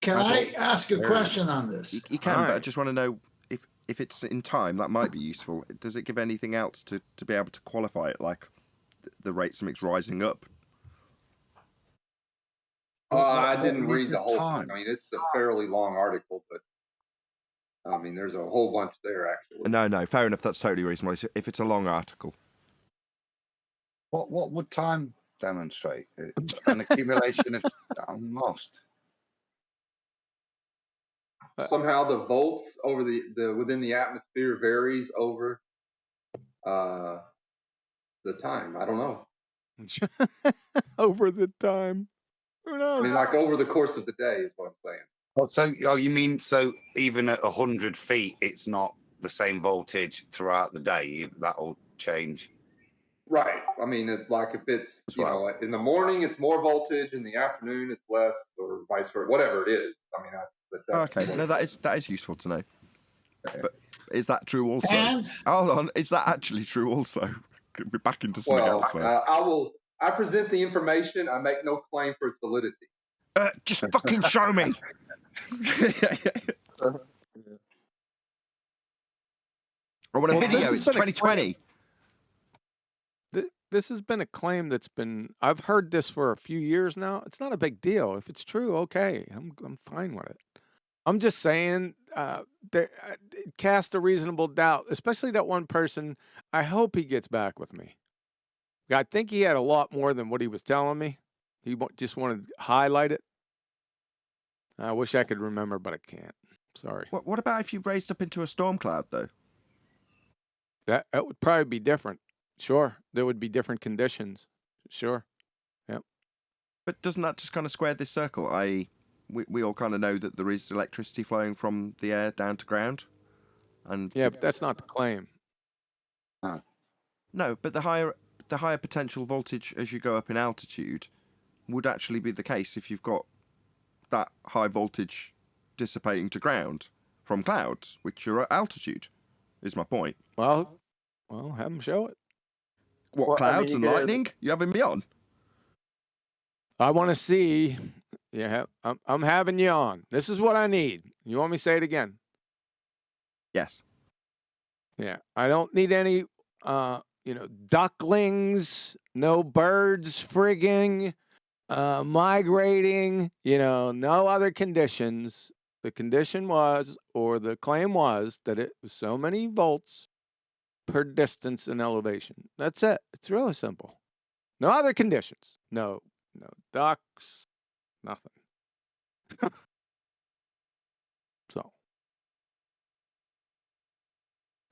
Can I ask a question on this? You can, but I just want to know if it's in time, that might be useful. Does it give anything else to be able to qualify it, like the rate something's rising up? I didn't read the whole thing. I mean, it's a fairly long article, but I mean, there's a whole bunch there, actually. No, fair enough. That's totally reasonable. If it's a long article. What would time demonstrate? An accumulation of... I'm lost. Somehow the volts over the within the atmosphere varies over the time. I don't know. Over the time. Who knows? I mean, like over the course of the day is what I'm saying. You mean even at 100 feet, it's not the same voltage throughout the day? That'll change. Right. I mean, if it's in the morning it's more voltage, in the afternoon it's less, or vice versa, whatever it is. I mean, okay. No, that is useful to know. But is that true also? And? Hold on, is that actually true also? Could be back into something else. I present the information. I make no claim for its validity. Just fucking show me. I want a video. It's 2020. This has been a claim that's been. I've heard this for a few years now. It's not a big deal. If it's true, okay, I'm fine with it. I'm just saying, cast a reasonable doubt, especially that one person. I hope he gets back with me. I think he had a lot more than what he was telling me. He just wanted to highlight it. I wish I could remember, but I can't. Sorry. What about if you raised up into a storm cloud, though? That would probably be different. Sure. There would be different conditions. Sure. Yep. But doesn't that just kind of square this circle? We all kind of know that there is electricity flowing from the air down to ground. Yeah, but that's not the claim. No, but the higher potential voltage as you go up in altitude would actually be the case if you've got that high voltage dissipating to ground from clouds, which are at altitude, is my point. Well, have them show it. What, clouds and lightning? You having me on? I want to see. Yeah, I'm having you on. This is what I need. You want me to say it again? Yes. Yeah, I don't need any, ducklings, no birds frigging, migrating, no other conditions. The condition was, or the claim was, that it was so many volts per distance and elevation. That's it. It's really simple. No other conditions. No ducks, nothing. So,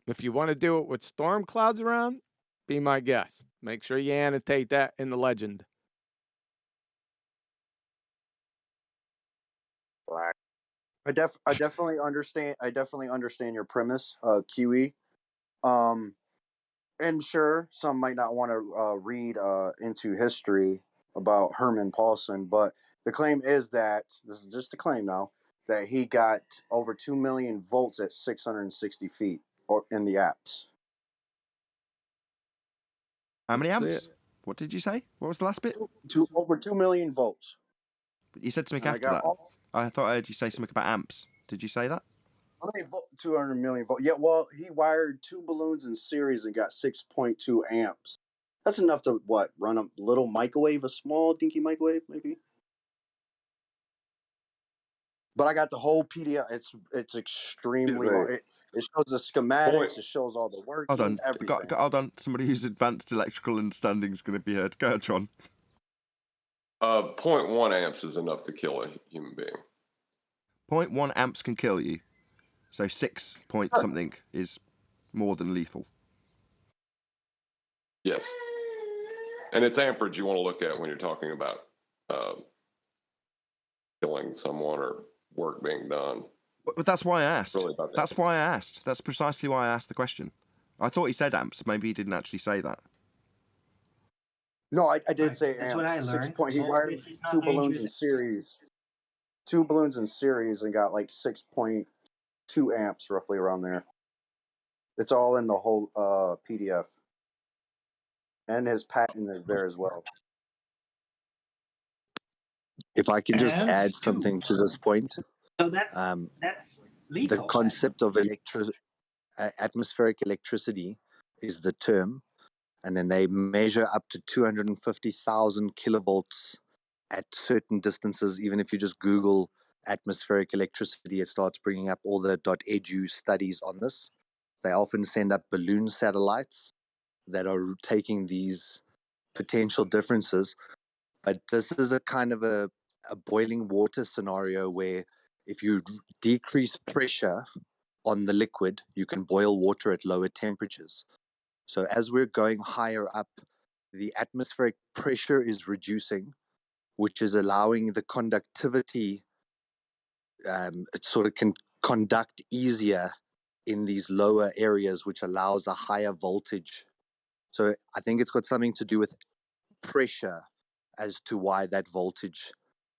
if you want to do it with storm clouds around, be my guest. Make sure you annotate that in the legend. I definitely understand. I definitely understand your premise, QE. And sure, some might not want to read into history about Herman Paulson, but the claim is that, this is just a claim now, that he got over 2 million volts at 660 feet or in the apps. How many amps? What did you say? What was the last bit? Over 2 million volts. You said something And I after got that. all, I thought I heard you say something about amps. Did you say that? 200 million volts. Yeah, well, he wired 2 balloons in series and got 6.2 amps. That's enough to, run a little microwave, a small dinky microwave, maybe? But I got the whole PDF. It's extremely long. It shows the schematics. It shows all the working, Hold on. everything. Hold on. Somebody who's advanced electrical understanding is going to be heard. Go ahead, John. 0.1 amps is enough to kill a human being. 0.1 amps can kill you. So 6 point something is more than lethal. Yes. And it's amperage you want to look at when you're talking about killing someone or work being done. But that's why I asked. Really about that. That's why I asked. That's precisely why I asked the question. I thought he said amps. Maybe he didn't actually say that. No, I did say That's amps. what I learned. He wired Voltage is not 2 balloons in dangerous. series. 2 balloons in series and got like 6.2 amps, roughly around there. It's all in the whole PDF. And his patent is there as well. If I can just And add something to this point, So that's lethal. the concept of atmospheric electricity is the term, and then they measure up to 250,000 kilovolts at certain distances. Even if you just Google atmospheric electricity, it starts bringing up all the .edu studies on this. They often send up balloon satellites that are taking these potential differences. But this is a kind of a boiling water scenario where if you decrease pressure on the liquid, you can boil water at lower temperatures. So as we're going higher up, the atmospheric pressure is reducing, which is allowing the conductivity, it sort of can conduct easier in these lower areas, which allows a higher voltage. So I think it's got something to do with pressure as to why that voltage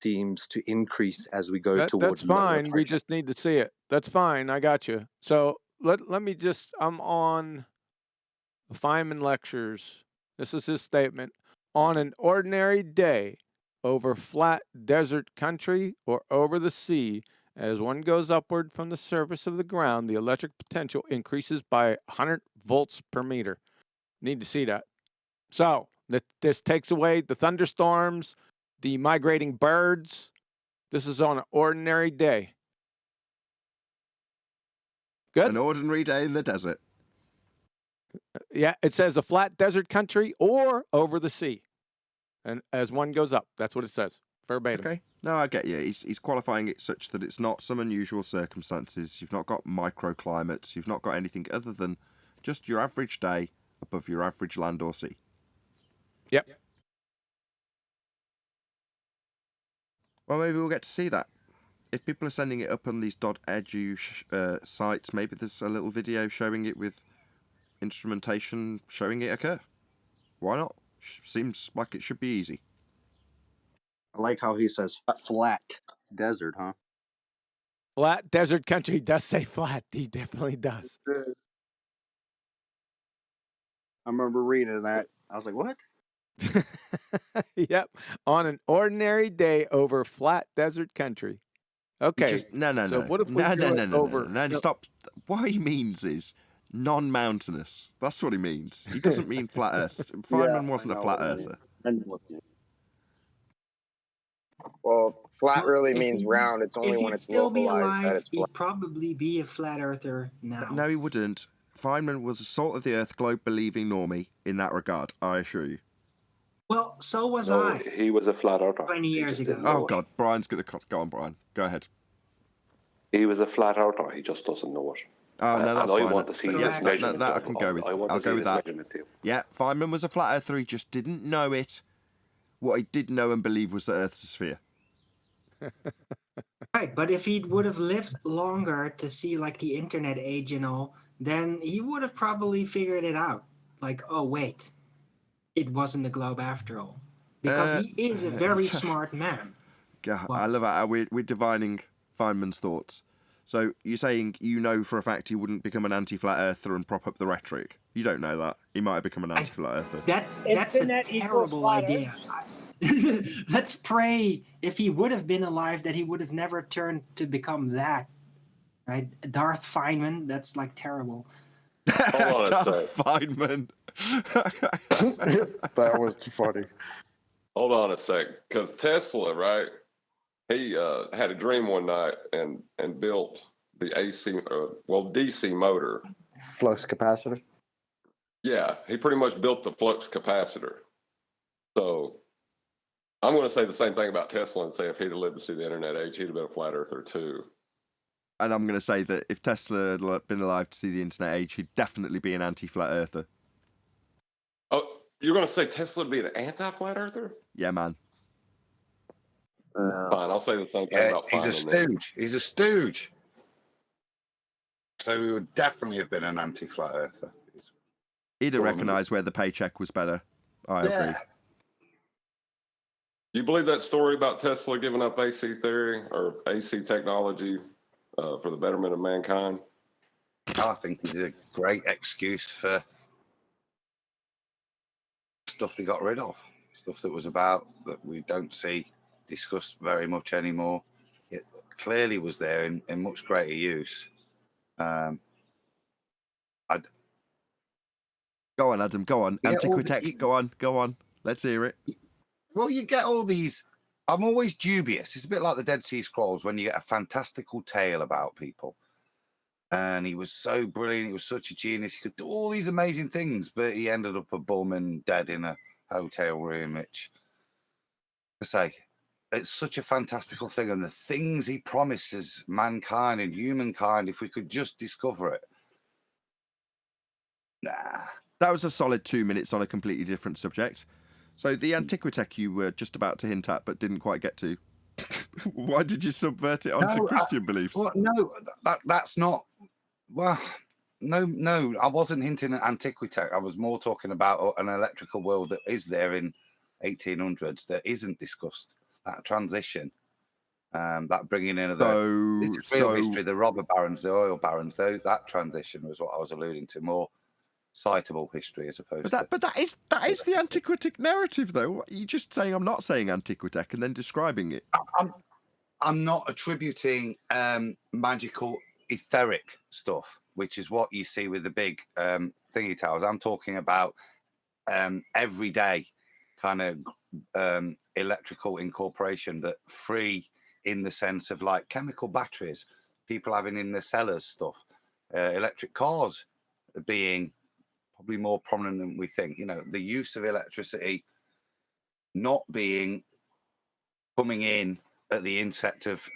seems to increase as we go That's towards lower fine. We pressure. just need to see it. That's fine. I got you. So let me just, I'm on Feynman Lectures. This is his statement. On an ordinary day over flat desert country or over the sea, as one goes upward from the surface of the ground, the electric potential increases by 100 volts per meter. Need to see that. So this takes away the thunderstorms, the migrating birds. This is on an ordinary day. Good. An ordinary day in the desert. Yeah, it says a flat desert country or over the sea. And as one goes up, that's what it says. Verbatim. Okay. No, I get you. He's qualifying it such that it's not some unusual circumstances. You've not got microclimates. You've not got anything other than just your average day above your average land or sea. Yep. Well, maybe we'll get to see that. If people are sending it up on these .edu sites, maybe there's a little video showing it with instrumentation showing it occur. Why not? Seems like it should be easy. I like how he says flat desert, huh? Flat desert country does say flat. He definitely does. I remember reading that. I was like, what? Yep. On an ordinary day over flat desert country. Okay. No. What if we No, stop. What he means is non-mountainous. That's what he means. He doesn't mean flat Earth. Feynman wasn't a flat earther. Well, flat really If means he- round. It's only if when he'd it's still be localized that alive, it's flat. he'd probably be a flat earther now. No, he wouldn't. Feynman was a salt of the earth, globe-believing normie in that regard, I assure you. Well, so was No, I he was a flat earther. 20 He years just ago. didn't know Oh, it. God. Brian's going to go on, Brian. Go ahead. He was a flat earther. He just doesn't know it. Oh, no, that's and fine. I want to see Yeah, his that measurement. I can go with. I want I'll to go see with his that. measurement too. Yeah, Feynman was a flat earther. He just didn't know it. What he did know and believe was the Earth's a sphere. Right, but if he would have lived longer to see like the internet age and all, then he would have probably figured it out. Like, oh wait, it wasn't the globe after all. Because he is a very smart man. God, I love how we're divining Feynman's thoughts. So you're saying you know for a fact he wouldn't become an anti-flat earther and prop up the rhetoric? You don't know that. He might have become an anti-flat earther. That's a terrible idea. Let's pray if he would have been alive that he would have never turned to become that. Right? Darth Feynman, that's like terrible. Hold on a Darth sec. Feynman. That was funny. Hold on a sec. Because Tesla, right? He had a dream one night and built the DC motor. Flux capacitor. Yeah, he pretty much built the flux capacitor. So I'm going to say the same thing about Tesla and say if he'd have lived to see the internet age, he'd have been a flat earther too. And I'm going to say that if Tesla had been alive to see the internet age, he'd definitely be an anti-flat earther. Oh, you're going to say Tesla would be an anti-flat earther? Yeah, man. Fine, I'll say the same thing about he's a Feynman then. stooge. He's a stooge. So he would definitely have been an anti-flat earther. He'd have recognised where the paycheck was better. I agree. Do you believe that story about Tesla giving up AC theory or AC technology for the betterment of mankind? I think it's a great excuse for stuff they got rid of, stuff that was about that we don't see discussed very much anymore. It clearly was there in much greater use. Go on, Adam. Go on. Yeah, Antiquitech. Go on. Let's hear it. Well, you get all these. I'm always dubious. It's a bit like the Dead Sea Scrolls when you get a fantastical tale about people. And he was so brilliant. He was such a genius. He could do all these amazing things, but he ended up a bum and dead in a hotel room, which, I say, it's such a fantastical thing. And the things he promises mankind and humankind, if we could just discover it. Nah. That was a solid 2 minutes on a completely different subject. So the Antiquitech you were just about to hint at but didn't quite get to. Why did you subvert it onto Christian beliefs? Well, no, that's not. Well, no, I wasn't hinting at Antiquitech. I was more talking about an electrical world that is there in 1800s that isn't discussed. That transition, that bringing in of the real history, the robber barons, the oil barons. That transition was what I was alluding to. More citable history as opposed to. But that is the Antiquitech narrative, though. You're just saying I'm not saying Antiquitech and then describing it. I'm not attributing magical etheric stuff, which is what you see with the big thingy towers. I'm talking about everyday kind of electrical incorporation that free in the sense of like chemical batteries, people having in their cellars stuff, electric cars being probably more prominent than we think. You know, the use of electricity not being coming in at the inset of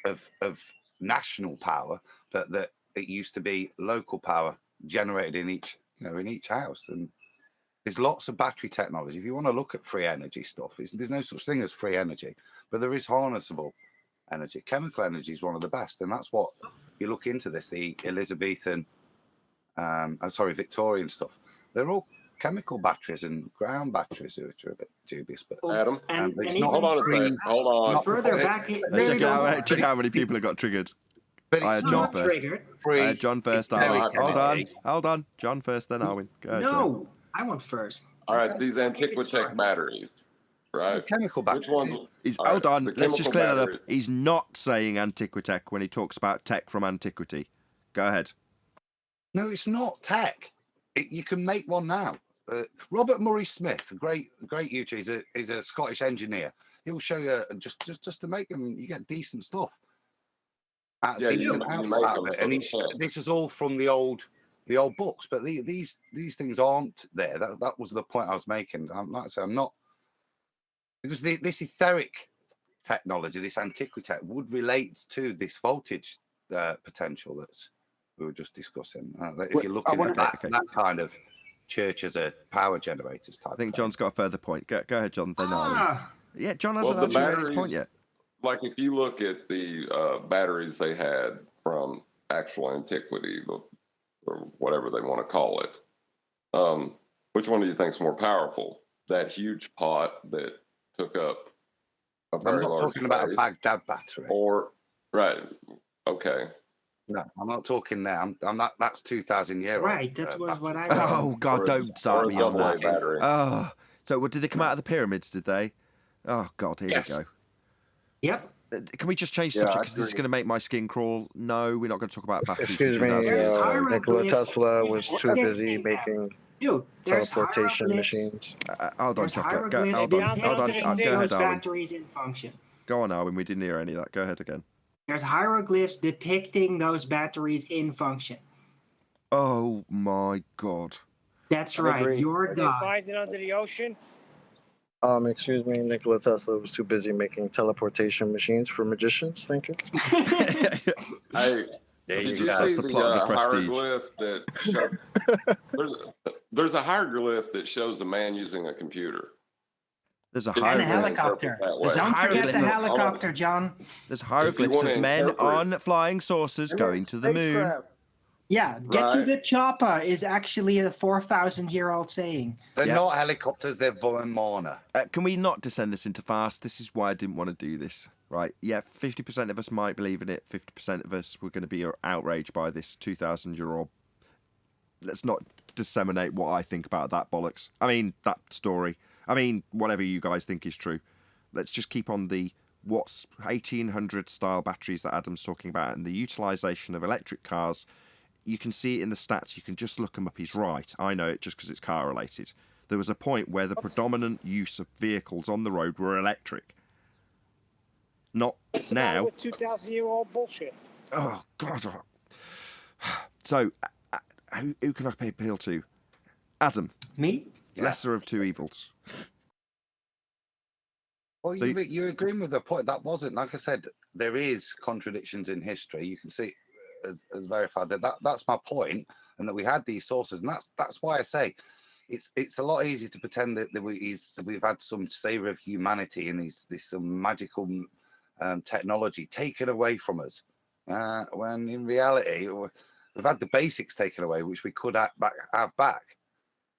national power, but that it used to be local power generated in each house. And there's lots of battery technology. If you want to look at free energy stuff, there's no such thing as free energy, but there is harnessable energy. Chemical energy is one of the best, and that's what you look into this. The Elizabethan, Victorian stuff. They're all chemical batteries and ground batteries, which are a bit dubious. But Adam, it's not. Hold on a second. Hold on. Further back, Check how many people have got triggered. But I had John first. Free. I had John first. Hold on. John first, then Arwin. Go ahead, John. I went first. All right, these Antiquitech batteries, right? Chemical batteries. Which ones? Hold on. Let's just clear that up. batteries. He's not saying Antiquitech when he talks about tech from antiquity. Go ahead. No, it's not tech. You can make one now. Robert Murray Smith, a great YouTuber, he's a Scottish engineer. He'll show you just to make them. You get decent stuff. This is all from the old books, but these things aren't there. That was the point I was making. I'm not, because this etheric technology, this Antiquitech, would relate to this voltage potential that we were just discussing. If you're looking at that kind of church as a power generators type. I think John's got a further point. Go ahead, John. Then yeah, John hasn't actually made his point yet. Like if you look at the batteries they had from actual antiquity, or whatever they want to call it, which one do you think is more powerful? That huge pot that took up a very large I'm not talking about a Baghdad battery. Right. Okay. No, I'm not talking there. I'm not. That's 2,000 year old. Right, that was what I Oh God, don't start me on that. battery. Oh, so what, did they come out of the pyramids? Did they? Oh God, here we go. Yep. Can we just change Yeah, subject I because this is agree. going to make my skin crawl? No, we're not going to talk about batteries. Excuse from me, 2000 years ago. Nikola Tesla was too busy Depicting them. making Dude, there's teleportation hieroglyphs. machines. Hold on, There's Chocolate. hieroglyphs Hold on. depicting Go ahead, those Darwin. batteries in function. Go on, Arwin. We didn't hear any of that. Go ahead again. There's hieroglyphs depicting those batteries in function. Oh my God. That's I right. agree. Your Did they God. find it under the ocean? Excuse me, Nikola Tesla was too busy making teleportation machines for magicians. Thank you. Hey, There did you you go. see the the, plot of the Prestige. hieroglyph that showed? There's a hieroglyph that shows a man using a computer. There's a If you And a wanna hieroglyph. interpret helicopter. that There's way. a Don't forget hieroglyph the of- helicopter, John. There's If hieroglyphs you wanna of men interpret- on flying saucers going to the moon. Yeah, get to Right. the chopper is actually a 4,000-year-old saying. They're Yeah. not helicopters. They're Weimar. Can we not descend this into fast? This is why I didn't want to do this. Right? Yeah, 50% of us might believe in it. 50% of us were going to be outraged by this 2,000-year-old. Let's not disseminate what I think about that bollocks. I mean, that story. I mean, whatever you guys think is true. Let's just keep on the what's 1800 style batteries that Adam's talking about and the utilisation of electric cars. You can see it in the stats. You can just look him up. He's right. I know it just because it's car related. There was a point where the predominant use of vehicles on the road were electric. Not What's the matter now. with 2,000-year-old bullshit? Oh, God. So, who can I appeal to? Adam. Me? Lesser of two evils. Well, So you're agreeing with the point. That wasn't, like I said, there is contradictions in history. You can see as verified that's my point, and that we had these sources, and that's why I say it's a lot easier to pretend that we've had some savor of humanity and some magical technology taken away from us, when in reality we've had the basics taken away, which we could have back.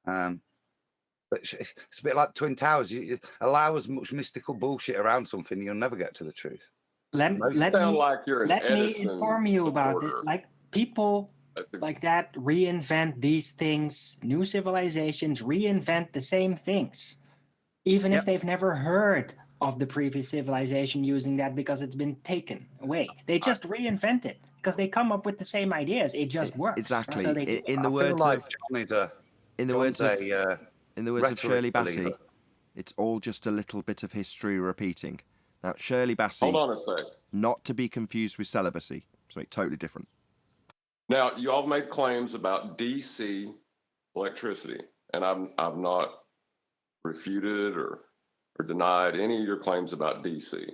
But it's a bit like Twin Towers. You allow as much mystical bullshit around something, you'll never get to the truth. Let sound me, like you're an let me Edison inform you about it. supporter. Like people like that reinvent these things. New civilizations reinvent the same things, even if they've never heard of the previous civilization using that because it's been taken away. They just reinvent it because they come up with the same ideas. It just works. Exactly. So they In the words of Shirley Bassey, believer. it's all just a little bit of history repeating. Now, Shirley Bassey, Hold on a sec. not to be confused with celibacy, something totally different. Now, you all made claims about DC electricity, and I've not refuted or denied any of your claims about DC.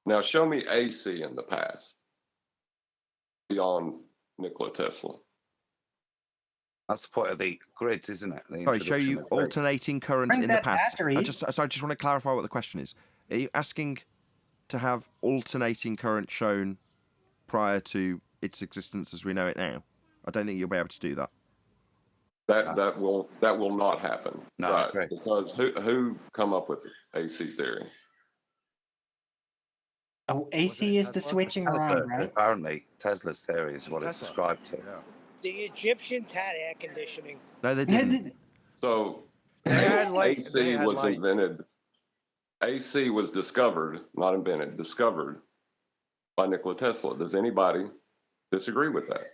Now, show me AC in the past beyond Nikola Tesla. That's the point of the grids, isn't it? The Sorry, show introduction you of grids. alternating current Bring in the that past. battery. I just want to clarify what the question is. Are you asking to have alternating current shown prior to its existence as we know it now? I don't think you'll be able to do that. That will not happen. No, I agree. Because who come up with AC theory? Oh, AC is the switching around, right? Apparently, Tesla's theory is what it's described to. The Egyptians had air conditioning. No, they didn't. So had light. AC They had was light. invented. AC was discovered, not invented, discovered by Nikola Tesla. Does anybody disagree with that?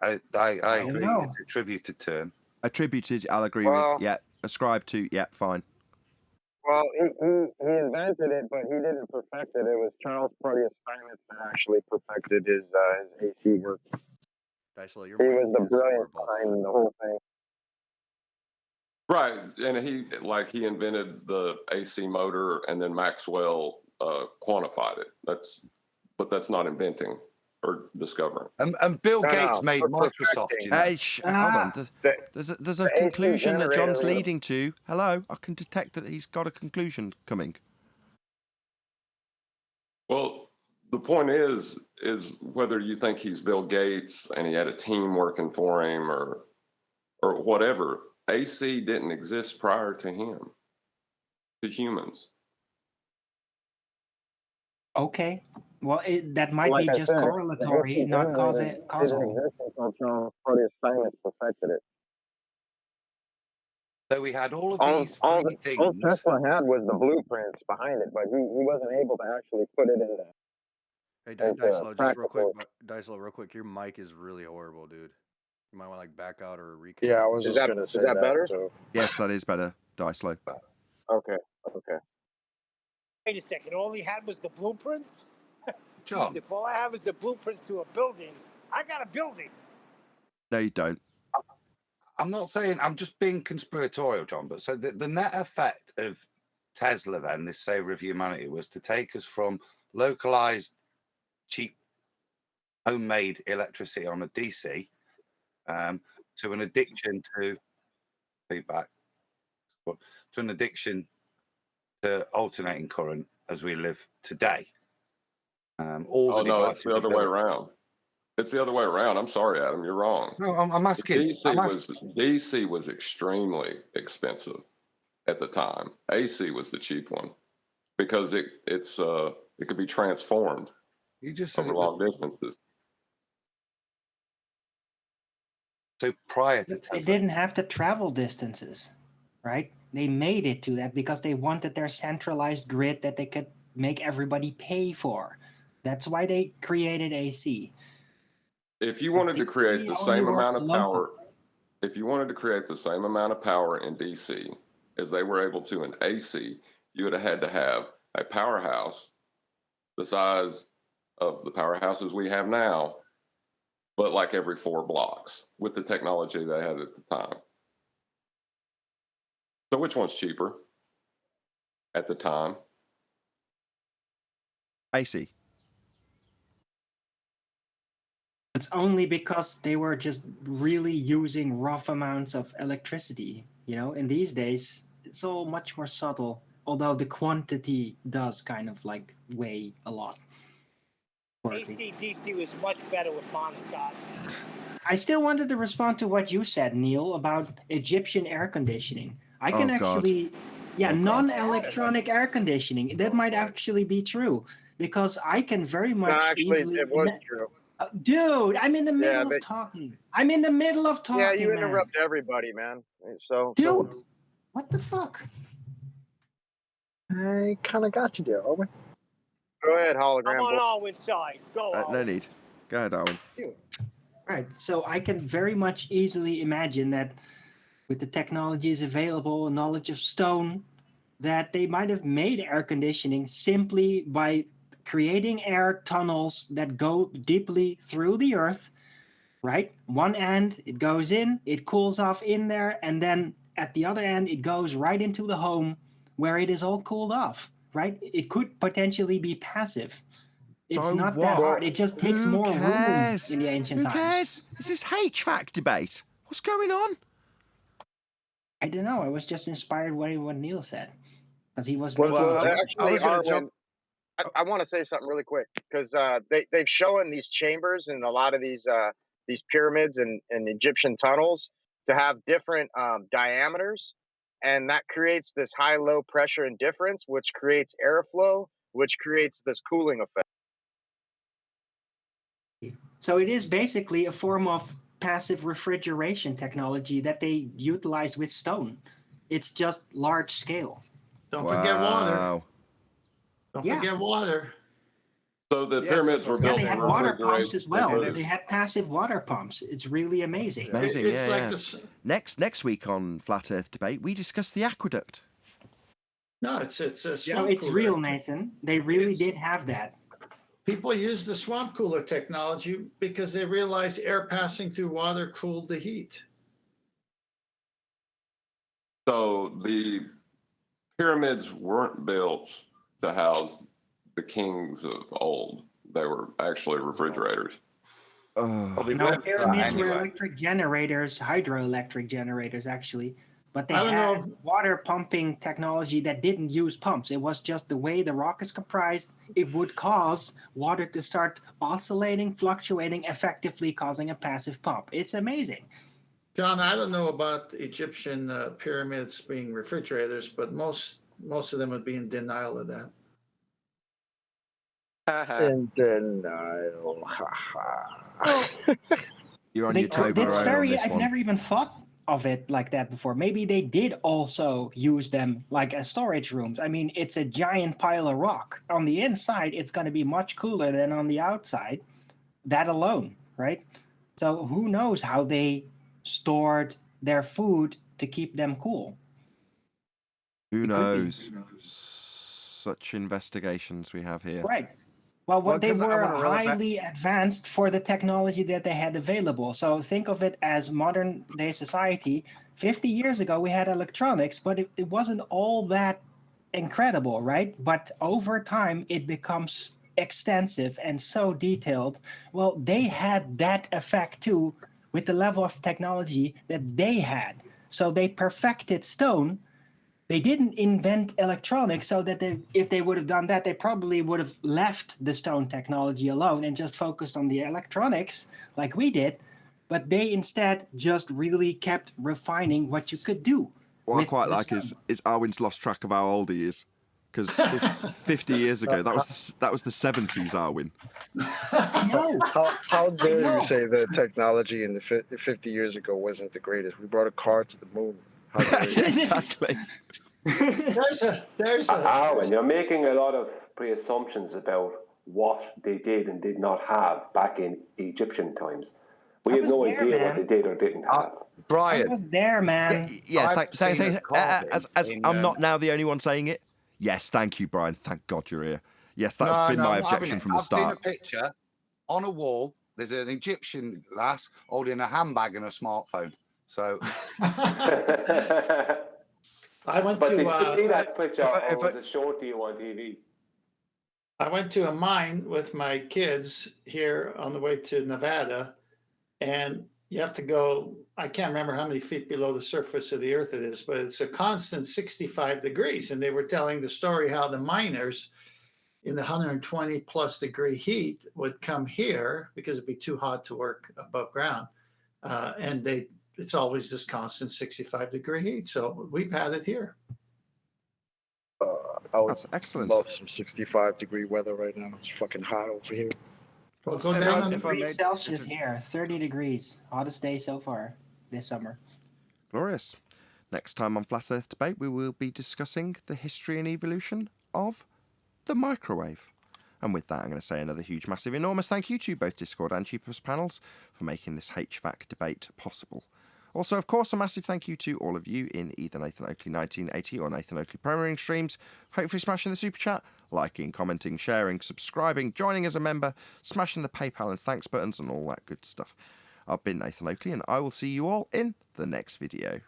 I agree. It's attributed to him. Attributed, I'll agree Well- with. Yeah. Ascribed to, yeah, fine. Well, he invented it, but he didn't perfect it. It was Charles Proteus Steinmetz that actually perfected his AC work. Actually, He was the brilliant behind the whole thing. Right, and he invented the AC motor, and then Maxwell quantified it. But that's not inventing or discovering. And Bill No, Gates no, made for Microsoft. perfecting. You know? Hey, hold on. There's a the AC conclusion that John's generator- leading to. Hello, I can detect that he's got a conclusion coming. Well, the point is whether you think he's Bill Gates and he had a team working for him or whatever. AC didn't exist prior to him, to humans. Okay. Well, that might Like be I just said, the correlatory, AC not generator didn't causal. exist until Charles Proteus Science perfected it. So we had all of All, these all, three all things. Tesla had was the blueprints behind it, but he wasn't able to actually put it Hey, into Dicelo, just real quick, practical. Dicelo, real quick. Your mic is really horrible, dude. You might want to like back out or reconnect. Yeah, I was Is just that gonna is say that that better? too. Yes, that is better, Dicelo. Okay, okay. Wait a second. All he had was the blueprints? John, Jeez, if all I have is the blueprints to a building, I got a building. No, you don't. I'm not saying, I'm just being conspiratorial, John, but so the net effect of Tesla, then, this saver of humanity, was to take us from localized, cheap, homemade electricity on a DC to an addiction to feedback, to an addiction to alternating current as we live today. All the no, it's devices the are other way built. around. It's the other way around. I'm sorry, Adam. You're wrong. No, I'm asking. DC was extremely expensive at the time. AC was the cheap one because it could be transformed You just said over it was long distances. so prior to They Tesla. didn't have to travel distances, right? They made it to that because they wanted their centralized grid that they could make everybody pay for. That's why they created AC. If you wanted to create the only same works amount of local. power, if you wanted to create the same amount of power in DC as they were able to in AC, you would have had to have a powerhouse the size of the powerhouses we have now, but like every 4 blocks with the technology they had at the time. So which one's cheaper at the time? AC. It's only because they were just really using rough amounts of electricity. You know, in these days, it's all much more subtle, although the quantity does kind of like weigh a lot. AC/DC was much better with Monscott. I still wanted to respond to what you said, Neil, about Egyptian air conditioning. I can Oh, God. actually, yeah, Oh, God. non-electronic air conditioning. That might actually be true because I can very much No, actually, easily. it was true. Dude, I'm in the Yeah, middle but of talking. I'm in the middle of talking, yeah, you man. interrupt everybody, man. So, Dude, what the fuck? I kind of got you there, Owen. Go ahead, hologram. I'm on boy. Alwyn's side. Go, Alwyn. No need. Go ahead, Owen. Right, so I can very much easily imagine that with the technologies available and knowledge of stone, that they might have made air conditioning simply by creating air tunnels that go deeply through the earth, right? One end, it goes in, it cools off in there, and then at the other end, it goes right into the home where it is all cooled off, right? It could potentially be passive. It's So not what? that hard. It just takes Who more cares? room in the ancient Who times. cares? Is this HVAC debate? What's going on? I don't know. I was just inspired by what Neil said because he was Well, making a joke. actually, Arwen, I want to say something really quick because they've shown these chambers and a lot of these pyramids and Egyptian tunnels to have different diameters, and that creates this high-low pressure and difference, which creates airflow, which creates this cooling effect. So it is basically a form of passive refrigeration technology that they utilized with stone. It's just large scale. Don't forget water. Wow. Don't Yeah. forget water. So the pyramids were Yeah, built they to had water refrigerate pumps as well. and move. They had passive water pumps. It's really amazing. Amazing, It's yeah, like yeah. this. Next week on Flat Earth Debate, we discuss the aqueduct. No, it's a No, swamp it's cooler. real, Nathan. They really did have that. People use the swamp cooler technology because they realize air passing through water cooled the heat. So the pyramids weren't built to house the kings of old. They were actually refrigerators. Well, they've No, learned that pyramids were anyway. electric generators, hydroelectric generators, actually. But they I don't had know. water pumping technology that didn't use pumps. It was just the way the rock is comprised. It would cause water to start oscillating, fluctuating, effectively causing a passive pump. It's amazing. John, I don't know about Egyptian pyramids being refrigerators, but most of them would be in denial of that. In denial. You're on They, your Toblerone that's on very. this I've one. never even thought of it like that before. Maybe they did also use them like as storage rooms. I mean, it's a giant pile of rock. On the inside, it's going to be much cooler than on the outside. That alone, right? So who knows how they stored their food to keep them cool? Who It could be. knows? Such investigations we have here. Right. Well, Well, they 'cause I were wanna reel it back- highly advanced for the technology that they had available. So think of it as modern day society. 50 years ago, we had electronics, but it wasn't all that incredible, right? But over time, it becomes extensive and so detailed. Well, they had that effect too with the level of technology that they had. So they perfected stone. They didn't invent electronics, so that if they would have done that, they probably would have left the stone technology alone and just focused on the electronics like we did. But they instead just really kept refining what you could do. What I with quite the like stone. is Arwin's lost track of how old he is. Because 50 years ago, that was the 70s, Arwin. No. How dare No. you say the technology in the 50 years ago wasn't the greatest? We brought a car to the moon. How dare you? Exactly. There's a Arwen, you're making a lot of pre-assumptions about what they did and did not have back in Egyptian times. We I have was no there, idea man. what they did or didn't have. I Brian, was there, man. Yeah, I've thank seen a you. carving As in, I'm not now the only one saying it. Yes, thank you, Brian. Thank God you're here. Yes, that's No, been no, my I'm not having objection it. from the I've seen start. a picture on a wall. There's an Egyptian lass holding a handbag and a smartphone. So I went But to did you see that picture, if or was it shown to you on TV? I went to a mine with my kids here on the way to Nevada, and you have to go, I can't remember how many feet below the surface of the earth it is, but it's a constant 65 degrees. And they were telling the story how the miners in the 120 plus degree heat would come here because it'd be too hot to work above ground. And it's always this constant 65 degree heat. So we've had it here. I would That's excellent. love some 65-degree weather right now. It's fucking hot over here. Well, go down on if I Degrees made- Celsius here, 30 degrees. Hottest day so far this summer. Glorious. Next time on Flat Earth Debate, we will be discussing the history and evolution of the microwave. And with that, I'm going to say another huge, massive, enormous thank you to both Discord and Cheapest panels for making this HVAC debate possible. Also, of course, a massive thank you to all of you in either Nathan Oakley 1980 or Nathan Oakley Premiering streams, hopefully smashing the super chat, liking, commenting, sharing, subscribing, joining as a member, smashing the PayPal and thanks buttons and all that good stuff. I've been Nathan Oakley and I will see you all in the next video.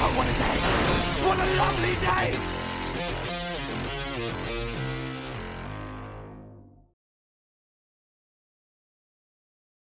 What a lovely day!